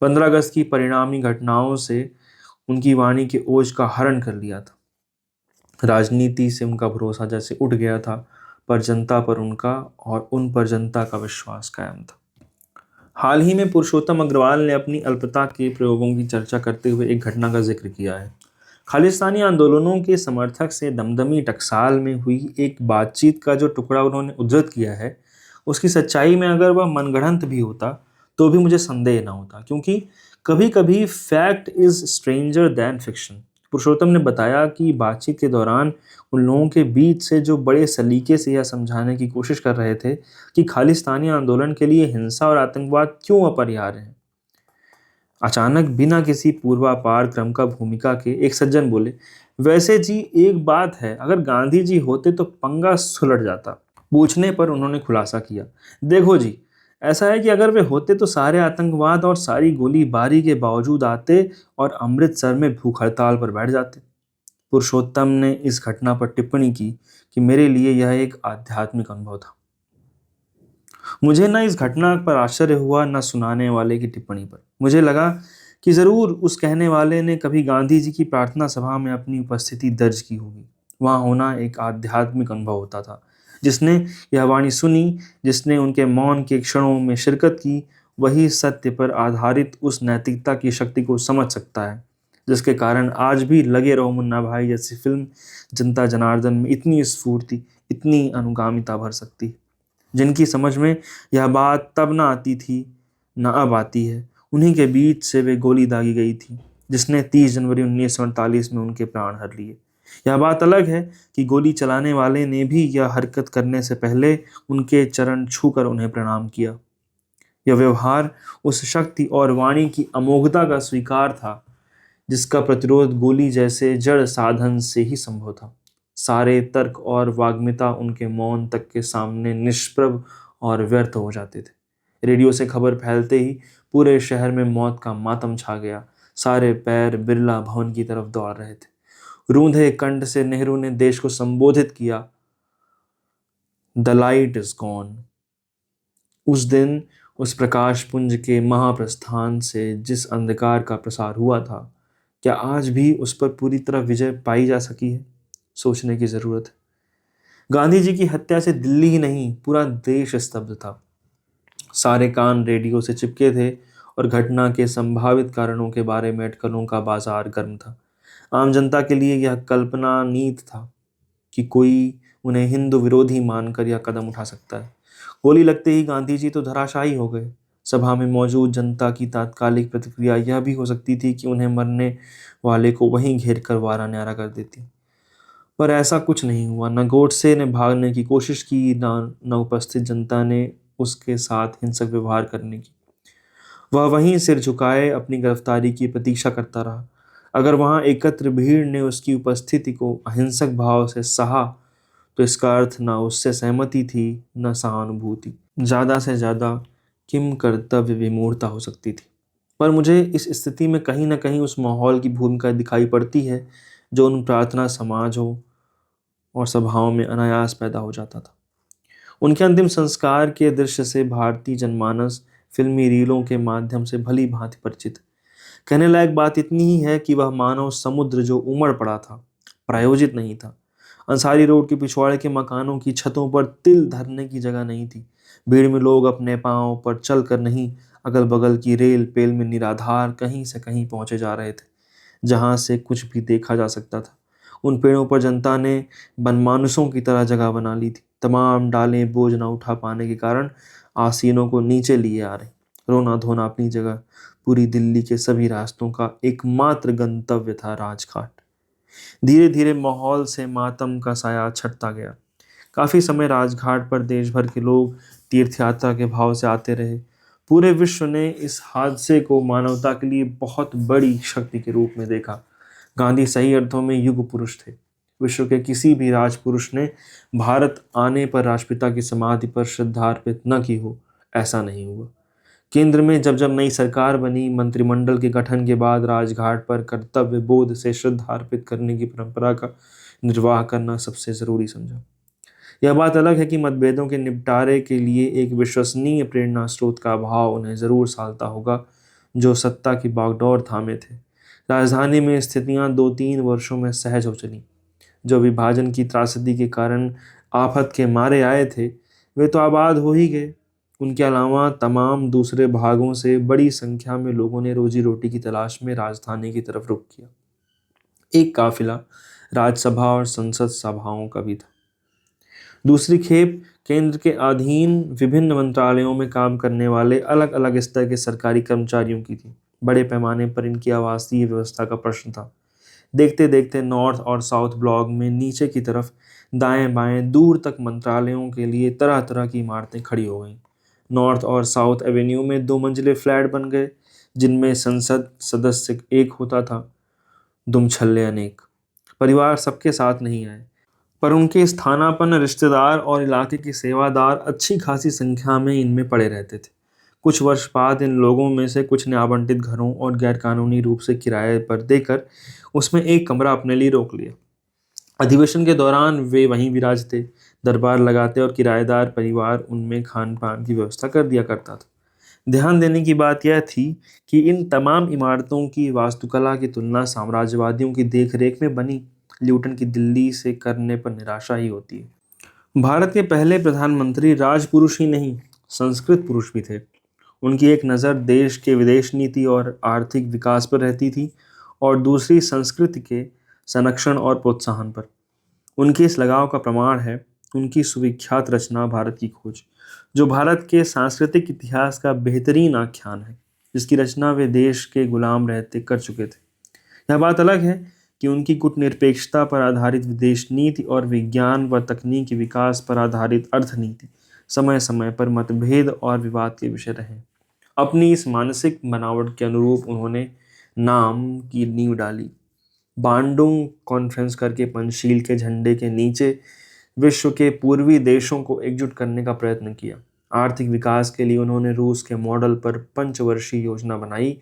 15 अगस्त की परिणामी घटनाओं से उनकी वाणी के ओज का हरण कर लिया था। राजनीति से उनका भरोसा जैसे उठ गया था, पर जनता पर उनका और उन पर जनता का विश्वास कायम था। हाल ही में पुरुषोत्तम अग्रवाल ने अपनी अल्पता के प्रयोगों की चर्चा करते हुए एक घटना का जिक्र किया है। खालिस्तानी आंदोलनों के समर्थक से दमदमी टकसाल में हुई एक बातचीत का जो टुकड़ा उन्होंने उद्धृत किया है, उसकी सच्चाई में अगर वह मनगढ़ंत भी होता तो भी मुझे संदेह ना होता, क्योंकि कभी कभी fact is stranger than fiction. Purushottam ने बताया कि बातचीत के दौरान उन लोगों के बीच से जो बड़े सलीके से यह समझाने की कोशिश कर रहे थे कि खालिस्तानी आंदोलन के लिए हिंसा और आतंकवाद क्यों अपरिहार्य है, अचानक बिना किसी पूर्वापार क्रम का भूमिका के एक सज्जन बोले, वैसे जी एक बात है, अगर गांधी जी होते तो पंगा सुलझ जाता। पूछने पर उन्होंने खुलासा किया, देखो जी, ऐसा है कि अगर वे होते तो सारे आतंकवाद और सारी गोलीबारी के बावजूद आते और अमृतसर में भूख हड़ताल पर बैठ जाते। पुरुषोत्तम ने इस घटना पर टिप्पणी की कि मेरे लिए यह एक आध्यात्मिक अनुभव था। मुझे न इस घटना पर आश्चर्य हुआ न सुनाने वाले की टिप्पणी पर। मुझे लगा कि जरूर उस कहने वाले ने कभी गांधी जी की प्रार्थना सभा में अपनी उपस्थिति दर्ज की होगी। वहां होना एक आध्यात्मिक अनुभव होता था। जिसने यह वाणी सुनी, जिसने उनके मौन के क्षणों में शिरकत की, वही सत्य पर आधारित उस नैतिकता की शक्ति को समझ सकता है जिसके कारण आज भी लगे रहो मुन्ना भाई जैसी फिल्म जनता जनार्दन में इतनी स्फूर्ति, इतनी अनुगामिता भर सकती है। जिनकी समझ में यह बात तब ना आती थी, ना अब आती है, उन्हीं के बीच से वे गोली दागी गई थी जिसने 30 जनवरी 1948 में उनके प्राण हर लिए। यह बात अलग है कि गोली चलाने वाले ने भी यह हरकत करने से पहले उनके चरण छूकर उन्हें प्रणाम किया। यह व्यवहार उस शक्ति और वाणी की अमोघता का स्वीकार था जिसका प्रतिरोध गोली जैसे जड़ साधन से ही संभव था। सारे तर्क और वाग्मिता उनके मौन तक के सामने निष्प्रभ और व्यर्थ हो जाते थे। रेडियो से खबर फैलते ही पूरे शहर में मौत का मातम छा गया। सारे पैर बिरला भवन की तरफ दौड़ रहे थे। रूंधे कंठ से नेहरू ने देश को संबोधित किया, द लाइट इज गॉन। उस दिन उस प्रकाश पुंज के महाप्रस्थान से जिस अंधकार का प्रसार हुआ था, क्या आज भी उस पर पूरी तरह विजय पाई जा सकी है? सोचने की जरूरत है। गांधी जी की हत्या से दिल्ली ही नहीं, पूरा देश स्तब्ध था। सारे कान रेडियो से चिपके थे और घटना के संभावित कारणों के बारे में अटकलों का बाजार गर्म था। आम जनता के लिए यह कल्पना नीत था कि कोई उन्हें हिंदू विरोधी मानकर यह कदम उठा सकता है। गोली लगते ही गांधी जी तो धराशायी हो गए। सभा में मौजूद जनता की तात्कालिक प्रतिक्रिया यह भी हो सकती थी कि उन्हें मरने वाले को वहीं घेर कर वारा न्यारा कर देती, पर ऐसा कुछ नहीं हुआ। न गोडसे ने भागने की कोशिश की, न उपस्थित जनता ने उसके साथ हिंसक व्यवहार करने की। वह वहीं सिर झुकाए अपनी गिरफ्तारी की प्रतीक्षा करता रहा। अगर वहां एकत्र भीड़ ने उसकी उपस्थिति को अहिंसक भाव से सहा तो इसका अर्थ न उससे सहमति थी, न सहानुभूति। ज्यादा से ज्यादा किम कर्तव्य विमूढ़ता हो सकती थी। पर मुझे इस स्थिति में कहीं न कहीं उस माहौल की भूमिका दिखाई पड़ती है जो उन प्रार्थना समाजों और सभाओं में अनायास पैदा हो जाता था। उनके अंतिम संस्कार के दृश्य से भारतीय जनमानस फिल्मी रीलों के माध्यम से भली भांति परिचित। कहने लायक बात इतनी ही है कि वह मानव समुद्र जो उमड़ पड़ा था, प्रायोजित नहीं था। अंसारी रोड के पिछवाड़े के मकानों की छतों पर तिल धरने की जगह नहीं थी। भीड़ में लोग अपने पांव पर चल कर नहीं, अगल बगल की रेल पेल में निराधार कहीं से कहीं पहुंचे जा रहे थे, जहां से कुछ भी देखा जा सकता था। उन पेड़ों पर जनता ने बनमानुसों की तरह जगह बना ली थी। तमाम डालें बोझ न उठा पाने के कारण आसीनों को नीचे लिए आ रहे। रोना धोना अपनी जगह। पूरी दिल्ली के सभी रास्तों का एकमात्र गंतव्य था राजघाट। धीरे धीरे माहौल से मातम का साया छटता गया। काफी समय राजघाट पर देश भर के लोग तीर्थ यात्रा के भाव से आते रहे। पूरे विश्व ने इस हादसे को मानवता के लिए बहुत बड़ी शक्ति के रूप में देखा। गांधी सही अर्थों में युग पुरुष थे। विश्व के किसी भी राजपुरुष ने भारत आने पर राष्ट्रपिता की समाधि पर श्रद्धा अर्पित न की हो, ऐसा नहीं हुआ। केंद्र में जब जब नई सरकार बनी, मंत्रिमंडल के गठन के बाद राजघाट पर कर्तव्य बोध से श्रद्धा अर्पित करने की परंपरा का निर्वाह करना सबसे जरूरी समझा। यह बात अलग है कि मतभेदों के निपटारे के लिए एक विश्वसनीय प्रेरणा स्रोत का अभाव उन्हें जरूर सालता होगा जो सत्ता की बागडोर थामे थे। राजधानी में स्थितियां 2-3 वर्षों में सहज हो चली। जो विभाजन की त्रासदी के कारण आफत के मारे आए थे, वे तो आबाद हो ही गए। उनके अलावा तमाम दूसरे भागों से बड़ी संख्या में लोगों ने रोजी रोटी की तलाश में राजधानी की तरफ रुख किया। एक काफिला राज्यसभा और संसद सभाओं का भी था। दूसरी खेप केंद्र के अधीन विभिन्न मंत्रालयों में काम करने वाले अलग अलग स्तर के सरकारी कर्मचारियों की थी। बड़े पैमाने पर इनकी आवासीय व्यवस्था का प्रश्न था। देखते देखते नॉर्थ और साउथ ब्लॉक में नीचे की तरफ दाएं बाएं दूर तक मंत्रालयों के लिए तरह तरह की इमारतें खड़ी हो गईं। नॉर्थ और साउथ एवेन्यू में 2 मंजिले फ्लैट बन गए, जिनमें संसद सदस्य एक होता था, दुम छल्ले अनेक। परिवार सबके साथ नहीं आए, पर उनके स्थानापन्न रिश्तेदार और इलाके के सेवादार अच्छी खासी संख्या में इनमें पड़े रहते थे। कुछ वर्ष बाद इन लोगों में से कुछ ने आवंटित घरों और गैरकानूनी रूप से किराए पर देकर उसमें एक कमरा अपने लिए रोक लिया। अधिवेशन के दौरान वे वहीं विराजते, दरबार लगाते और किराएदार परिवार उनमें खान पान की व्यवस्था कर दिया करता था। ध्यान देने की बात यह थी कि इन तमाम इमारतों की वास्तुकला की तुलना साम्राज्यवादियों की देखरेख में बनी ल्यूटन की दिल्ली से करने पर निराशा ही होती है। भारत के पहले प्रधानमंत्री राजपुरुष ही नहीं, संस्कृत पुरुष भी थे। उनकी एक नज़र देश के विदेश नीति और आर्थिक विकास पर रहती थी और दूसरी संस्कृति के संरक्षण और प्रोत्साहन पर। उनके इस लगाव का प्रमाण है उनकी सुविख्यात रचना भारत की खोज, जो भारत के सांस्कृतिक इतिहास का बेहतरीन आख्यान है, जिसकी रचना वे देश के गुलाम रहते कर चुके थे। यह बात अलग है कि उनकी कूटनिरपेक्षता पर आधारित विदेश नीति और विज्ञान व तकनीकी विकास पर आधारित अर्थनीति समय समय पर मतभेद और विवाद के विषय रहे। अपनी इस मानसिक बनावट के अनुरूप उन्होंने नाम की नींव डाली। बांडुंग कॉन्फ्रेंस करके पंचशील के झंडे के नीचे विश्व के पूर्वी देशों को एकजुट करने का प्रयत्न किया। आर्थिक विकास के लिए उन्होंने रूस के मॉडल पर पंचवर्षीय योजना बनाई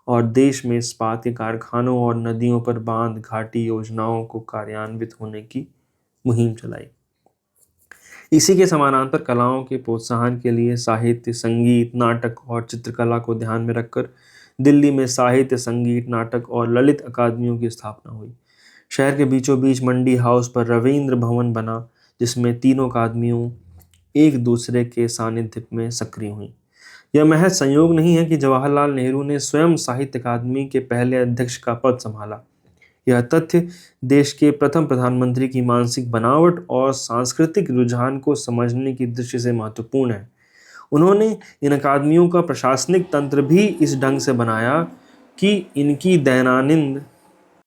और देश में इस्पात के कारखानों और नदियों पर बांध घाटी योजनाओं को कार्यान्वित होने की मुहिम चलाई। इसी के समानांतर कलाओं के प्रोत्साहन के लिए साहित्य, संगीत, नाटक और चित्रकला को ध्यान में रखकर दिल्ली में साहित्य, संगीत, नाटक और ललित अकादमियों की स्थापना हुई। शहर के बीचों बीच मंडी हाउस पर रविंद्र भवन बना, जिसमें तीनों अकादमियों एक दूसरे के सानिध्य में सक्रिय हुई। यह महज संयोग नहीं है कि जवाहरलाल नेहरू ने स्वयं साहित्य अकादमी के पहले अध्यक्ष का पद संभाला। यह तथ्य देश के प्रथम प्रधानमंत्री की मानसिक बनावट और सांस्कृतिक रुझान को समझने की दृष्टि से महत्वपूर्ण है। उन्होंने इन अकादमियों का प्रशासनिक तंत्र भी इस ढंग से बनाया कि इनकी दैनंदिन